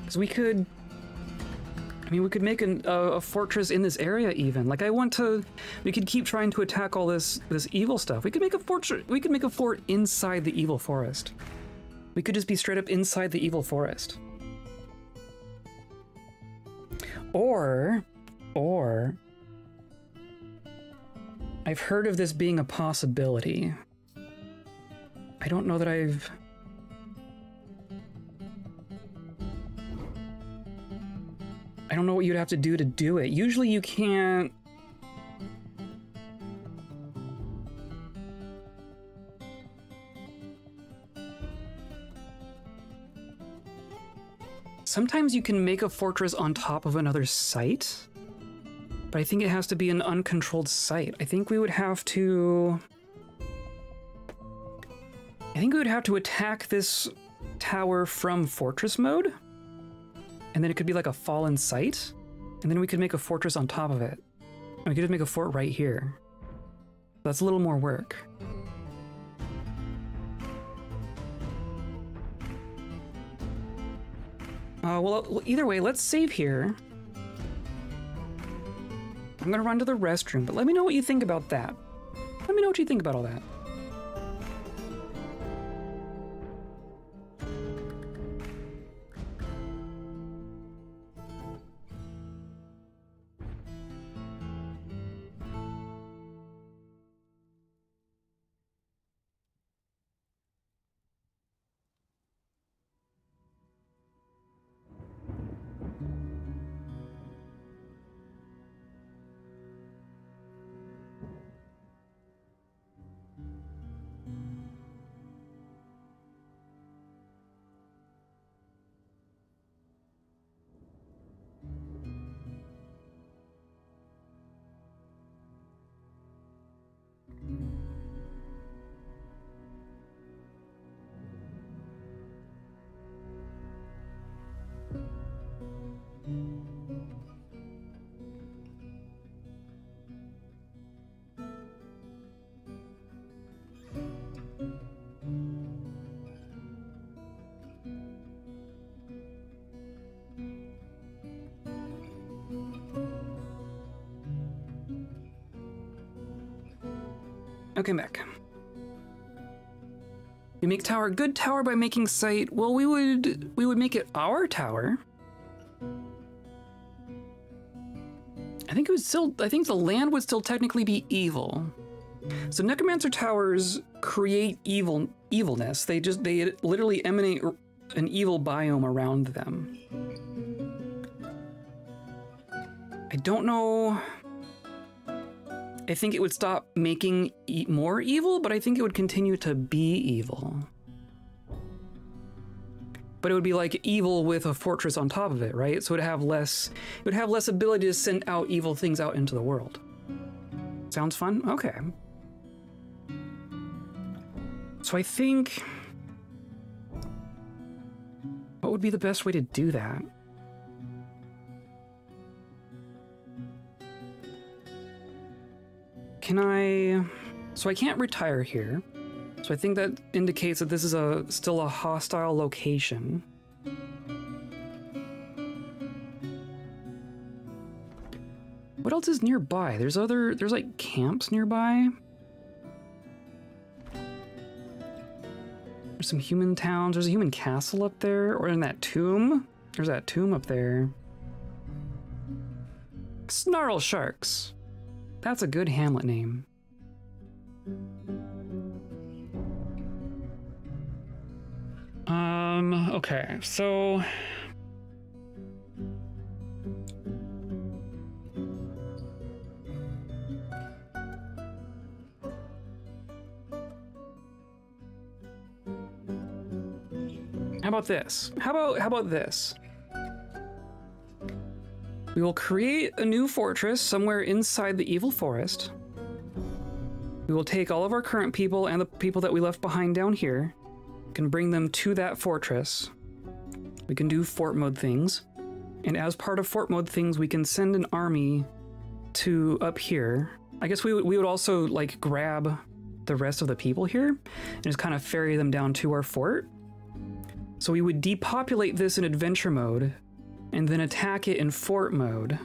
Because we could... I mean, we could make a fortress in this area even. Like, we could keep trying to attack all this evil stuff. We could make a fortress. We could make a fort inside the evil forest. We could just be straight up inside the evil forest. Or, I've heard of this being a possibility. I don't know that I don't know what you'd have to do it. Usually you can't... Sometimes you can make a fortress on top of another site, but I think it has to be an uncontrolled site. I think we would have to attack this tower from fortress mode, and then it could be like a fallen site, and then we could make a fortress on top of it. And we could just make a fort right here. That's a little more work. Well, either way, let's save here. I'm gonna run to the restroom, but let me know what you think about that. Let me know what you think about all that. Okay, back. You make tower, good tower by making site. Well, we would make it our tower. I think the land would still technically be evil. So necromancer towers create evilness. They literally emanate an evil biome around them. I don't know. I think it would stop making more evil, but I think it would continue to be evil. But it would be like evil with a fortress on top of it, right? So it would have less ability to send out evil things out into the world. Sounds fun? Okay. So I think... what would be the best way to do that? So I can't retire here. So I think that indicates that this is still a hostile location. What else is nearby? There's like camps nearby. There's some human towns. There's a human castle up there, or in that tomb. There's that tomb up there. Snarl Sharks. That's a good hamlet name. Okay, so... How about this? How about this? We will create a new fortress somewhere inside the evil forest. We will take all of our current people and the people that we left behind down here, can bring them to that fortress. We can do fort mode things. And as part of fort mode things, we can send an army to up here. I guess we would also like grab the rest of the people here and just kind of ferry them down to our fort. So we would depopulate this in adventure mode and then attack it in fort mode,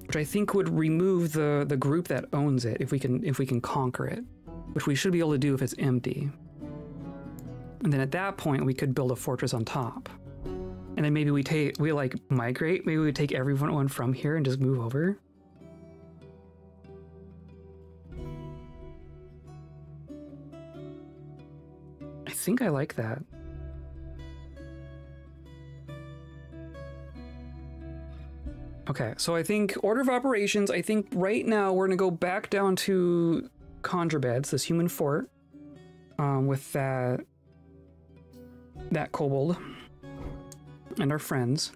which I think would remove the group that owns it if we can conquer it, which we should be able to do if it's empty. And then at that point we could build a fortress on top. And then maybe we like migrate, maybe we take everyone from here and just move over. I think I like that. Okay, so I think order of operations, I think right now we're gonna go back down to Conjure Beds, this human fort, with that kobold and our friends.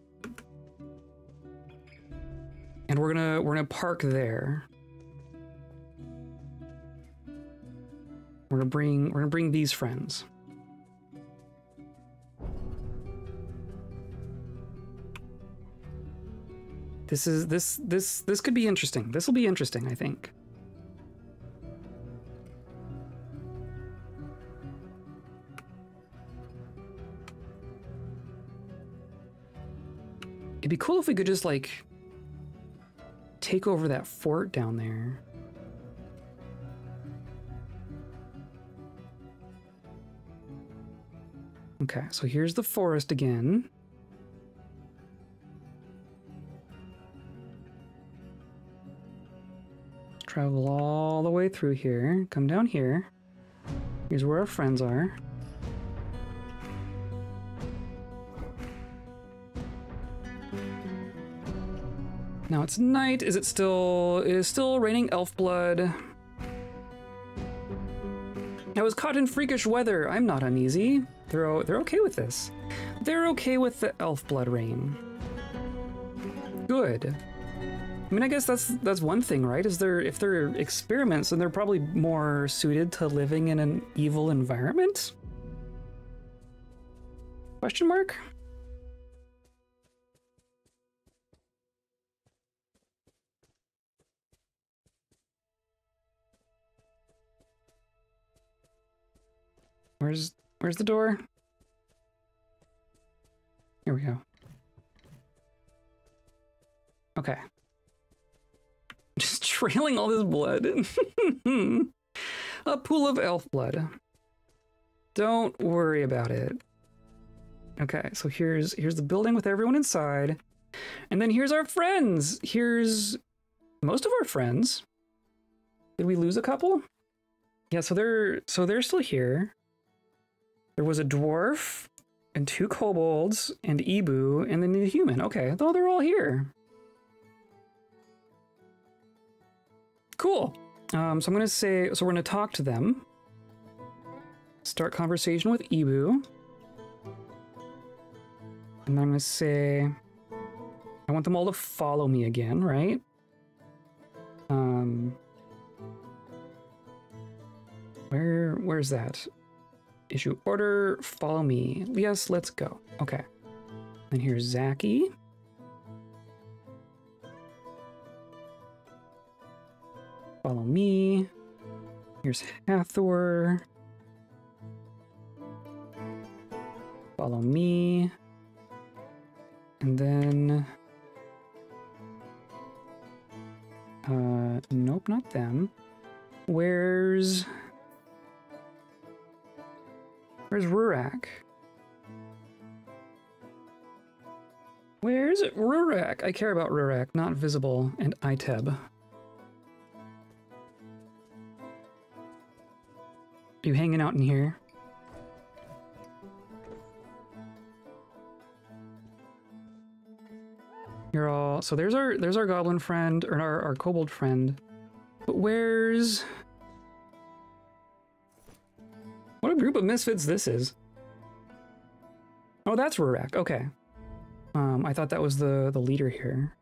And we're gonna park there. We're gonna bring these friends. This could be interesting. This will be interesting, I think. It'd be cool if we could just like take over that fort down there. Okay, so here's the forest again. Travel all the way through here, come down here. Here's where our friends are. Now it's night. Is it still? It is still raining elf blood. I was caught in freakish weather. I'm not uneasy. They're okay with this. They're okay with the elf blood rain. Good. I mean, I guess that's one thing, right? If they're experiments, then they're probably more suited to living in an evil environment? Question mark? Where's the door? Here we go. Okay. Just trailing all this blood. A pool of elf blood. Don't worry about it. Okay, so here's the building with everyone inside. And then here's our friends. Here's most of our friends. Did we lose a couple? Yeah, so they're still here. There was a dwarf and 2 kobolds and Ebu and then the human. Okay, though they're all here. Cool. So I'm gonna say, so we're gonna talk to them. Start conversation with Ebu. And I'm gonna say, I want them all to follow me again, right? Where's that? Issue order, follow me. Yes, let's go. Okay. And here's Zaki. Follow me. Here's Hathor. Follow me. And then... nope, not them. Where's Rurak? Where's Rurak? I care about Rurak, not visible, and Iteb. Are you hanging out in here? You're all... So there's our goblin friend, or our kobold friend. But where's... What a group of misfits this is. Oh, that's Rurak. Okay. I thought that was the leader here.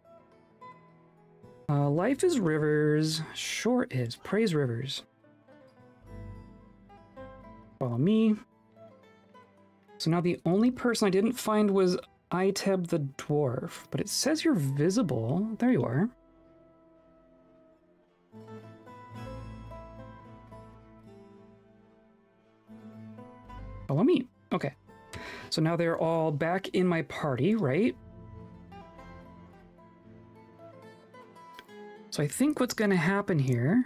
Life is rivers. Sure is. Praise rivers. Follow me. So now the only person I didn't find was Iteb the dwarf, but it says you're visible. There you are. Follow me. Okay. So now they're all back in my party, right? So I think what's going to happen here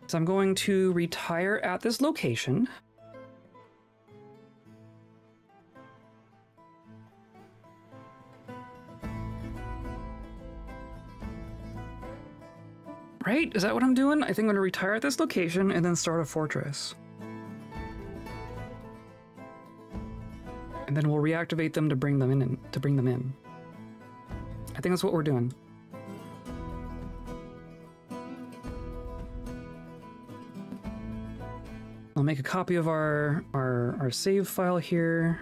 is I'm going to retire at this location. Right? Is that what I'm doing? I think I'm going to retire at this location and then start a fortress. And then we'll reactivate them to bring them in. I think that's what we're doing. I'll make a copy of our save file here.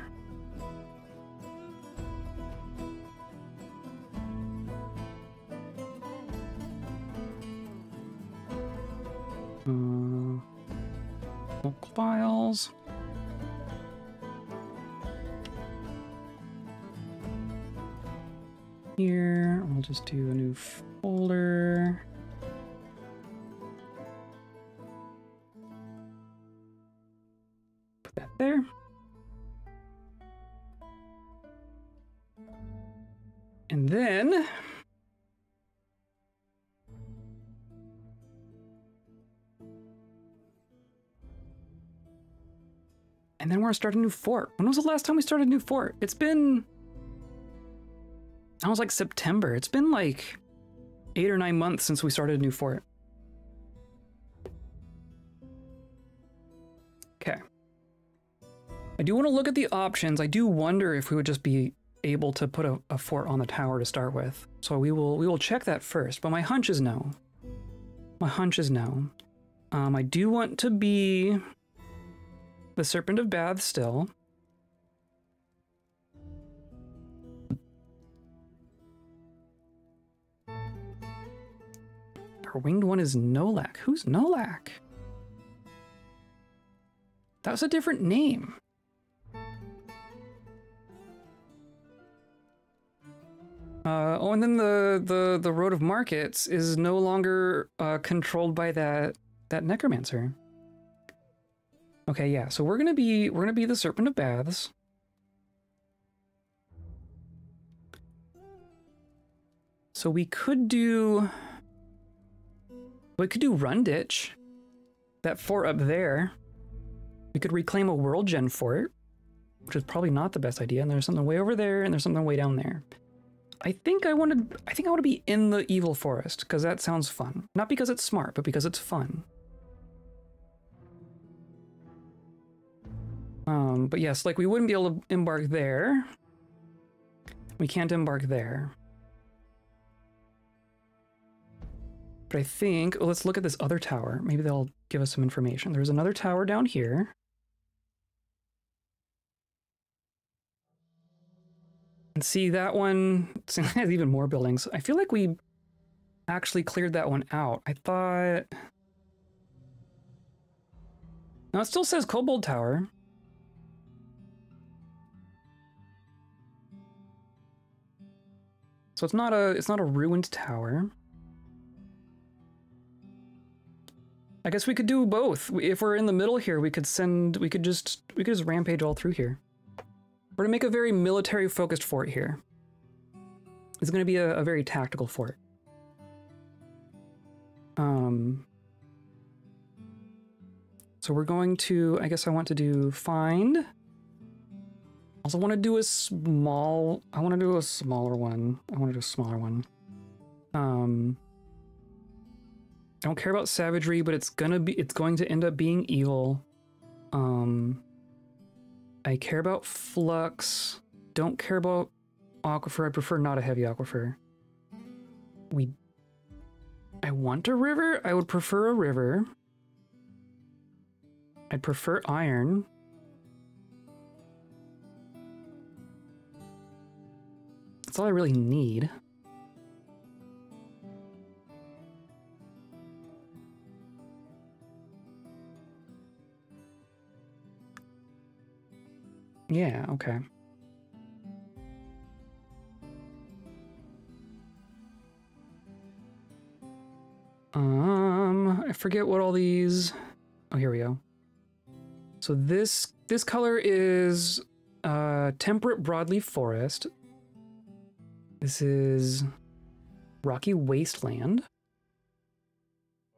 Local files. Here, we'll just do a new folder. Put that there. And then we're gonna start a new fort. When was the last time we started a new fort? It's been... I was like September. It's been like 8 or 9 months since we started a new fort. Okay. I do want to look at the options. I do wonder if we would just be able to put a fort on the tower to start with. So we will check that first, but my hunch is no. My hunch is no. I do want to be the Serpent of Baths still. Our winged one is Nolak. Who's Nolak? That was a different name. Oh, and then the Road of Markets is no longer controlled by that necromancer. Okay, yeah. So we're gonna be the Serpent of Baths. So we could do Run Ditch, that fort up there. We could reclaim a World Gen fort, which is probably not the best idea. And there's something way over there, and there's something way down there. I think I want to be in the Evil Forest because that sounds fun. Not because it's smart, but because it's fun. But yes, like we wouldn't be able to embark there. We can't embark there. But I think, let's look at this other tower. Maybe they'll give us some information. There's another tower down here. And see, that one has even more buildings. I feel like we actually cleared that one out. I thought... No, it still says Kobold Tower. So it's not a ruined tower. I guess we could do both. If we're in the middle here, we could just rampage all through here. We're gonna make a very military focused fort here. It's gonna be a very tactical fort. So we're going to, I guess I want to do find. Also want to do a smaller one. I don't care about savagery, but it's going to end up being evil. I care about flux. Don't care about aquifer. I prefer not a heavy aquifer. I want a river. I would prefer a river. I'd prefer iron. That's all I really need. Yeah, okay. I forget what all these... Oh, here we go. So this color is temperate broadleaf forest. This is rocky wasteland.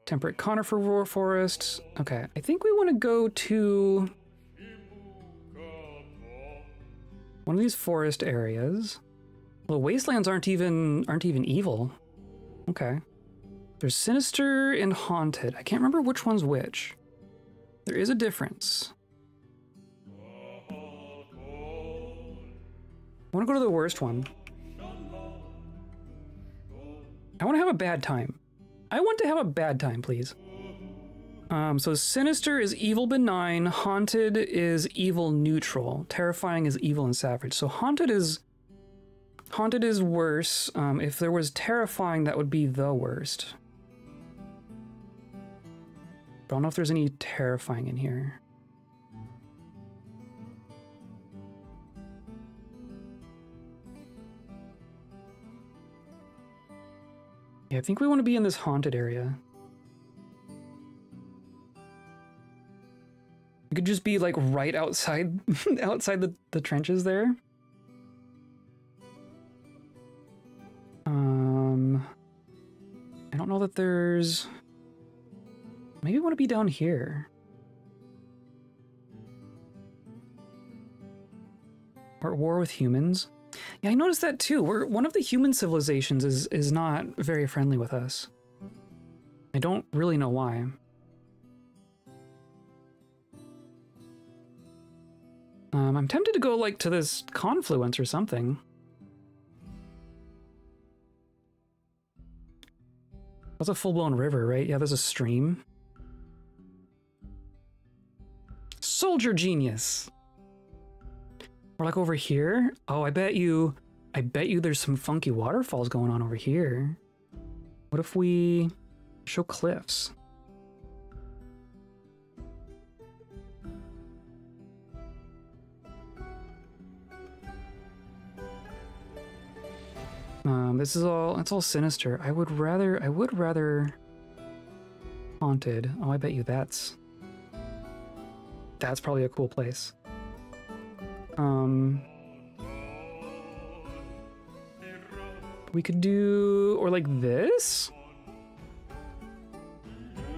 Temperate conifer forest. Okay, I think we want to go to one of these forest areas. Well, wastelands aren't even evil. Okay. There's sinister and haunted. I can't remember which one's which. There is a difference. I want to go to the worst one. I want to have a bad time. I want to have a bad time, please. So sinister is evil benign, haunted is evil neutral, terrifying is evil and savage. So haunted is worse. If there was terrifying, that would be the worst. I don't know if there's any terrifying in here. Yeah, I think we want to be in this haunted area. We could just be like right outside outside the trenches there. I don't know that there's... Maybe we want to be down here. We're at war with humans. Yeah, I noticed that too. One of the human civilizations is not very friendly with us. I don't really know why. I'm tempted to go like to this confluence or something. That's a full-blown river, right? Yeah, there's a stream. Soldier genius. We're like over here. Oh, I bet you there's some funky waterfalls going on over here. What if we show cliffs? This is all, it's all sinister. I would rather haunted. Oh, I bet you that's probably a cool place. We could do, or like this?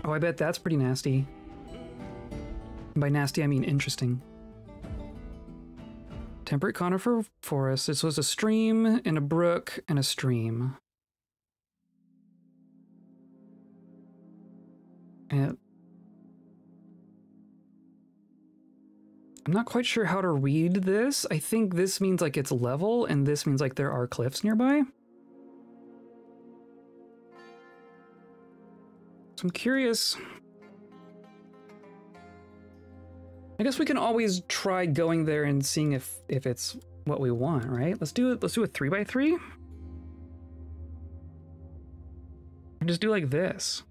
Oh, I bet that's pretty nasty. And by nasty, I mean interesting. Temperate conifer forest. This was a stream and a brook and a stream. And I'm not quite sure how to read this. I think this means like it's level, and this means like there are cliffs nearby. So I'm curious. I guess we can always try going there and seeing if it's what we want, right? Let's do it. Let's do a 3x3. And just do like this.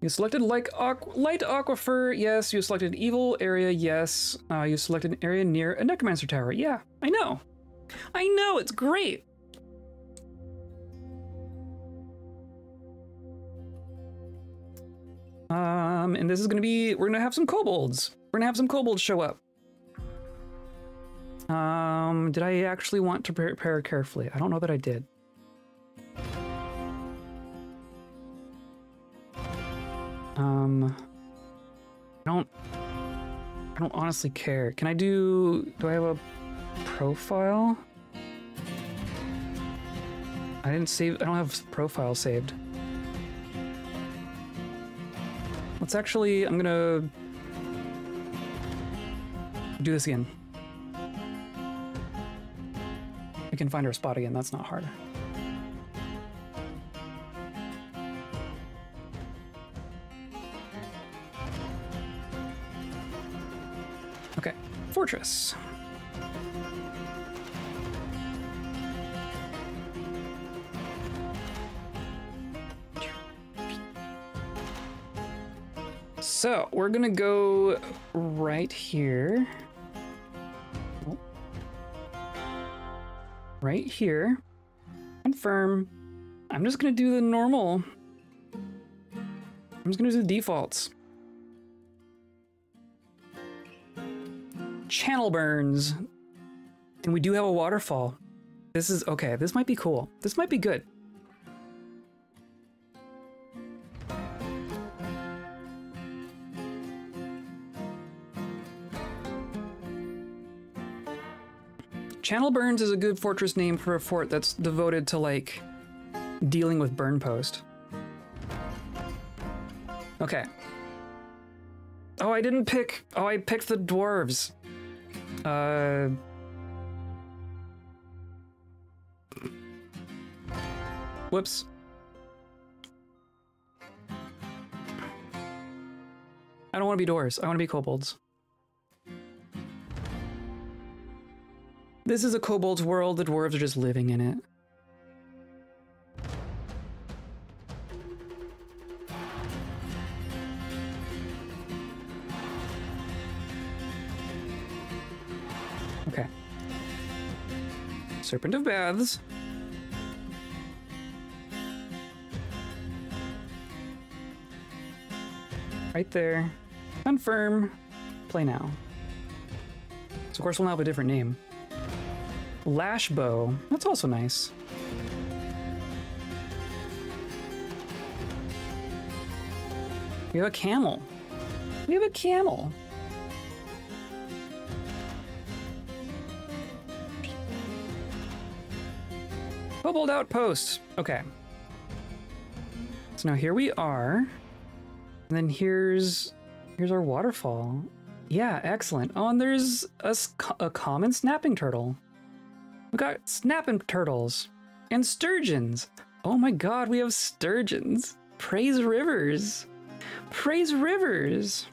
You selected light aquifer, yes. You selected evil area, yes. You selected an area near a necromancer tower. Yeah, I know. I know, it's great. And this is gonna be, we're gonna have some kobolds. We're gonna have some kobolds show up. Did I actually want to prepare carefully? I don't know that I did. I don't honestly care. Can I do I have a profile? I didn't save, I don't have profile saved. Let's actually, I'm gonna do this again. We can find our spot again, that's not hard. Okay, fortress. So we're gonna go right here. Right here. Confirm. I'm just gonna do the normal. I'm just gonna do the defaults. Channel burns. And we do have a waterfall. This is okay. This might be cool. This might be good. Channel Burns is a good fortress name for a fort that's devoted to, like, dealing with Burnpost. Okay. Oh, I didn't pick... Oh, I picked the dwarves. Whoops. I don't want to be dwarves. I want to be kobolds. This is a kobold's world. The dwarves are just living in it. Okay. Serpent of Baths. Right there. Confirm. Play now. So of course we'll now have a different name. Lashbow. That's also nice. We have a camel. We have a camel. Kobold outpost. Okay. So now here we are. And then here's our waterfall. Yeah, excellent. Oh, and there's a common snapping turtle. We got snapping turtles and sturgeons. Oh my god, we have sturgeons. Praise rivers. Praise rivers.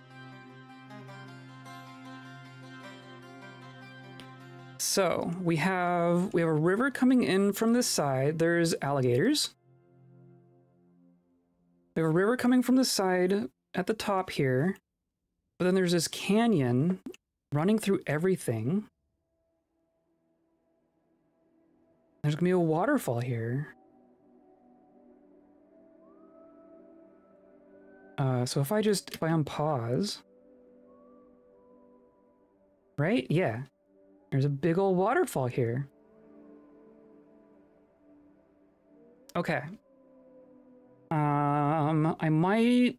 So we have a river coming in from this side. There's alligators. We have a river coming from the side at the top here. But then there's this canyon running through everything. There's gonna be a waterfall here. So if I unpause, right? Yeah. There's a big old waterfall here. Okay. I might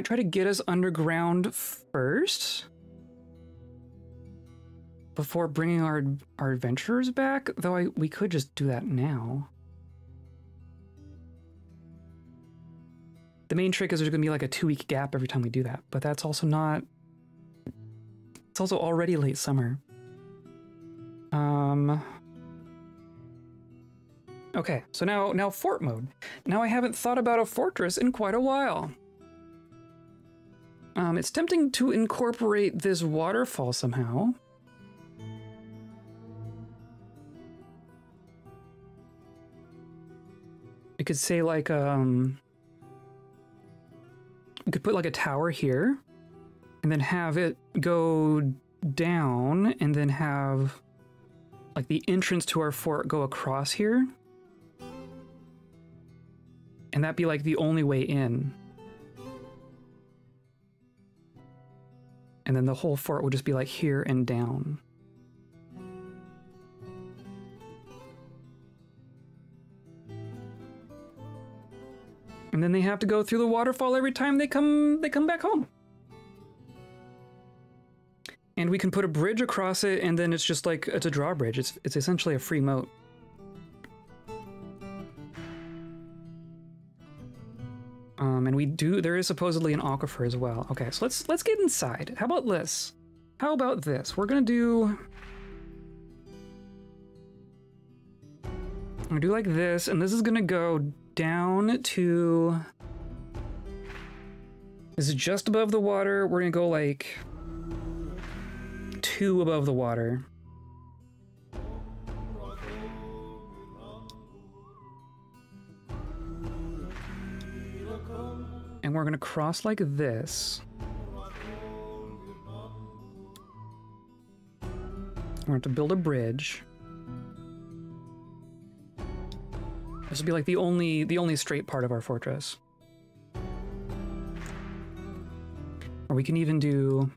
try to get us underground first before bringing our adventurers back, though we could just do that now. The main trick is there's gonna be like a 2-week gap every time we do that, but that's also not... It's also already late summer. Okay, so now fort mode. Now I haven't thought about a fortress in quite a while. It's tempting to incorporate this waterfall somehow. We could say like, we could put like a tower here and then have it go down and then have like the entrance to our fort go across here. And that'd be like the only way in. And then the whole fort would just be like here and down. And then they have to go through the waterfall every time they come back home. And we can put a bridge across it, and then it's just like, it's a drawbridge. It's essentially a free moat. And there is supposedly an aquifer as well. Okay, so let's get inside. How about this? How about this? I'm gonna do like this, and this is gonna go down to... This is just above the water. We're gonna go like 2 above the water. And and we're going to cross like this. We're going to have to build a bridge. This will be like the only straight part of our fortress. Or we can even do...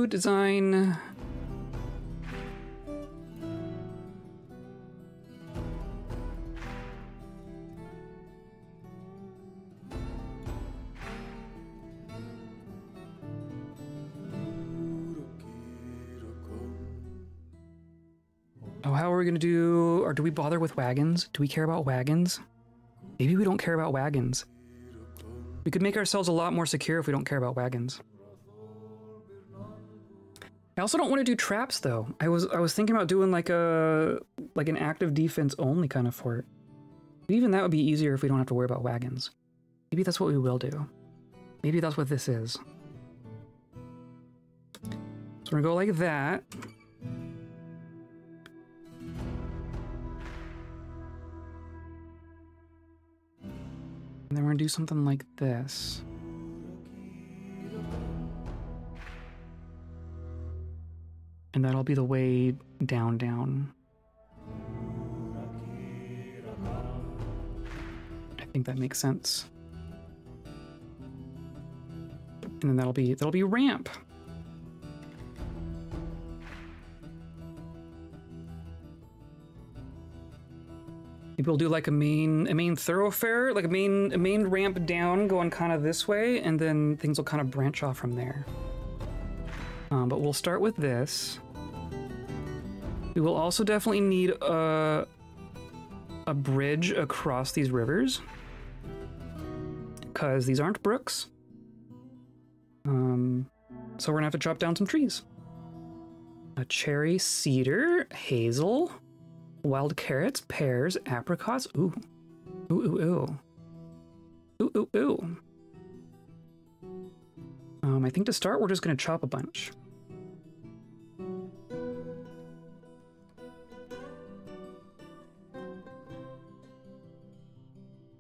design... Oh, how are we gonna do... Or do we bother with wagons? Do we care about wagons? Maybe we don't care about wagons. We could make ourselves a lot more secure if we don't care about wagons. I also don't want to do traps though. I was thinking about doing like an active defense only kind of fort. But even that would be easier if we don't have to worry about wagons. Maybe that's what we will do. Maybe that's what this is. So we're gonna go like that. And then we're gonna do something like this. And that'll be the way down, down. I think that makes sense. And then that'll be ramp. Maybe we'll do like a main thoroughfare, like a main ramp down going kind of this way, and then things will kind of branch off from there. But we'll start with this. We will also definitely need a bridge across these rivers, because these aren't brooks. So we're gonna have to chop down some trees. A cherry, cedar, hazel, wild carrots, pears, apricots. Ooh. Ooh, ooh, ooh. Ooh, ooh, ooh. I think to start, we're just gonna chop a bunch.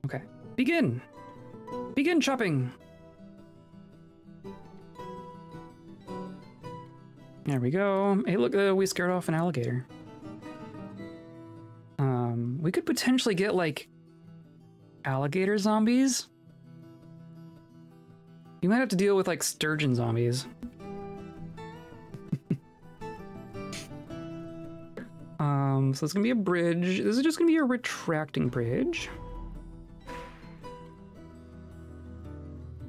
Okay. Begin! Begin chopping! There we go. Hey, look, we scared off an alligator. We could potentially get, like, alligator zombies. You might have to deal with, like, sturgeon zombies. So it's gonna be a bridge. This is just gonna be a retracting bridge.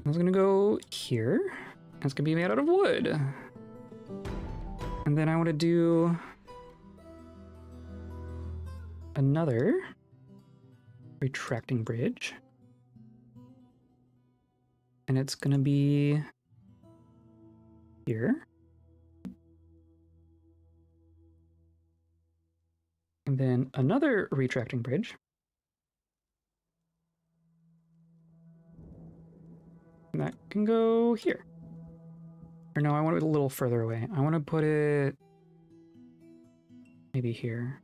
It's gonna go here. It's gonna be made out of wood. And then I want to do another retracting bridge. And it's gonna be here. And then another retracting bridge. And that can go here. Or no, I want it a little further away. I want to put it maybe here.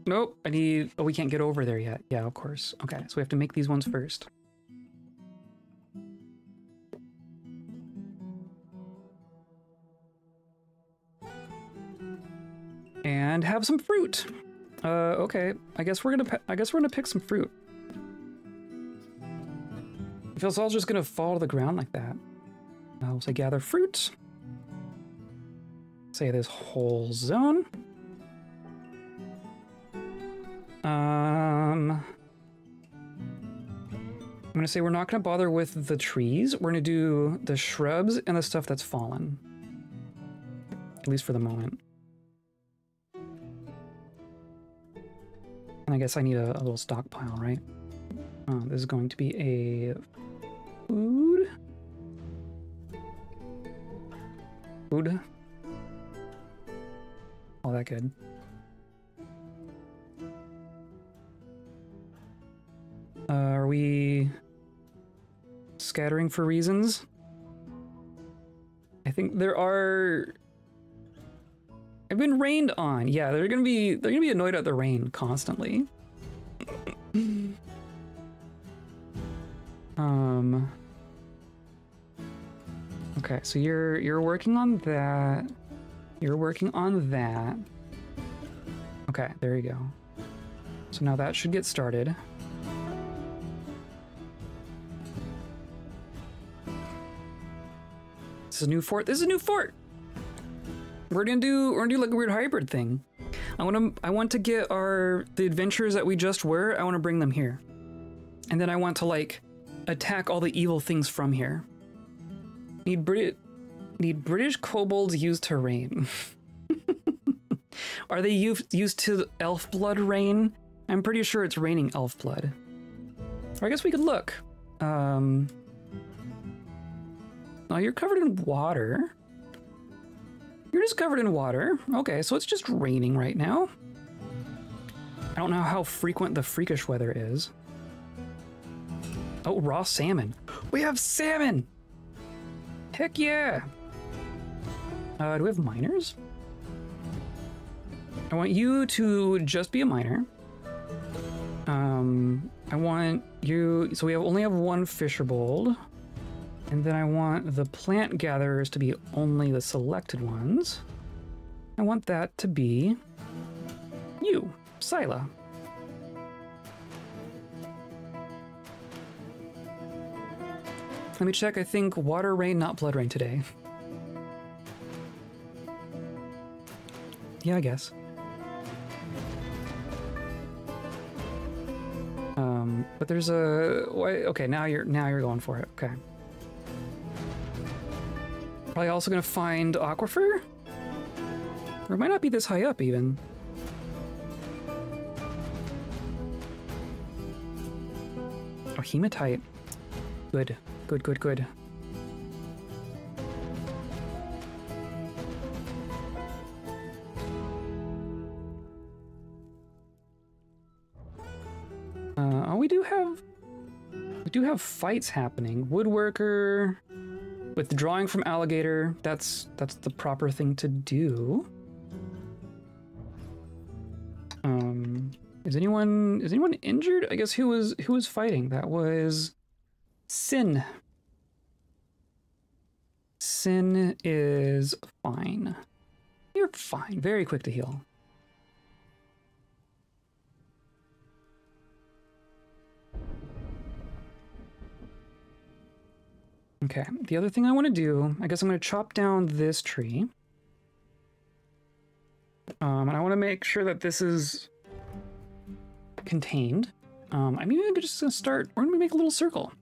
Nope, I need... Oh, we can't get over there yet. Yeah, of course. Okay, so we have to make these ones first. And have some fruit. Okay. I guess we're gonna pick some fruit. It feels all just gonna fall to the ground like that. We'll say gather fruit. Say this whole zone. I'm gonna say we're not gonna bother with the trees. We're gonna do the shrubs and the stuff that's fallen. At least for the moment. And I guess I need a little stockpile, right? This is going to be a food. Food. All that good. Are we scattering for reasons? I think there are... I've been rained on. Yeah, they're gonna be annoyed at the rain constantly. Okay, so you're working on that. You're working on that. Okay, there you go. So now that should get started. This is a new fort. This is a new fort. We're gonna do like a weird hybrid thing. I want to get the adventures that we just were. I want to bring them here, and then I want to like attack all the evil things from here. Need British kobolds used to rain. Are they used to elf blood rain? I'm pretty sure it's raining elf blood. Or I guess we could look. Oh, you're covered in water. You're just covered in water. Okay, so it's just raining right now. I don't know how frequent the freakish weather is. Oh, raw salmon. We have salmon! Heck yeah! Do we have miners? I want you to just be a miner. I want you... So we only have one fisherbold. And then I want the plant gatherers to be only the selected ones. I want that to be you, Scylla. Let me check. I think water rain, not blood rain today. Yeah, I guess. But there's a... Okay, now you're going for it. Okay. Probably also gonna find aquifer? Or it might not be this high up, even. Oh, hematite. Good. Good, good, good. Oh, we do have fights happening. Woodworker... Withdrawing from alligator, that's the proper thing to do. Is anyone injured? I guess who was fighting? That was Sin. Sin is fine. You're fine. Very quick to heal. Okay, the other thing I want to do, I guess I'm going to chop down this tree. And I want to make sure that this is contained. I'm even just going to start, we're going to make a little circle.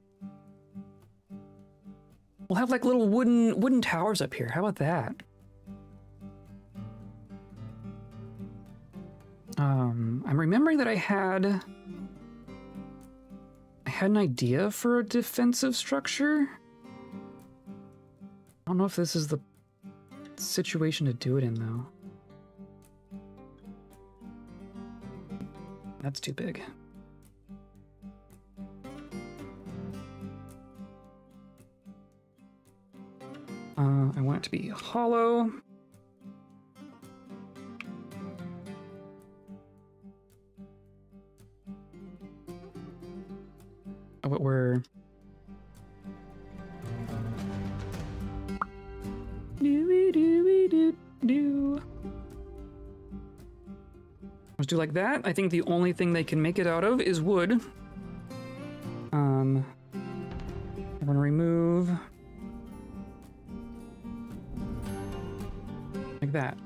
We'll have like little wooden towers up here. How about that? I'm remembering that I had an idea for a defensive structure. I don't know if this is the situation to do it in, though. That's too big. I want it to be hollow. Oh, but we're... Let's do like that. I think the only thing they can make it out of is wood. I'm gonna remove like that.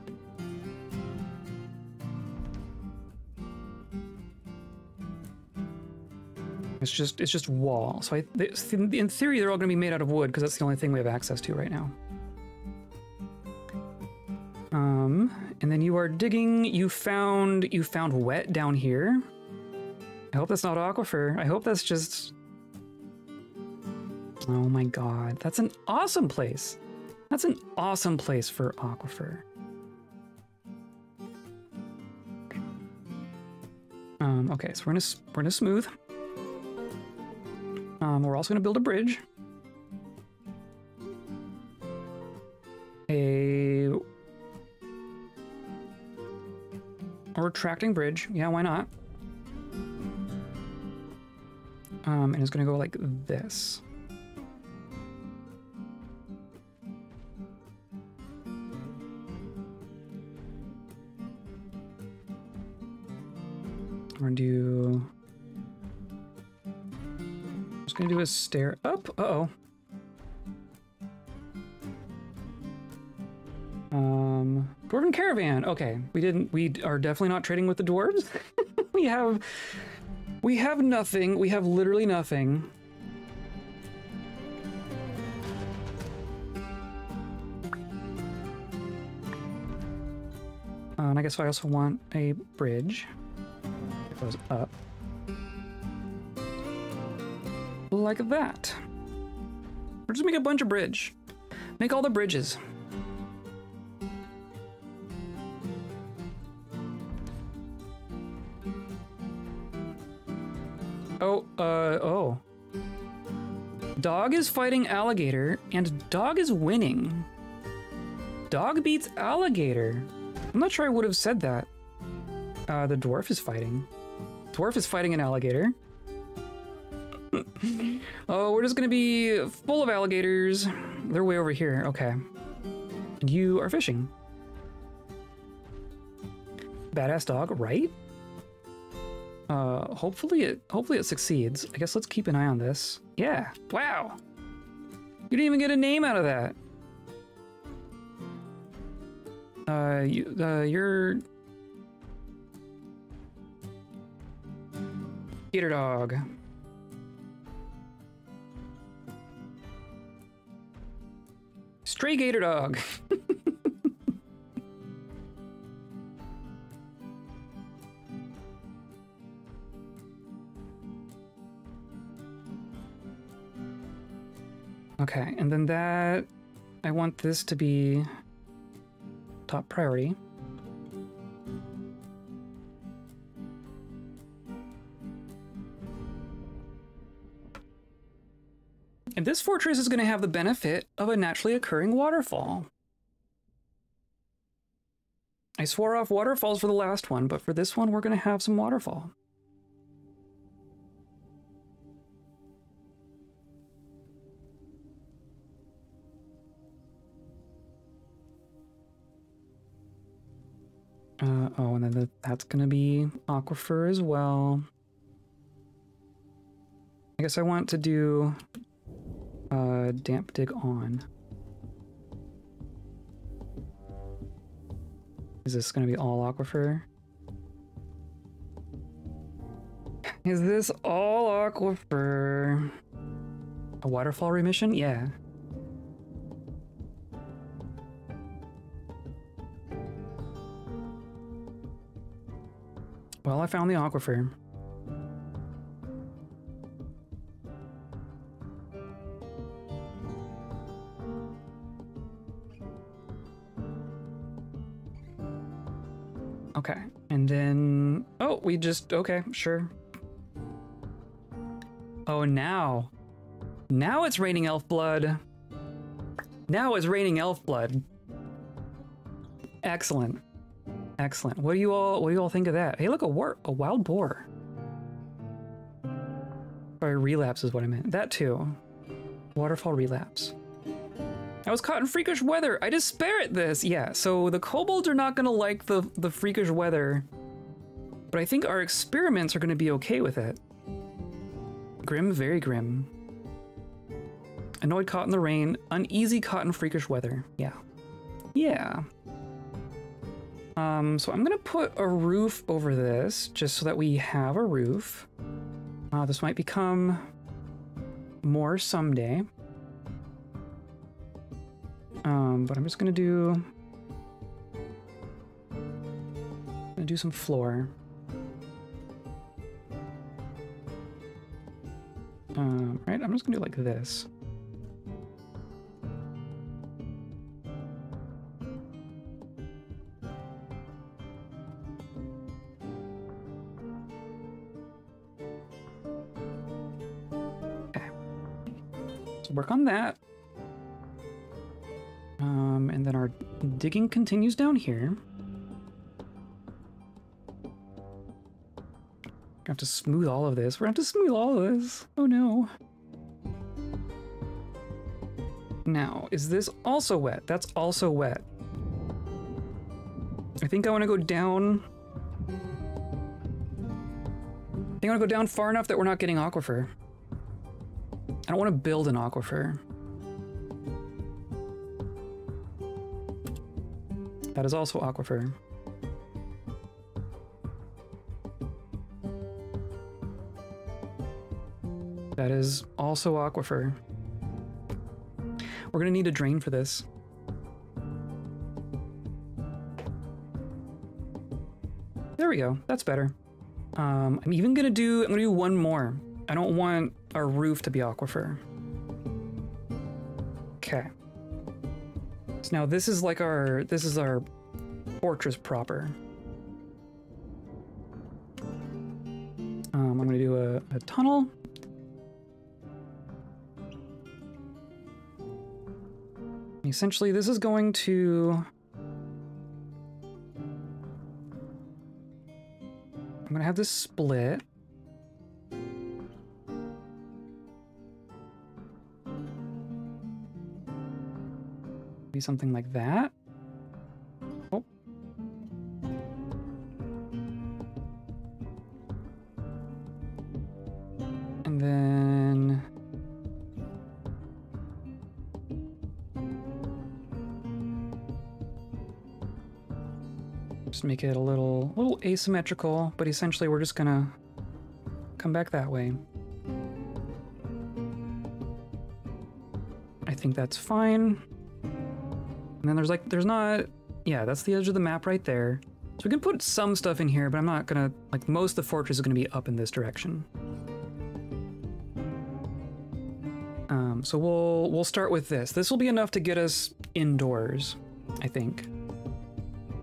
It's just wall. So in theory, they're all gonna be made out of wood because that's the only thing we have access to right now. And then you are digging. You found wet down here. I hope that's not aquifer. I hope that's just... Oh my god, that's an awesome place. That's an awesome place for aquifer. Okay, so we're gonna smooth. We're also gonna build a bridge. A retracting bridge. Yeah, why not? And it's gonna go like this. We're gonna do... I'm just gonna do a stair up. Uh-oh. Dwarven caravan. Okay, we are definitely not trading with the dwarves. we have nothing. We have literally nothing. And I guess I also want a bridge. It goes up. Like that. We're just make a bunch of bridge. Make all the bridges. Oh. Dog is fighting alligator, and dog is winning. Dog beats alligator. I'm not sure I would have said that. The dwarf is fighting. Dwarf is fighting an alligator. Oh, we're just gonna be full of alligators. They're way over here. Okay. And you are fishing. Badass dog, right? Hopefully it succeeds. I guess let's keep an eye on this. Yeah. Wow. You didn't even get a name out of that. You're Gator dog. Stray gator dog. Okay, and then that, I want this to be top priority. And this fortress is going to have the benefit of a naturally occurring waterfall. I swore off waterfalls for the last one, but for this one, we're going to have some waterfall. Oh, and then that's going to be aquifer as well. I guess I want to do damp dig on. Is this going to be all aquifer? Is this all aquifer? A waterfall remission? Yeah. Well, I found the aquifer. Okay, and then... Oh, we just... Okay, sure. Oh, now. Now it's raining elf blood. Now it's raining elf blood. Excellent. Excellent. What do you all think of that? Hey, look, a wild boar. Sorry, relapse is what I meant. That too. Waterfall relapse. I was caught in freakish weather. I despair at this. Yeah, so the kobolds are not gonna like the freakish weather, but I think our experiments are gonna be okay with it. Grim, very grim. Annoyed caught in the rain. Uneasy caught in freakish weather. Yeah. Yeah. So I'm gonna put a roof over this just so that we have a roof. This might become more someday. But I'm just gonna do some floor. Right, I'm just gonna do it like this. Work on that. And then our digging continues down here. Gonna have to smooth all of this. We're gonna have to smooth all of this. Oh no. Now, is this also wet? That's also wet. I think I want to go down. I think I want to go down far enough that we're not getting aquifer. I don't want to build an aquifer. That is also aquifer. That is also aquifer. We're gonna need a drain for this. There we go. That's better. I'm gonna do one more. I don't want our roof to be aquifer. Okay. So now this is like this is our fortress proper. I'm gonna do a tunnel. Essentially, this is going to... I'm gonna have this split. Be something like that. Oh. And then... just make it a little asymmetrical, but essentially we're just gonna come back that way. I think that's fine. And then there's not, yeah, that's the edge of the map right there. So we can put some stuff in here, but I'm not gonna, like, most of the fortress is gonna be up in this direction. So we'll start with this. This will be enough to get us indoors, I think.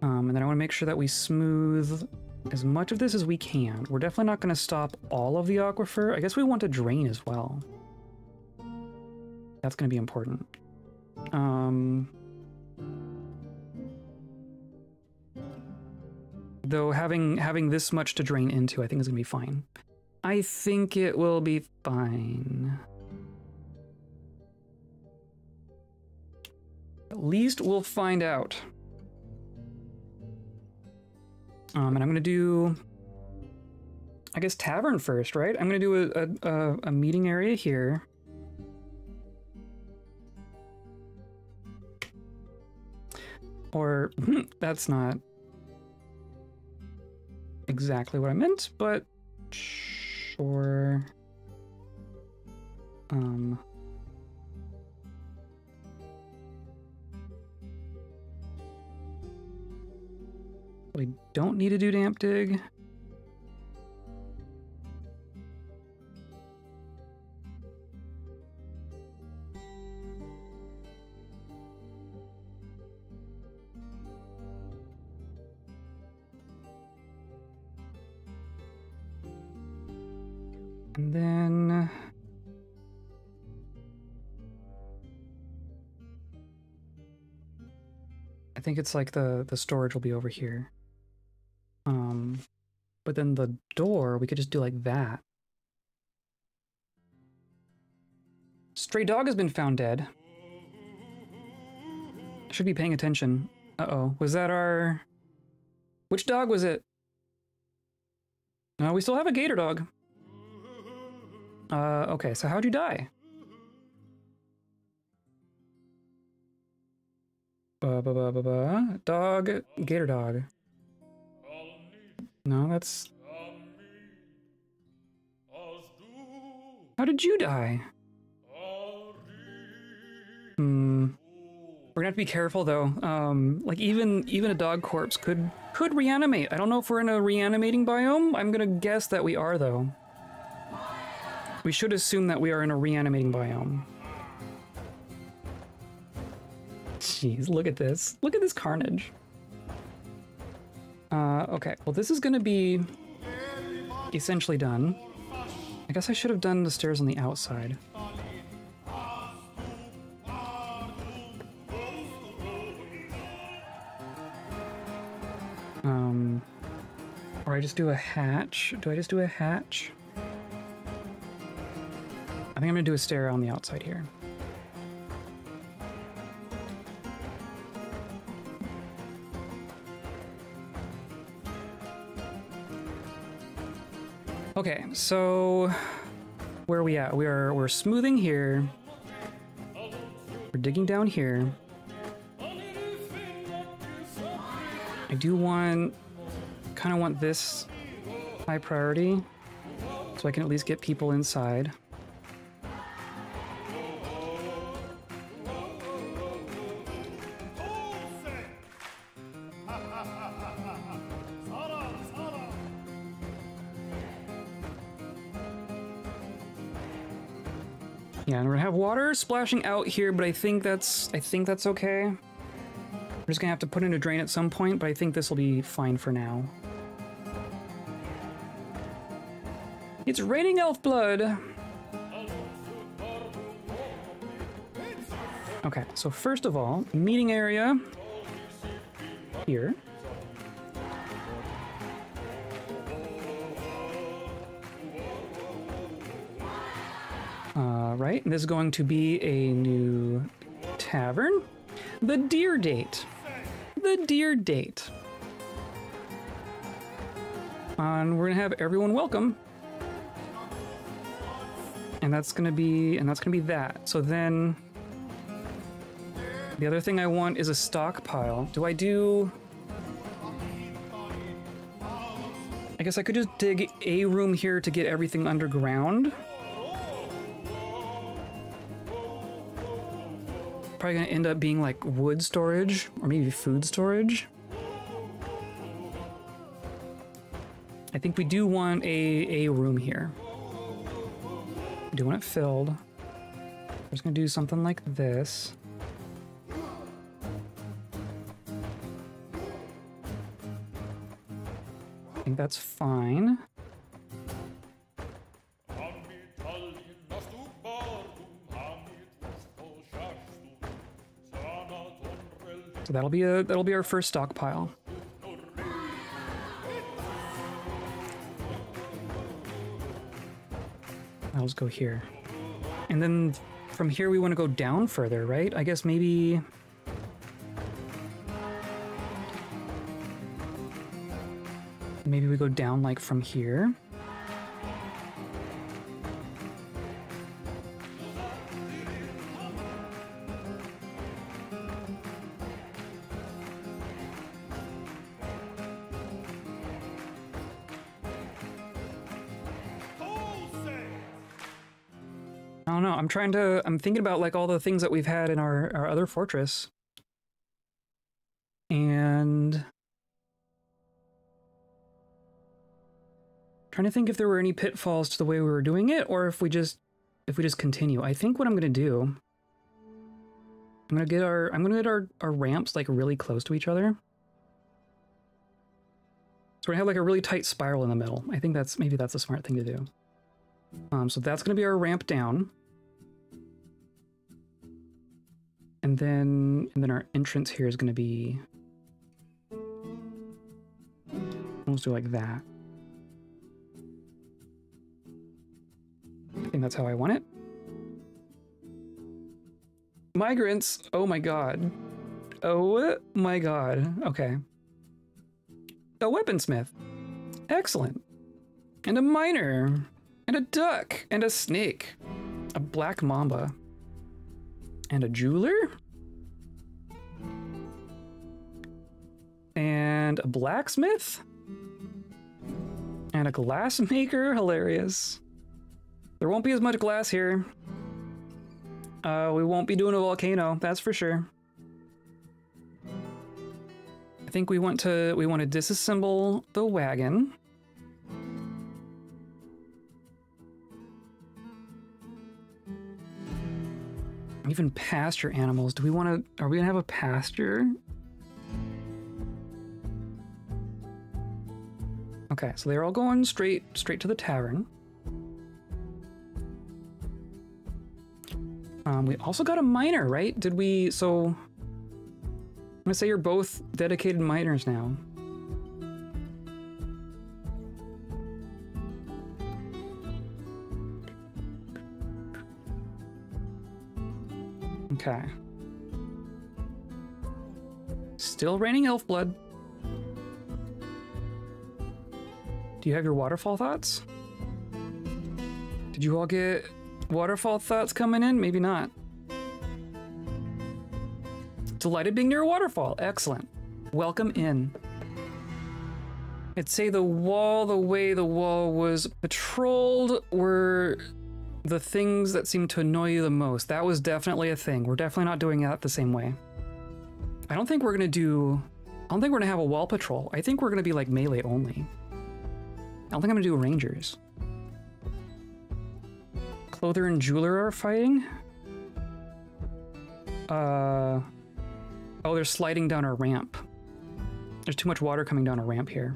And then I want to make sure that we smooth as much of this as we can. We're definitely not going to stop all of the aquifer. I guess we want to drain as well. That's going to be important. Though having this much to drain into, I think is going to be fine. I think it will be fine. At least we'll find out. And I'm gonna do, I guess, tavern first, right? I'm gonna do a meeting area here. Or, that's not exactly what I meant, but sure. We don't need to do damp dig. And then I think it's like the storage will be over here. But then the door, we could just do like that. Stray dog has been found dead. I should be paying attention. Uh-oh, was that our... Which dog was it? No, we still have a gator dog. Okay, so how'd you die? Dog, gator dog. No, that's... How did you die? We're gonna have to be careful though. Like even a dog corpse could reanimate. I don't know if we're in a reanimating biome. I'm gonna guess that we are though. We should assume that we are in a reanimating biome. Jeez, look at this. Look at this carnage. Okay, well this is gonna be essentially done. I guess I should have done the stairs on the outside. Or Or I just do a hatch. Do I just do a hatch? I think I'm gonna do a stair on the outside here. Okay, so where are we at? We're smoothing here. We're digging down here. I do kind of want this high priority so I can at least get people inside. Yeah, and we're gonna have water splashing out here, but I think that's okay. We're just gonna have to put in a drain at some point, but I think this will be fine for now. It's raining elf blood! Okay, so first of all, meeting area here. Right, and this is going to be a new tavern. The Deer Date. The Deer Date. And we're gonna have everyone welcome. And that's gonna be that. So then the other thing I want is a stockpile. Do I do... I guess I could just dig a room here to get everything underground. Probably gonna end up being like wood storage or maybe food storage. I think we do want a room here. We do want it filled. We're just gonna do something like this. I think that's fine. So that'll be our first stockpile. I'll just go here. And then from here we want to go down further, right? I guess maybe... Maybe we go down like from here. I don't know. I'm thinking about like all the things that we've had in our other fortress. And trying to think if there were any pitfalls to the way we were doing it, or if we just continue. I think what I'm gonna do, I'm gonna get our ramps like really close to each other. So we're gonna have like a really tight spiral in the middle. I think maybe that's a smart thing to do. So that's gonna be our ramp down. And then our entrance here is gonna be... Let's do like that. I think that's how I want it. Migrants! Oh my god. Oh my god. Okay. A weaponsmith. Excellent. And a miner. And a duck. And a snake. A black mamba. And a jeweler. And a blacksmith. And a glassmaker. Hilarious. There won't be as much glass here. We won't be doing a volcano, that's for sure. I think we want to disassemble the wagon. Even pasture animals. Are we gonna have a pasture? Okay, so they're all going straight to the tavern. We also got a miner, right? Did we? So I'm gonna say you're both dedicated miners now. Okay. Still raining elf blood. Do you have your waterfall thoughts? Did you all get waterfall thoughts coming in? Maybe not. Delighted being near a waterfall. Excellent. Welcome in. I'd say the way the wall was patrolled were the things that seemed to annoy you the most. That was definitely a thing. We're definitely not doing that the same way. I don't think we're gonna have a wall patrol. I think we're gonna be like melee only. I don't think I'm gonna do rangers. Clother and jeweler are fighting. Oh, they're sliding down our ramp. There's too much water coming down a ramp here.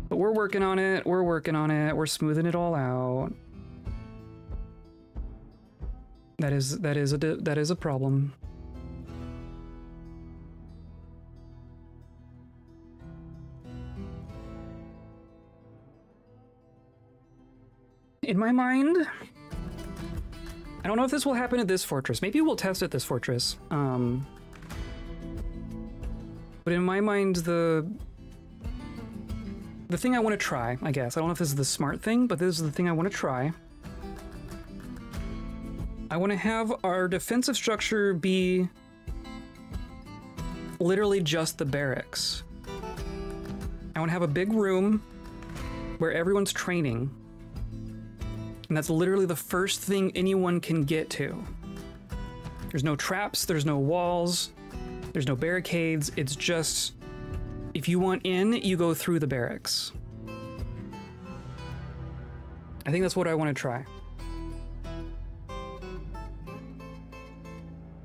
But we're working on it. We're working on it. We're smoothing it all out. That is a problem. In my mind, I don't know if this will happen at this fortress. Maybe we'll test at this fortress. But in my mind, the thing I want to try, I guess, I don't know if this is the smart thing, but this is the thing I want to try. I want to have our defensive structure be literally just the barracks. I want to have a big room where everyone's training. And that's literally the first thing anyone can get to. There's no traps, there's no walls, there's no barricades. It's just, if you want in, you go through the barracks. I think that's what I want to try.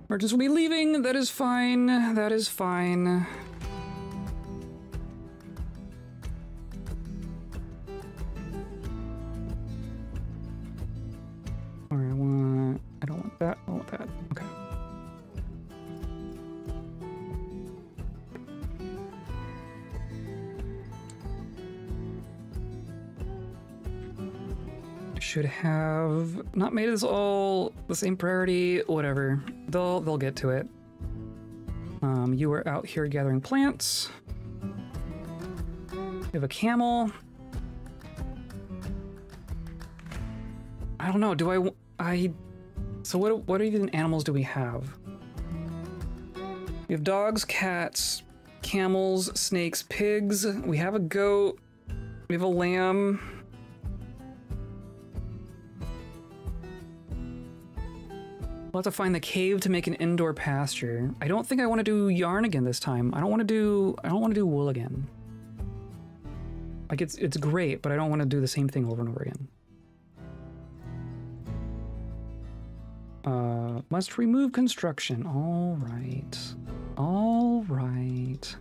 Merchants will be leaving. That is fine. That is fine. I don't want that. I want that. Okay. Should have not made this all the same priority. Whatever. They'll get to it. You are out here gathering plants. You have a camel. I don't know. So what even animals do we have? We have dogs, cats, camels, snakes, pigs. We have a goat. We have a lamb. We'll have to find the cave to make an indoor pasture. I don't think I want to do yarn again this time. I don't want to do wool again. Like it's great, but I don't want to do the same thing over and over again. Must remove construction. All right. All right.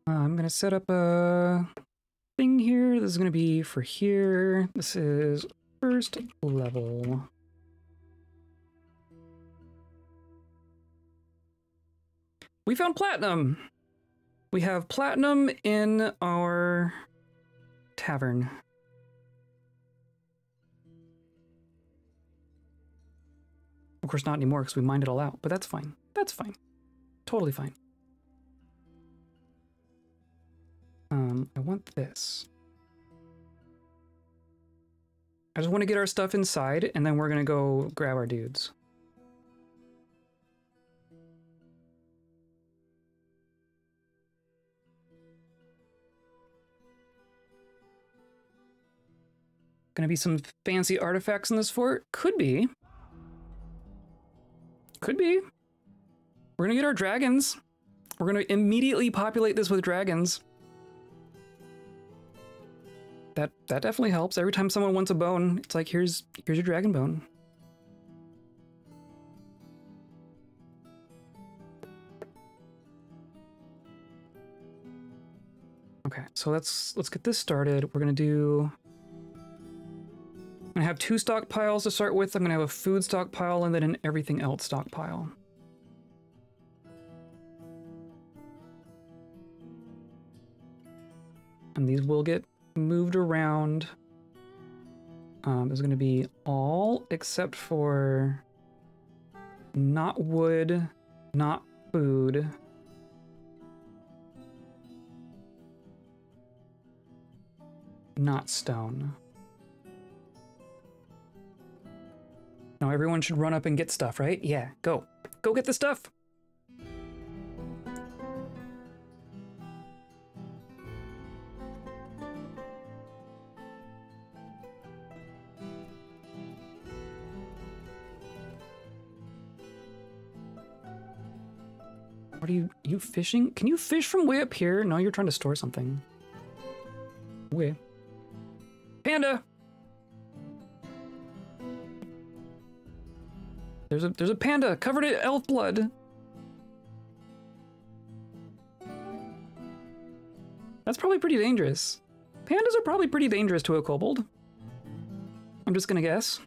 I'm gonna set up a thing here. This is going to be for here. This is first level. We found platinum. We have platinum in our tavern. Of course, not anymore because we mined it all out, but that's fine. That's fine. Totally fine. I want this. I just want to get our stuff inside, and then we're gonna go grab our dudes. Gonna be some fancy artifacts in this fort? Could be. Could be. We're gonna get our dragons. We're gonna immediately populate this with dragons. That definitely helps. Every time someone wants a bone, it's like, here's your dragon bone. Okay, so let's get this started. We're gonna have 2 stockpiles to start with. I'm gonna have a food stockpile and then an everything else stockpile. And these will get moved around. There's gonna be all except for not wood, not food. Not stone. Now everyone should run up and get stuff, right? Yeah, go. Go get the stuff! What are you fishing? Can you fish from way up here? No, you're trying to store something. Okay. Panda! There's a panda covered in elf blood. That's probably pretty dangerous. Pandas are probably pretty dangerous to a kobold. I'm just gonna guess.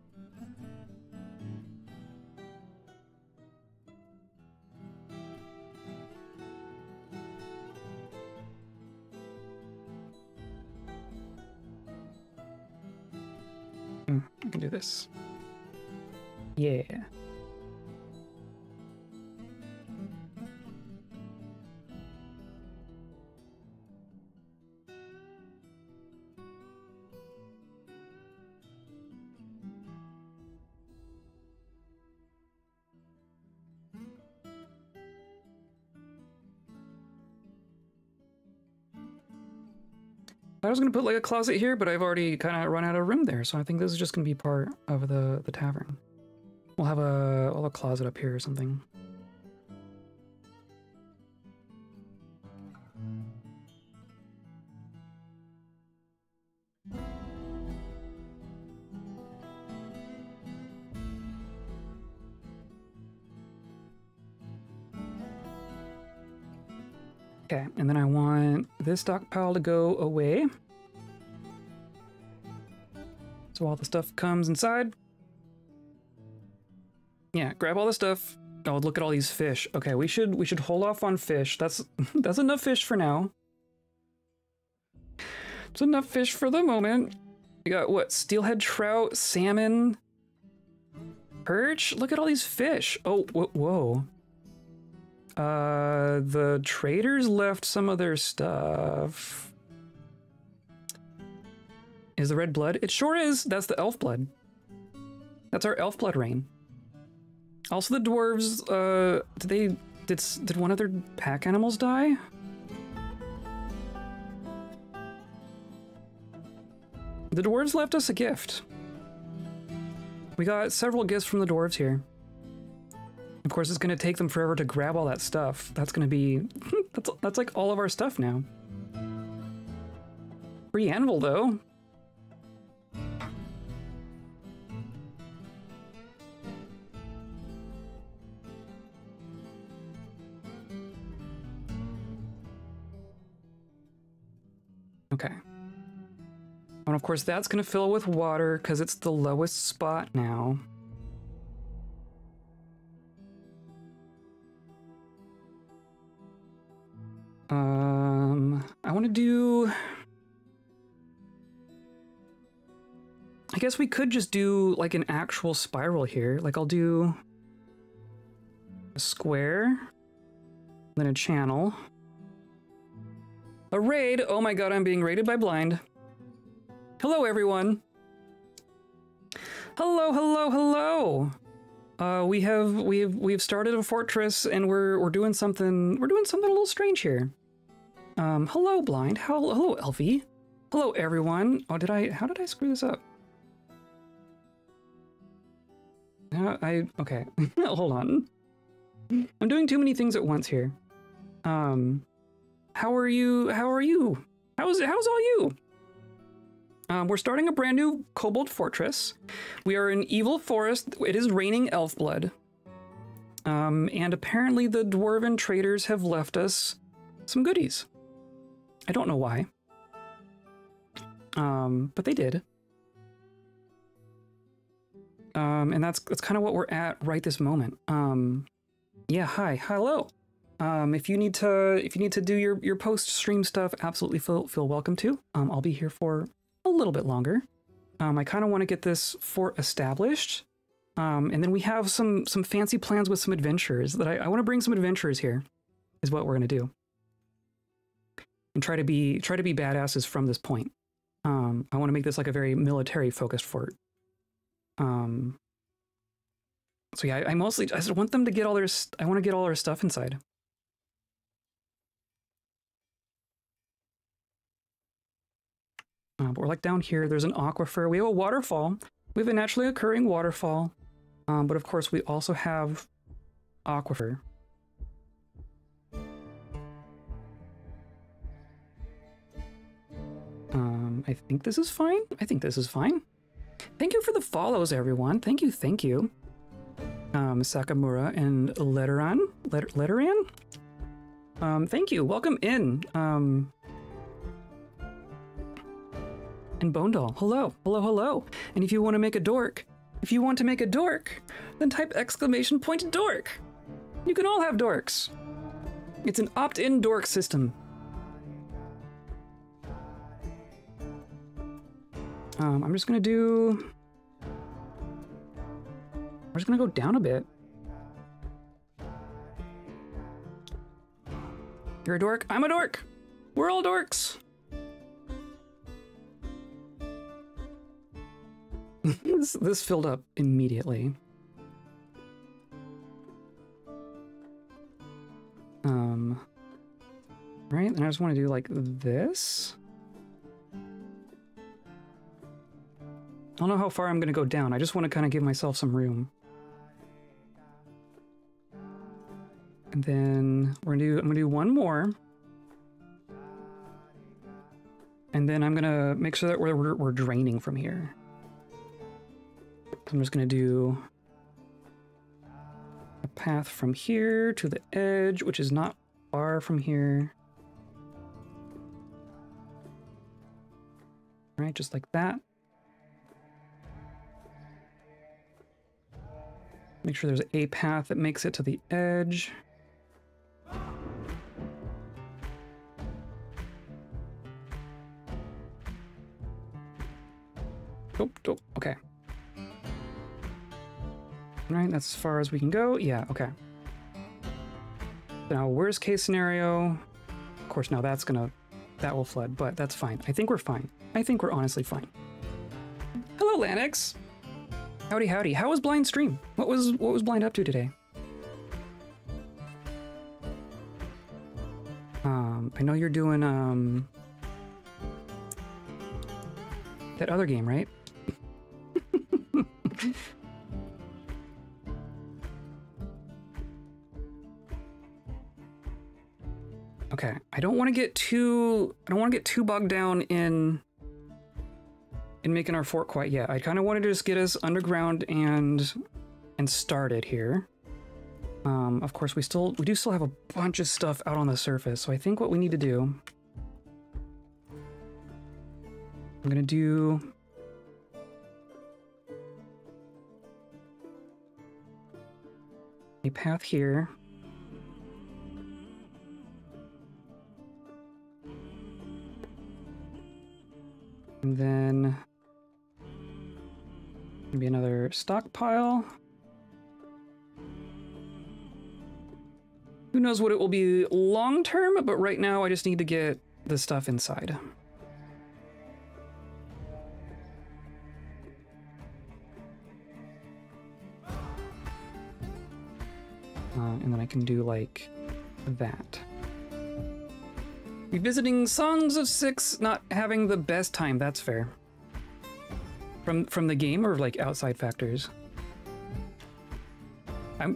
I can do this. Yeah. I was going to put like a closet here, but I've already kind of run out of room there, so I think this is just going to be part of the tavern. We'll have a closet up here or something. Okay, and then I want this stockpile to go away. So all the stuff comes inside. Yeah, grab all the stuff. Oh, look at all these fish. Okay, we should hold off on fish. That's enough fish for now. It's enough fish for the moment. We got what? Steelhead trout, salmon, perch. Look at all these fish. Oh, whoa. The traders left some of their stuff. Is the red blood? It sure is. That's the elf blood. That's our elf blood rain. Also, the dwarves, did one of their pack animals die? The dwarves left us a gift. We got several gifts from the dwarves here. Of course, it's going to take them forever to grab all that stuff. That's going to be... that's like all of our stuff now. Free anvil, though. Okay. And of course, that's going to fill with water because it's the lowest spot now. I want to do... I guess we could just do like an actual spiral here. Like I'll do a square, then a channel. A raid. Oh my god, I'm being raided by blind. Hello, everyone. Hello, hello, hello. We've started a fortress and we're doing something a little strange here. Hello, blind. Hello, Elfie. Hello, everyone. Oh, how did I screw this up? Okay. Hold on. I'm doing too many things at once here. How are you? How's all you? We're starting a brand new Kobold Fortress. We are in Evil Forest. It is raining elf blood. And apparently the dwarven traders have left us some goodies. I don't know why. But they did. And that's kind of what we're at right this moment. Yeah, hi, hello. If you need to do your post stream stuff, absolutely feel welcome to. I'll be here for a little bit longer. I kind of want to get this fort established. And then we have some fancy plans with some adventurers that I want to bring some adventurers here, is what we're gonna do. And try to be badasses from this point. I want to make this like a very military focused fort. So yeah, I just want them to get all their I want to get all our stuff inside. But we're like down here, there's an aquifer, we have a waterfall, we have a naturally occurring waterfall, but of course we also have aquifer. I think this is fine. I think this is fine. Thank you for the follows, everyone. Thank you, thank you. Sakamura and Letteran. Thank you. Welcome in. And Bone Doll. Hello, hello, hello. And if you want to make a dork, then type exclamation point dork. You can all have dorks. It's an opt-in dork system. I'm just gonna do... We're just gonna go down a bit. You're a dork. I'm a dork. We're all dorks. This filled up immediately. Right, and I just want to do like this. I don't know how far I'm going to go down. I just want to kind of give myself some room. And then I'm going to do one more. And then I'm going to make sure that we're draining from here. So I'm just going to do a path from here to the edge, which is not far from here. Right, just like that. Make sure there's a path that makes it to the edge. Oh, okay. All right, that's as far as we can go. Yeah, okay. Now, worst case scenario, of course, now that will flood, but that's fine. I think we're fine. I think we're honestly fine. Hello, Lanix. Howdy, howdy. How was Blind stream? What was Blind up to today? I know you're doing that other game, right? Okay, I don't want to get too bogged down in making our fort quite yet. I kind of wanted to just get us underground and started here. Of course, we do still have a bunch of stuff out on the surface, so I think what we need to do, I'm gonna do a path here. And then maybe another stockpile. Who knows what it will be long term, but right now I just need to get the stuff inside. And then I can do like that. Revisiting Songs of Six, not having the best time, that's fair. From the game or like outside factors? I'm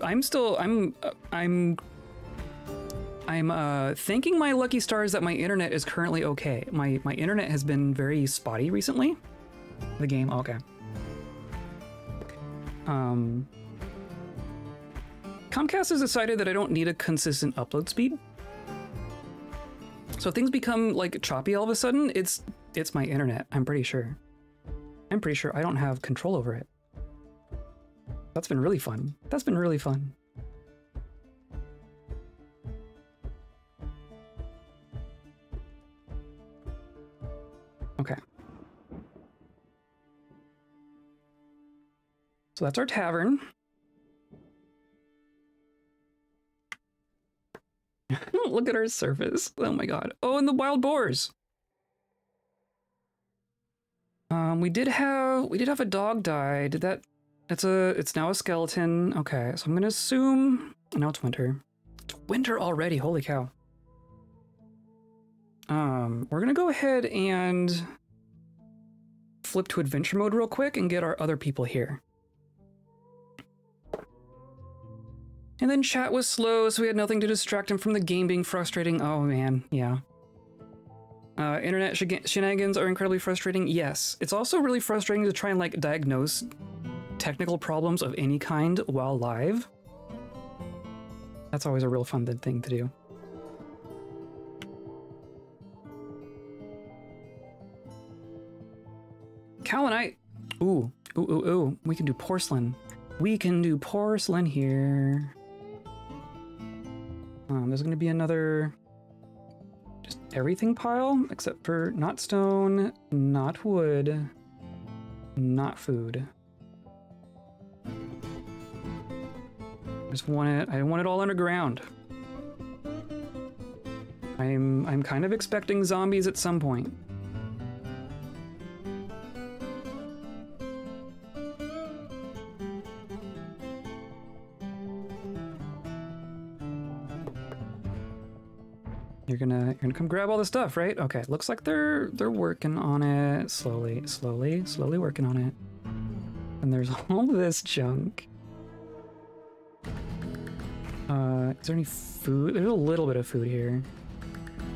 thanking my lucky stars that my internet is currently okay. My internet has been very spotty recently. The game, okay. Comcast has decided that I don't need a consistent upload speed. So if things become like choppy all of a sudden, it's it's my internet, I'm pretty sure. I'm pretty sure I don't have control over it. That's been really fun. That's been really fun. Okay. So that's our tavern. Look at our surface. Oh my god. Oh, and the wild boars. We did have a dog die. Did that? It's now a skeleton. Okay, so I'm gonna assume now it's winter. It's winter already. Holy cow. We're gonna go ahead and flip to adventure mode real quick and get our other people here. And then chat was slow, so we had nothing to distract him from the game being frustrating. Oh man, yeah. Internet shenanigans are incredibly frustrating. Yes, it's also really frustrating to try and like diagnose technical problems of any kind while live. That's always a real fun thing to do. Kaolinite. Ooh, ooh, ooh, ooh. We can do porcelain. We can do porcelain here. There's going to be another just everything pile, except for not stone, not wood, not food. I want it all underground. I'm kind of expecting zombies at some point. You're gonna come grab all the stuff, right? Okay, looks like they're working on it slowly working on it. And there's all this junk. Is there any food? There's a little bit of food here.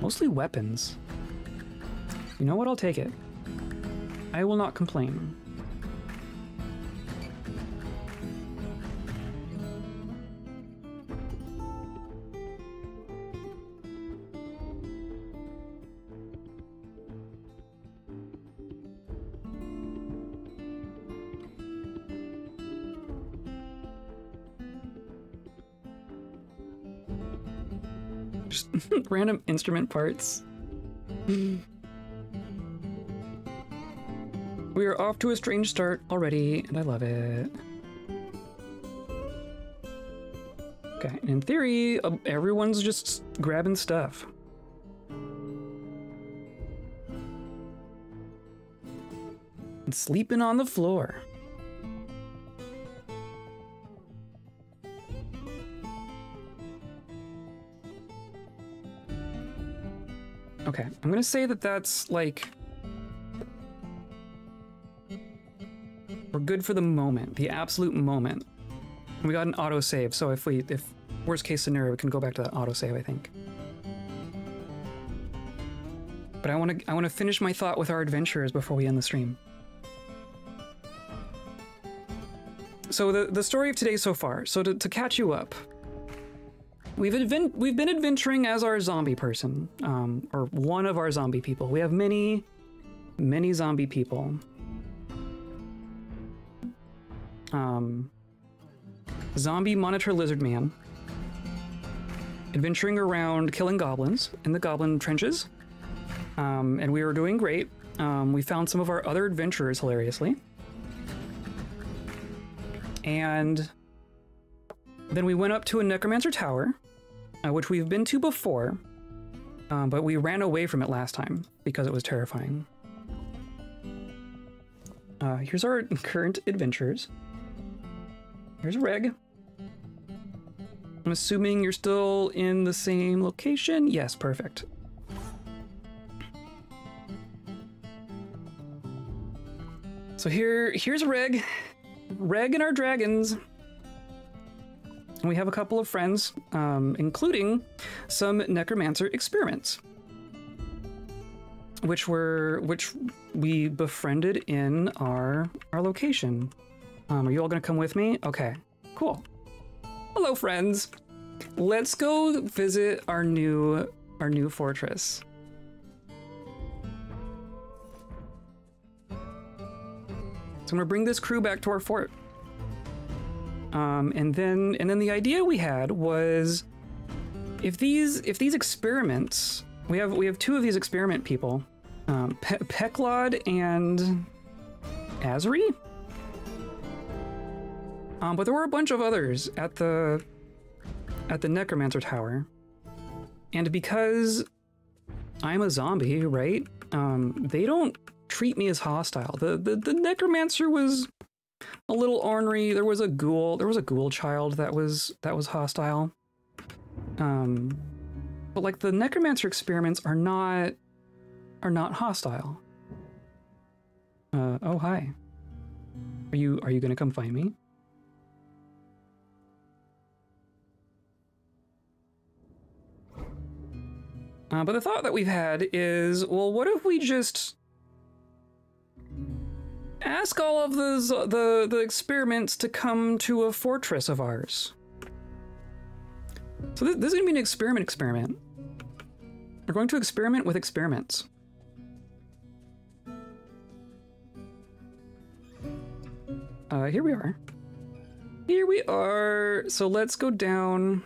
Mostly weapons. You know what? I'll take it. I will not complain. Just random instrument parts. We are off to a strange start already, and I love it. Okay, in theory, everyone's just grabbing stuff. And sleeping on the floor. Okay, I'm gonna say that that's like... we're good for the moment, the absolute moment. We got an autosave, so if worst case scenario, we can go back to that autosave, I think. But I wanna finish my thought with our adventurers before we end the stream. So the story of today so far, so to catch you up, we've been adventuring as our zombie person, or one of our zombie people. We have many zombie people. Zombie monitor lizard man, adventuring around killing goblins in the goblin trenches, and we were doing great. We found some of our other adventurers hilariously, and then we went up to a necromancer tower, which we've been to before, but we ran away from it last time because it was terrifying. Here's our current adventures. Here's Reg. I'm assuming you're still in the same location? Yes, perfect. So here's Reg. Reg and our dragons. And we have a couple of friends, including some necromancer experiments, which we befriended in our location. Are you all gonna come with me? Okay, cool. Hello, friends. Let's go visit our new fortress. I'm gonna bring this crew back to our fort. And then the idea we had was, if these experiments, we have two of these experiment people, Peklod and Azri. But there were a bunch of others at the necromancer tower, and because I'm a zombie, right? They don't treat me as hostile. The necromancer was a little ornery. There was a ghoul child that was hostile. But like the necromancer experiments are not hostile. Oh hi. Are you gonna come find me? But the thought that we've had is, well, what if we just ask all of the experiments to come to a fortress of ours? So this is gonna be an experiment. We're going to experiment with experiments. Here we are. Here we are. So let's go down.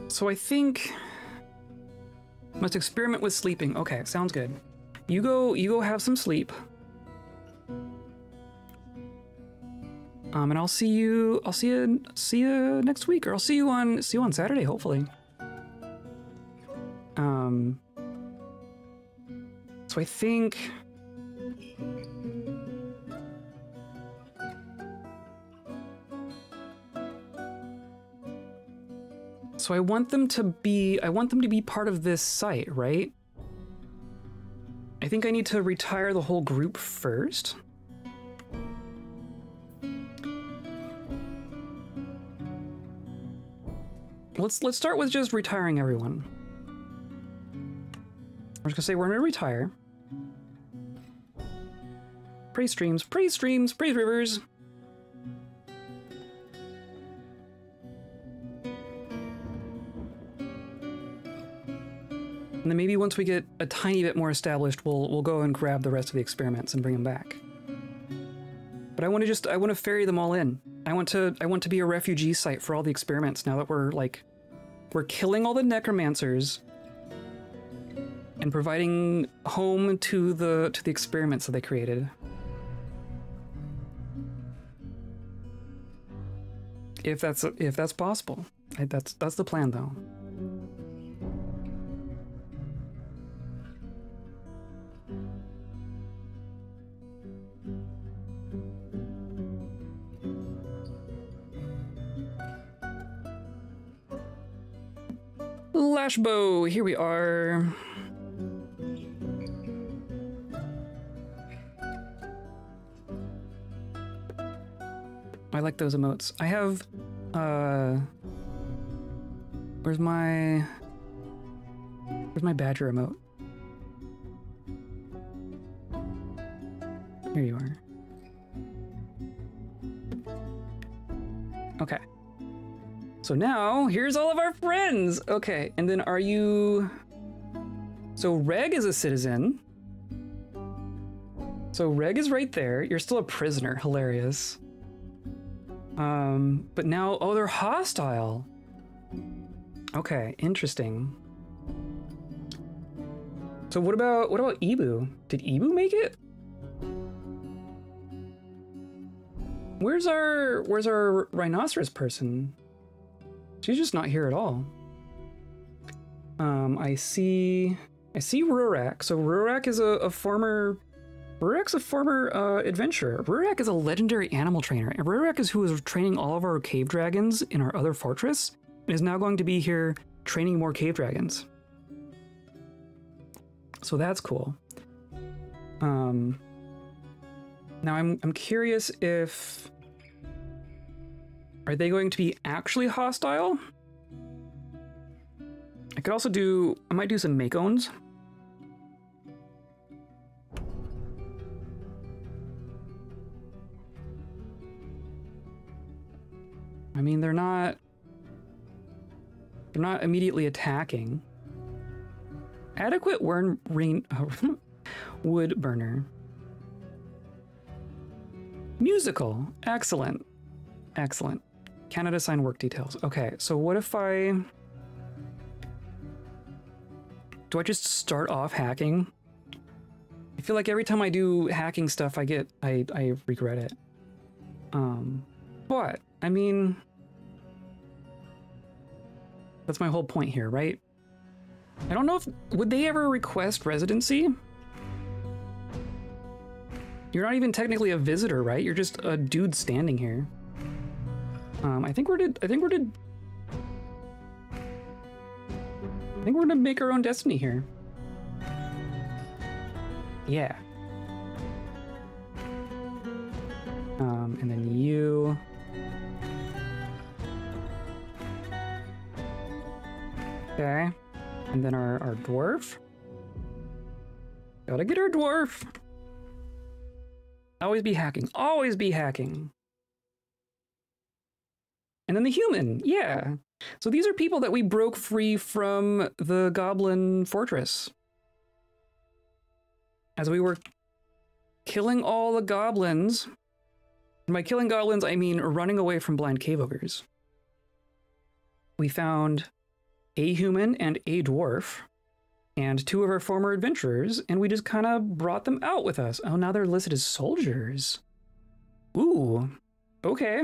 So I think must experiment with sleeping. Okay, sounds good. You go have some sleep. And I'll see you next week, or I'll see you on Saturday, hopefully. So I think I want them to be part of this site, right? I think I need to retire the whole group first. Let's start with just retiring everyone. I'm just gonna say we're gonna retire. Praise streams, praise rivers. And then maybe once we get a tiny bit more established, we'll go and grab the rest of the experiments and bring them back. But I want to ferry them all in. I want to be a refugee site for all the experiments now that we're killing all the necromancers and providing home to the experiments that they created. If that's possible. That's the plan though. Lashbow, here we are. I like those emotes. I have, where's my badger emote? Here you are. Okay. So now, here's all of our friends! Okay, and then are you... So Reg is a citizen. So Reg is right there. You're still a prisoner. Hilarious. But now, oh, they're hostile. Okay, interesting. So what about Ibu? Did Ibu make it? Where's our rhinoceros person? She's just not here at all. I see Rurak. So Rurak is a former... Rurak's a former adventurer. Rurak is a legendary animal trainer. And Rurak is who was training all of our cave dragons in our other fortress and is now going to be here training more cave dragons. So that's cool. Now I'm curious if... Are they going to be actually hostile? I could also I might do some make-owns. I mean, they're not... They're not immediately attacking. Adequate wood burner. Musical. Excellent. Excellent. Cannot assign work details. Okay, so what if I... Do I just start off hacking? I feel like every time I do hacking stuff, I regret it. But, I mean... That's my whole point here, right? I don't know if... Would they ever request residency? You're not even technically a visitor, right? You're just a dude standing here. I think we're gonna make our own destiny here. Yeah. And then you. Okay. And then our dwarf. Gotta get our dwarf. Always be hacking. Always be hacking. And then the human. Yeah. So these are people that we broke free from the Goblin Fortress. As we were killing all the goblins. And by killing goblins, I mean running away from blind cave ogres. We found a human and a dwarf. And two of our former adventurers, and we just kind of brought them out with us. Oh, now they're listed as soldiers. Ooh, okay.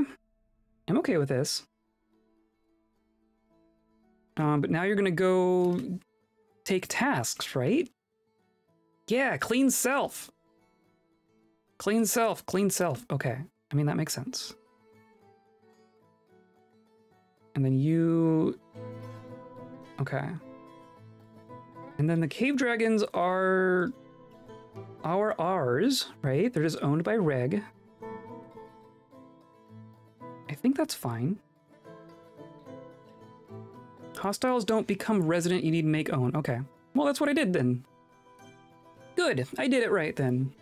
I'm okay with this. But now you're gonna go take tasks, right? Yeah, clean self. Clean self, clean self. Okay, I mean, that makes sense. And then you... Okay. And then the cave dragons are ours, right? They're just owned by Reg. I think that's fine. Hostiles don't become resident, you need make own. Okay. Well, that's what I did then. Good, I did it right then.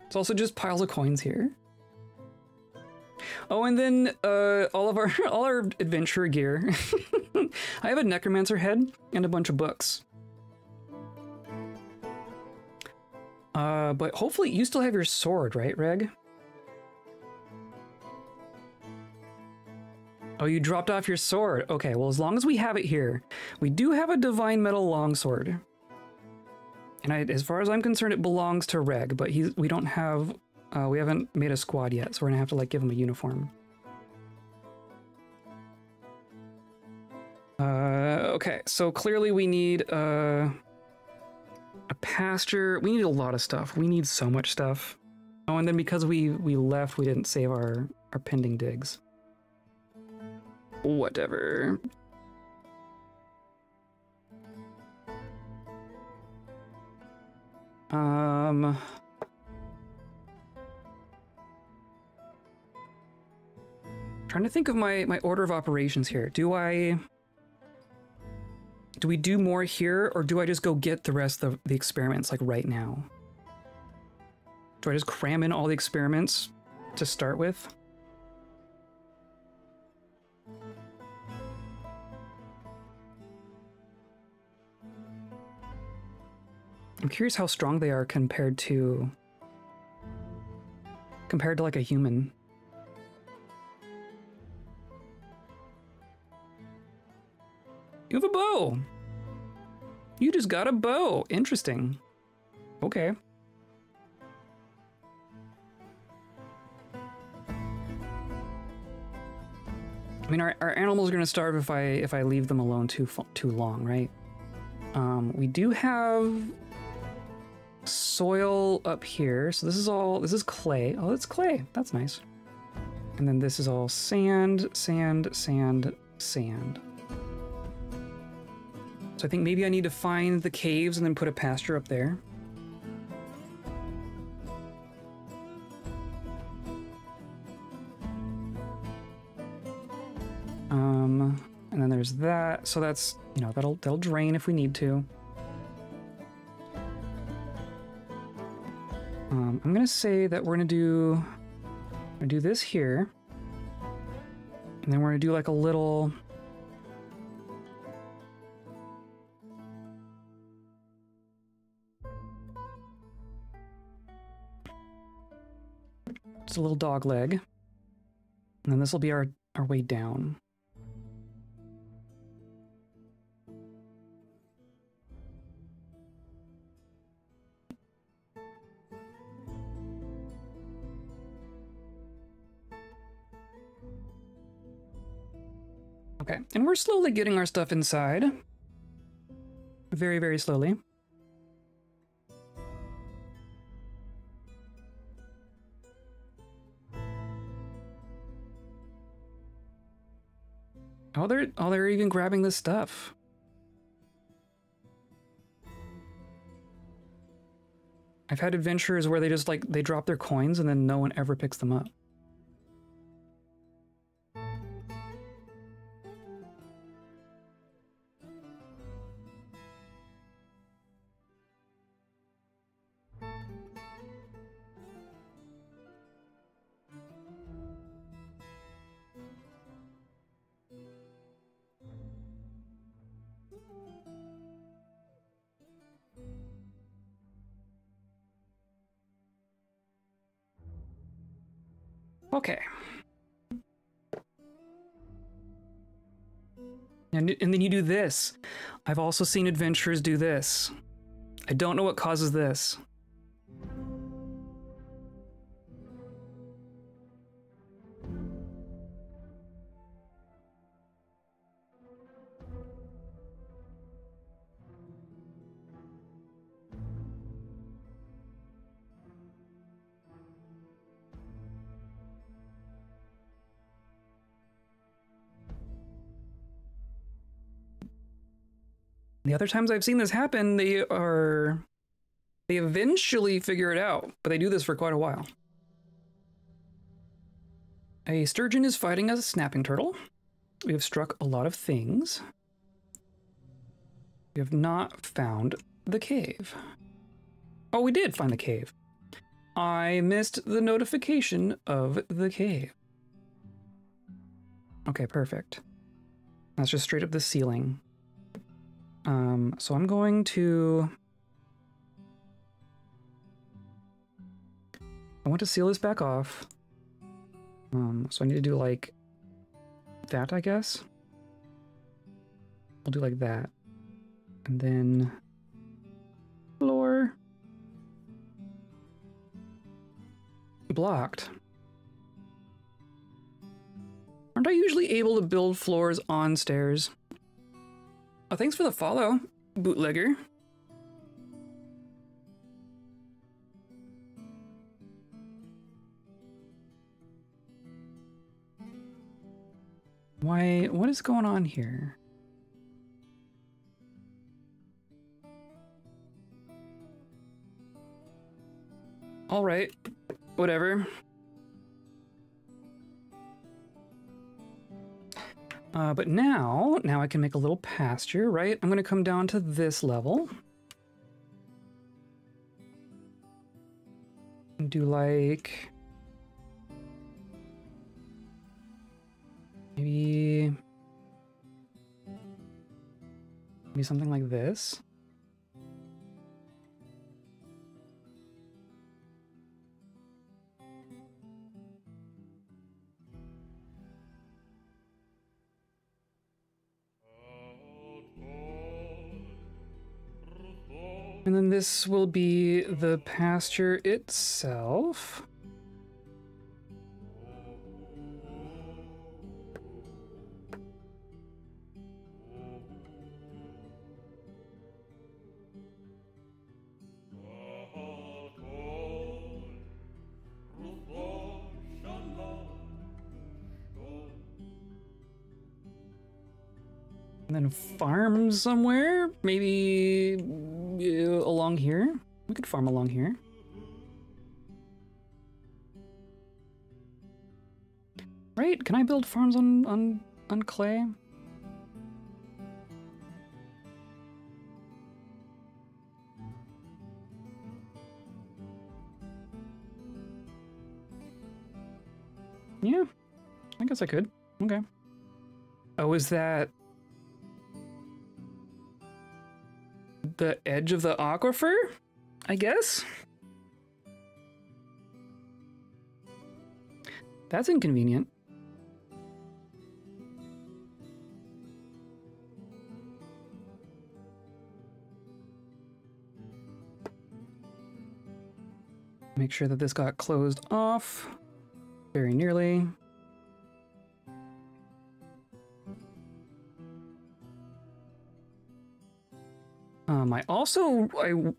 It's also just piles of coins here. Oh, and then all our adventure gear. I have a necromancer head and a bunch of books. But hopefully you still have your sword, right, Reg? Oh, you dropped off your sword. Okay, well, as long as we have it here. We do have a divine metal longsword. And as far as I'm concerned, it belongs to Reg, but we don't have... we haven't made a squad yet, so we're gonna have to, like, give him a uniform. Okay, so clearly we need a pasture. We need a lot of stuff. We need so much stuff. Oh, and then because we left, we didn't save our pending digs. Whatever. Trying to think of my order of operations here. Do we do more here, or do I just go get the rest of the experiments, like, right now? Do I just cram in all the experiments to start with? I'm curious how strong they are compared to like a human. You have a bow. You just got a bow. Interesting. Okay. I mean, our animals are gonna starve if I leave them alone too long, right? We do have soil up here, so this is clay. Oh, it's clay. That's nice. And then this is all sand, sand, sand, sand. So I think maybe I need to find the caves and then put a pasture up there. And then there's that. So that's, you know, that'll drain if we need to. I'm gonna say that we're gonna do this here. And then we're gonna do like a little Just a little dog leg. And then this will be our way down. Okay, and we're slowly getting our stuff inside. Very, very slowly. Oh, they're even grabbing this stuff. I've had adventurers where they just like they drop their coins and then no one ever picks them up. Okay. And then you do this. I've also seen adventurers do this. I don't know what causes this. The other times I've seen this happen, they eventually figure it out, but they do this for quite a while. A sturgeon is fighting a snapping turtle. We have struck a lot of things. We have not found the cave. Oh, we did find the cave. I missed the notification of the cave. Okay, perfect. That's just straight up the ceiling. So I'm going to... I want to seal this back off. So I need to do like that, I guess. We'll do like that. And then floor. Blocked. Aren't I usually able to build floors on stairs? Oh, thanks for the follow, bootlegger. Why, what is going on here? All right, whatever. But now I can make a little pasture, right? I'm gonna come down to this level. And do like... Maybe something like this. And then this will be the pasture itself. And then farm somewhere, maybe along here. We could farm along here. Right? Can I build farms on clay? Yeah, I guess I could. Okay. Oh, is that the edge of the aquifer, I guess? That's inconvenient. Make sure that this got closed off very nearly.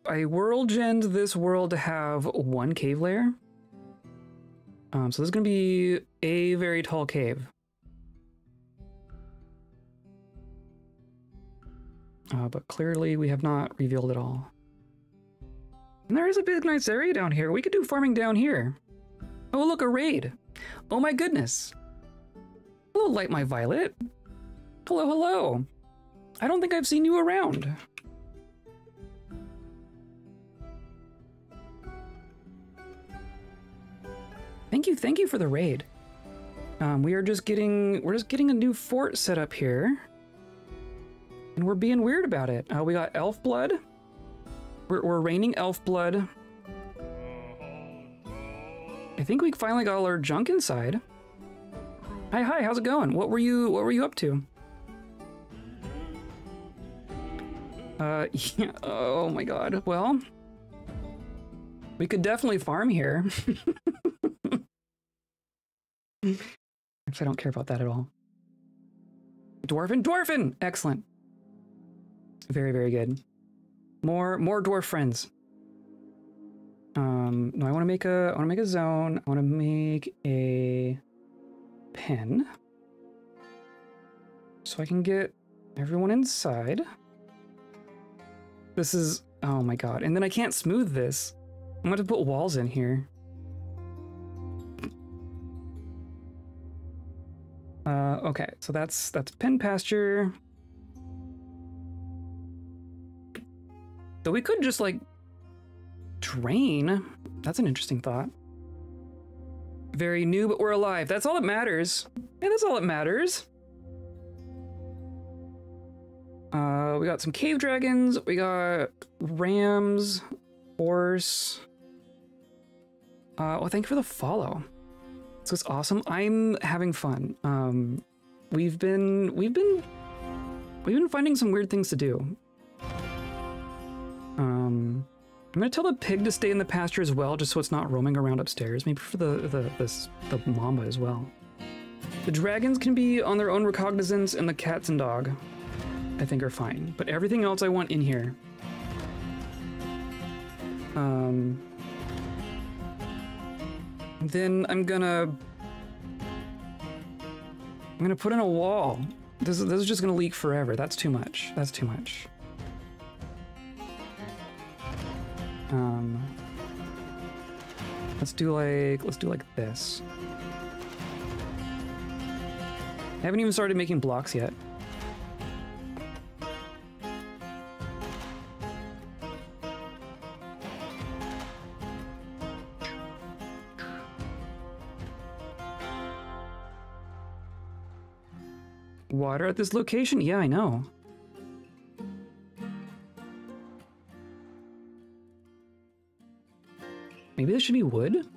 I world genned this world to have one cave layer. So this is gonna be a very tall cave. But clearly we have not revealed it all. And there is a big nice area down here. We could do farming down here. Oh, look, a raid. Oh my goodness. Hello, Light My Violet. Hello, hello. I don't think I've seen you around. Thank you for the raid. We're just getting a new fort set up here. And we're being weird about it. We got elf blood. We're raining elf blood. I think we finally got all our junk inside. Hi, how's it going? What were you up to? Yeah, oh my god. Well, we could definitely farm here. Actually, I don't care about that at all. Dwarfin! Excellent. Very, very good. More dwarf friends. No, I want to make a zone. I want to make a pen. So I can get everyone inside. This is, oh my god. And then I can't smooth this. I'm going to put walls in here. Okay, so that's pen pasture. Though we could just like drain. That's an interesting thought. Very new, but we're alive. That's all that matters. Yeah, that's all that matters. We got some cave dragons. We got rams, horse. Well, thank you for the follow. This was awesome. I'm having fun. We've been finding some weird things to do. I'm gonna tell the pig to stay in the pasture as well, just so it's not roaming around upstairs. Maybe for the mamba as well. The dragons can be on their own recognizance, and the cats and dog, I think, are fine. But everything else I want in here. Then I'm gonna put in a wall. This is just gonna leak forever. That's too much. That's too much. Let's do like this. I haven't even started making blocks yet. Water at this location? Yeah, I know. Maybe this should be wood?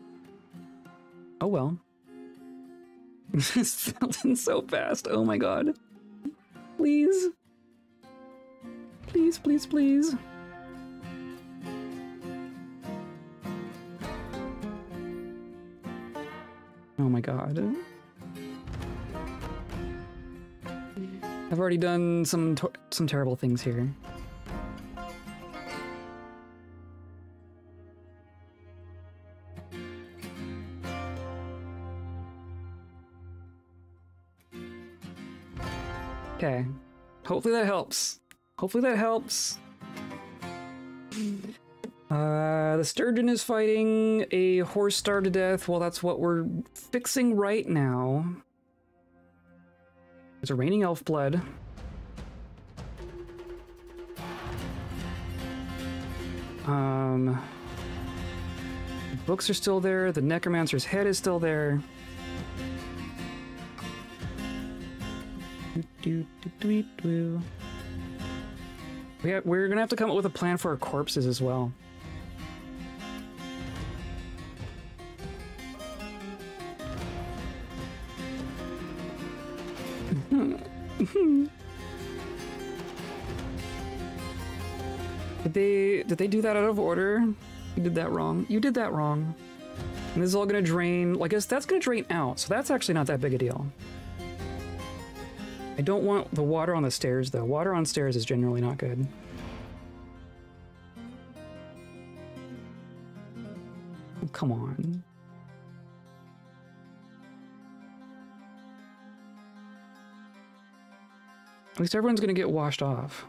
Oh well. This fell in so fast. Oh my god. Please. Please, please, please. Oh my god. I've already done some terrible things here. Okay. Hopefully that helps. Hopefully that helps. The sturgeon is fighting a horse starved to death. Well, that's what we're fixing right now. There's a raining elf blood. Books are still there. The necromancer's head is still there. We're gonna have to come up with a plan for our corpses as well. Did they do that out of order? You did that wrong. You did that wrong. And this is all gonna drain. Well, I guess that's gonna drain out, so that's actually not that big a deal. I don't want the water on the stairs, though. Water on stairs is generally not good. Oh, come on. At least everyone's gonna get washed off.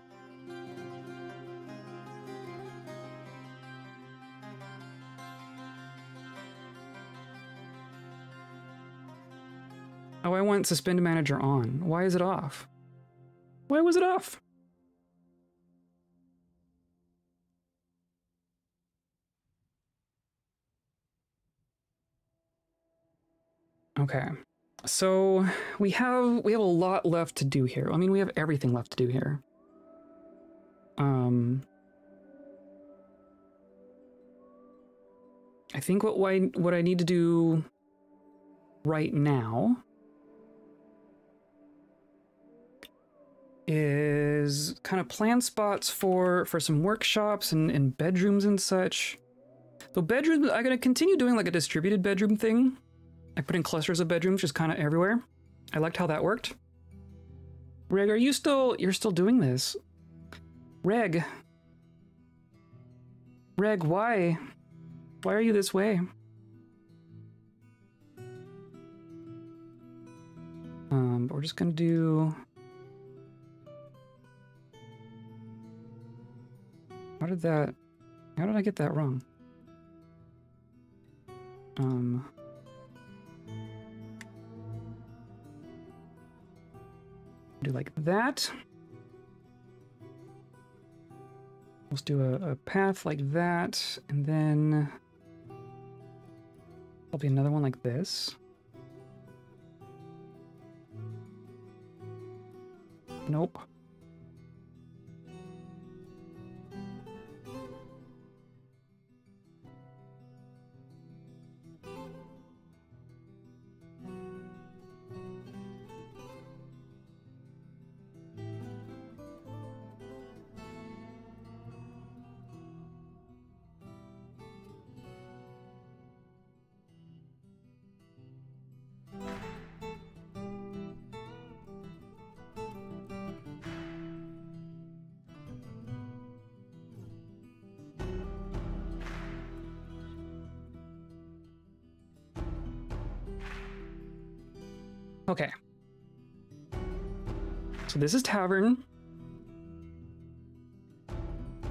Oh, I want suspend manager on. Why is it off? Why was it off? Okay. So we have a lot left to do here. I mean, we have everything left to do here. I think what I need to do right now is kind of plan spots for some workshops and bedrooms and such. So bedrooms, I'm gonna continue doing like a distributed bedroom thing. I put in clusters of bedrooms just kind of everywhere. I liked how that worked. Reg, you're still doing this? Reg, why? Why are you this way? But we're just gonna do... How did I get that wrong? Do like that. Let's do a path like that, and then there'll be another one like this. Nope. Okay. So this is tavern.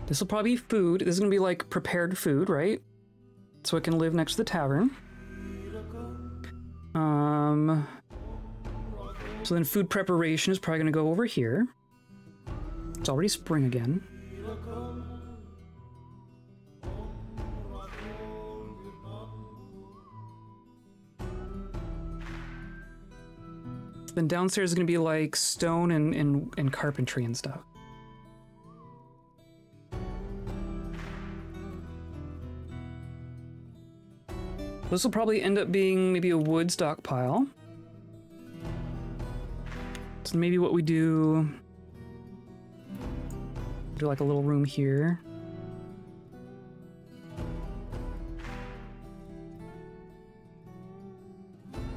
This will probably be food. This is gonna be like prepared food, right? So it can live next to the tavern. So then food preparation is probably gonna go over here. It's already spring again. Then downstairs is gonna be like stone and carpentry and stuff. This will probably end up being maybe a wood stockpile. So maybe what we do like a little room here.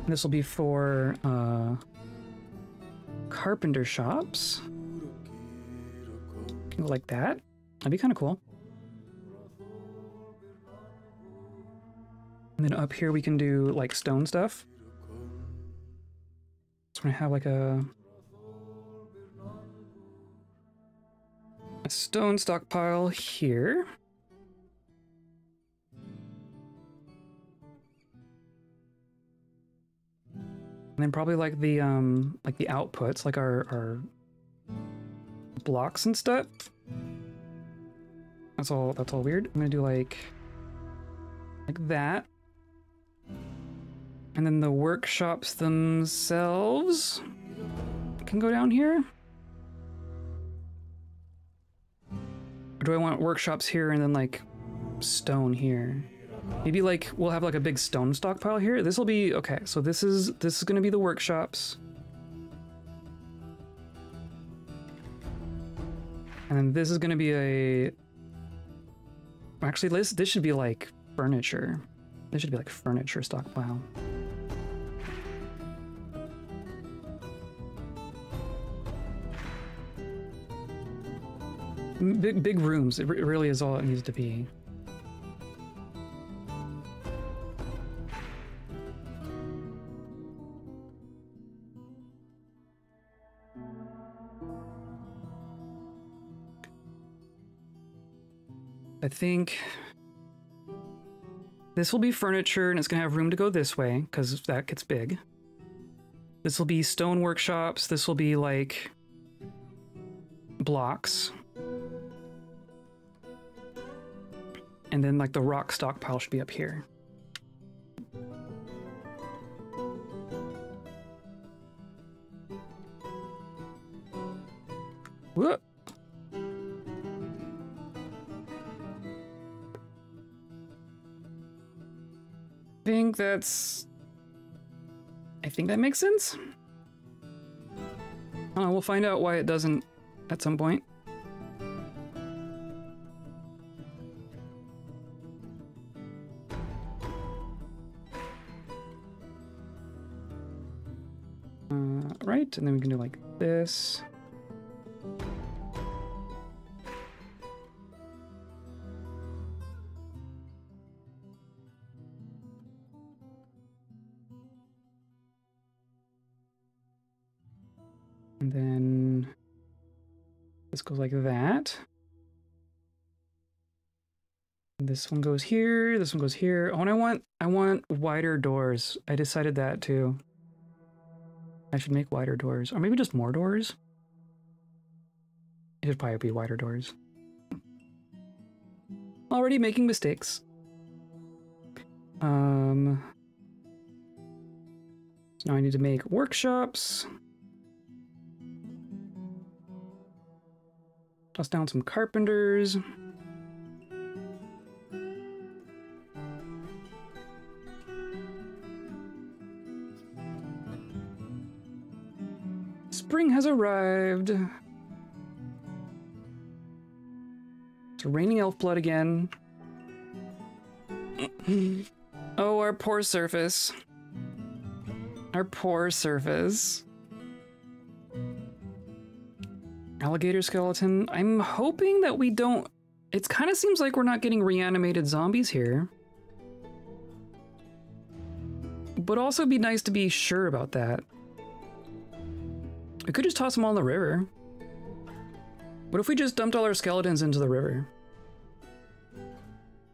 This will be for carpenter shops. Can go like that. That'd be kind of cool. And then up here we can do like stone stuff. So we're gonna have like a stone stockpile here. And then probably like the outputs, like our blocks and stuff. That's all weird. I'm gonna do like that. And then the workshops themselves can go down here. Or do I want workshops here and then like stone here? Maybe like we'll have like a big stone stockpile here. This will be okay. So this is gonna be the workshops. And then this is gonna be a Actually, this should be like furniture. This should be like furniture stockpile. Big rooms. It really is all it needs to be. I think this will be furniture, and it's gonna have room to go this way because that gets big. This will be stone workshops. This will be like blocks. And then like the rock stockpile should be up here. Whoop. I think that makes sense. We'll find out why it doesn't at some point. Right, and then we can do like this. And then this goes like that. This one goes here, this one goes here. Oh, and I want wider doors. I decided that too. I should make wider doors, or maybe just more doors. It should probably be wider doors. Already making mistakes. So now I need to make workshops. Toss down some carpenters. Spring has arrived. It's raining elf blood again. Oh, our poor surface. Our poor surface. Alligator skeleton. I'm hoping that we don't... It kind of seems like we're not getting reanimated zombies here. But also be nice to be sure about that. We could just toss them all in the river. What if we just dumped all our skeletons into the river?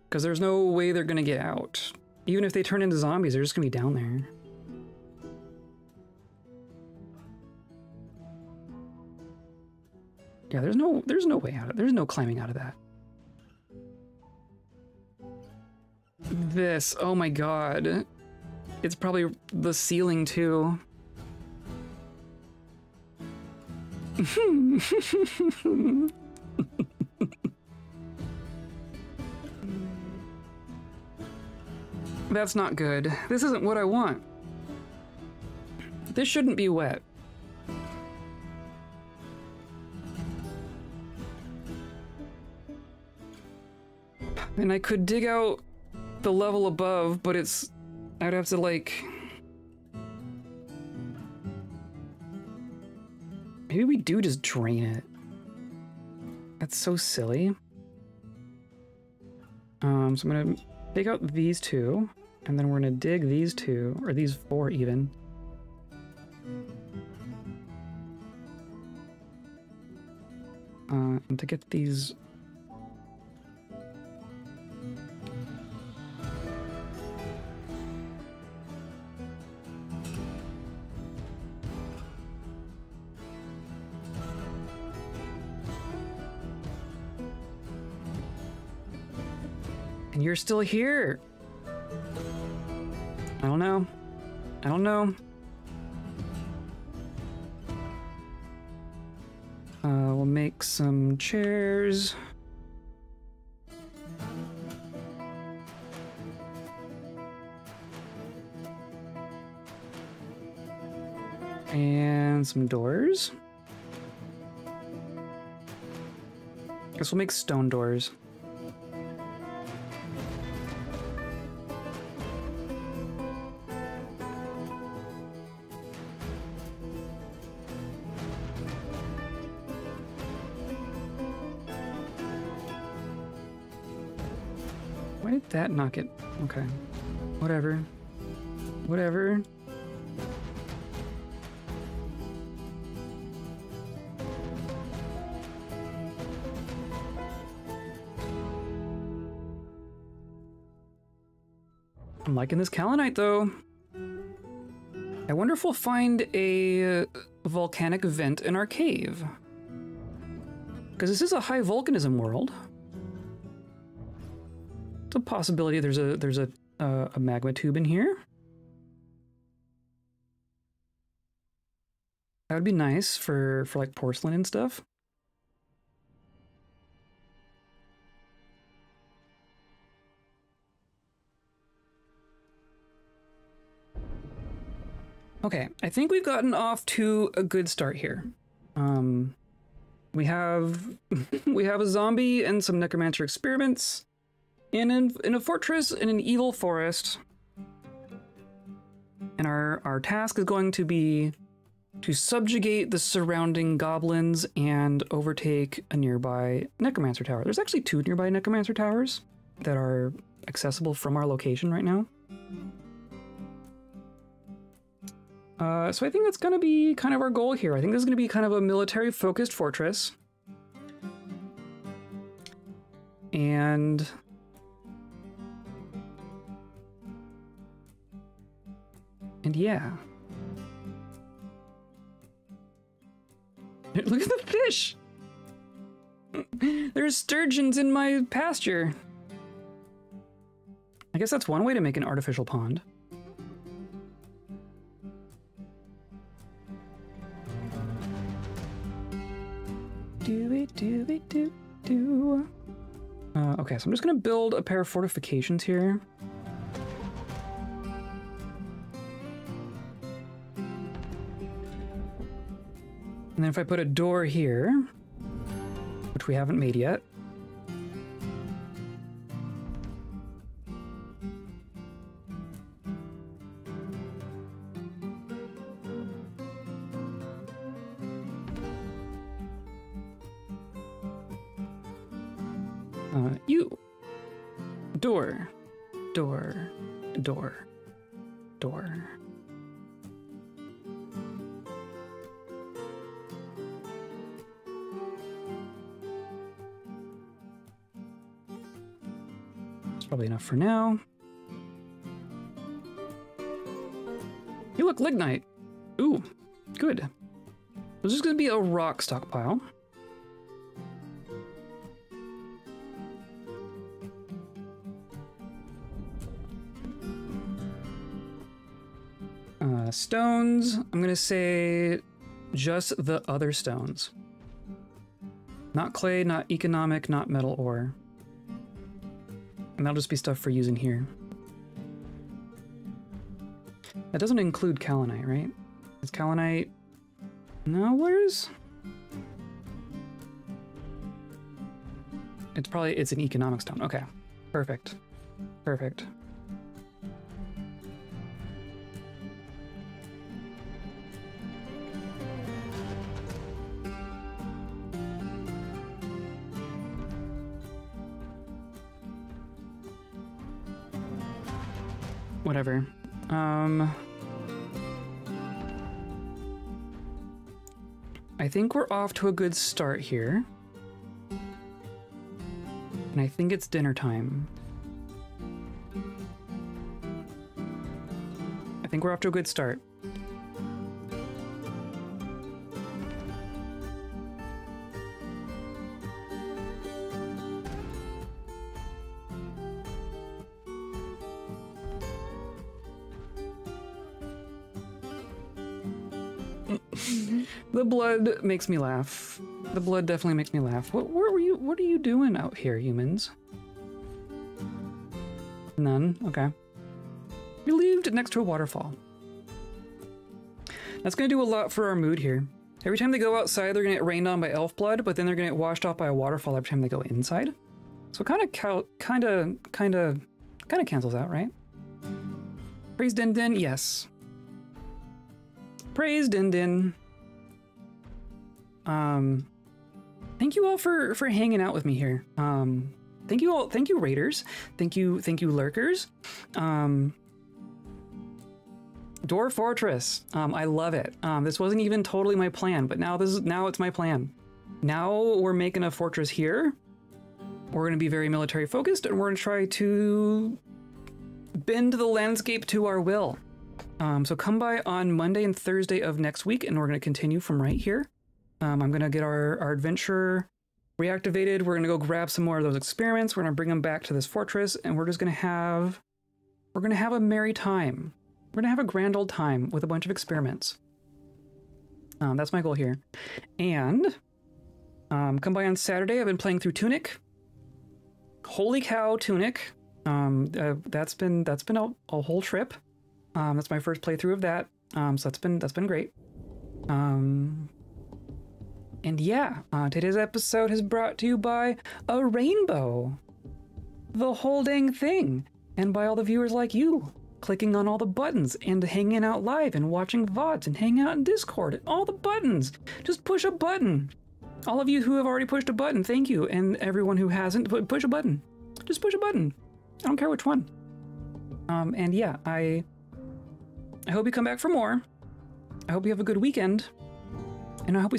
Because there's no way they're going to get out. Even if they turn into zombies, they're just going to be down there. Yeah, there's no way out of it. There's no climbing out of that. This, oh my god. It's probably the ceiling too. That's not good. This isn't what I want. This shouldn't be wet. And I could dig out the level above, but I'd have to like... Maybe we do just drain it. That's so silly. So I'm gonna dig out these two, and then we're gonna dig these two, or these four even. And to get these... And you're still here. I don't know. I don't know. We'll make some chairs. And some doors. Guess we'll make stone doors. Why did that not get... Okay. Whatever. Whatever. I'm liking this Kalinite, though. I wonder if we'll find a volcanic vent in our cave. Because this is a high volcanism world. It's a possibility there's a magma tube in here. That would be nice for like porcelain and stuff. Okay, I think we've gotten off to a good start here. We have a zombie and some necromancer experiments in a fortress in an evil forest. And our task is going to be to subjugate the surrounding goblins and overtake a nearby necromancer tower. There's actually 2 nearby necromancer towers that are accessible from our location right now. So I think that's going to be kind of our goal here. I think this is going to be kind of a military-focused fortress. And... yeah. Look at the fish! There's sturgeons in my pasture. I guess that's one way to make an artificial pond. Do. Okay, so I'm just gonna build a pair of fortifications here. And then if I put a door here, which we haven't made yet. You. Door. Door. Door. Door. That's probably enough for now. You look lignite. Ooh, good. This is going to be a rock stockpile. Stones, I'm gonna say just the other stones. Not clay, not economic, not metal ore. And that'll just be stuff for using here. That doesn't include Kalinite, right? Is Kalinite... No, where's... It's an economic stone. Okay, perfect. Perfect. Whatever. I think we're off to a good start here. And I think it's dinner time. I think we're off to a good start. The blood makes me laugh. The blood definitely makes me laugh. What are you doing out here, humans? None? Okay. We lived next to a waterfall. That's gonna do a lot for our mood here. Every time they go outside, they're gonna get rained on by elf blood, but then they're gonna get washed off by a waterfall every time they go inside. So it kind of cancels out, right? Praise Din Din, yes. Praise Din Din. Thank you all for hanging out with me here. Thank you all. Thank you, raiders. Thank you, lurkers. Dwarf Fortress. I love it. This wasn't even totally my plan, but now it's my plan. Now we're making a fortress here. We're going to be very military focused, and we're going to try to bend the landscape to our will. So come by on Monday and Thursday of next week, and we're going to continue from right here. I'm going to get our adventure reactivated. We're going to go grab some more of those experiments. We're going to bring them back to this fortress, and we're just going to have a merry time. We're going to have a grand old time with a bunch of experiments. That's my goal here. And come by on Saturday. I've been playing through Tunic. Holy cow, Tunic. That's been a whole trip. That's my first playthrough of that. So that's been great. And yeah, today's episode is brought to you by a rainbow. The whole dang thing. And by all the viewers like you, clicking on all the buttons and hanging out live and watching VODs and hanging out in Discord. All the buttons. Just push a button. All of you who have already pushed a button, thank you. And everyone who hasn't, push a button. Just push a button. I don't care which one. And yeah, I hope you come back for more. I hope you have a good weekend. And I hope we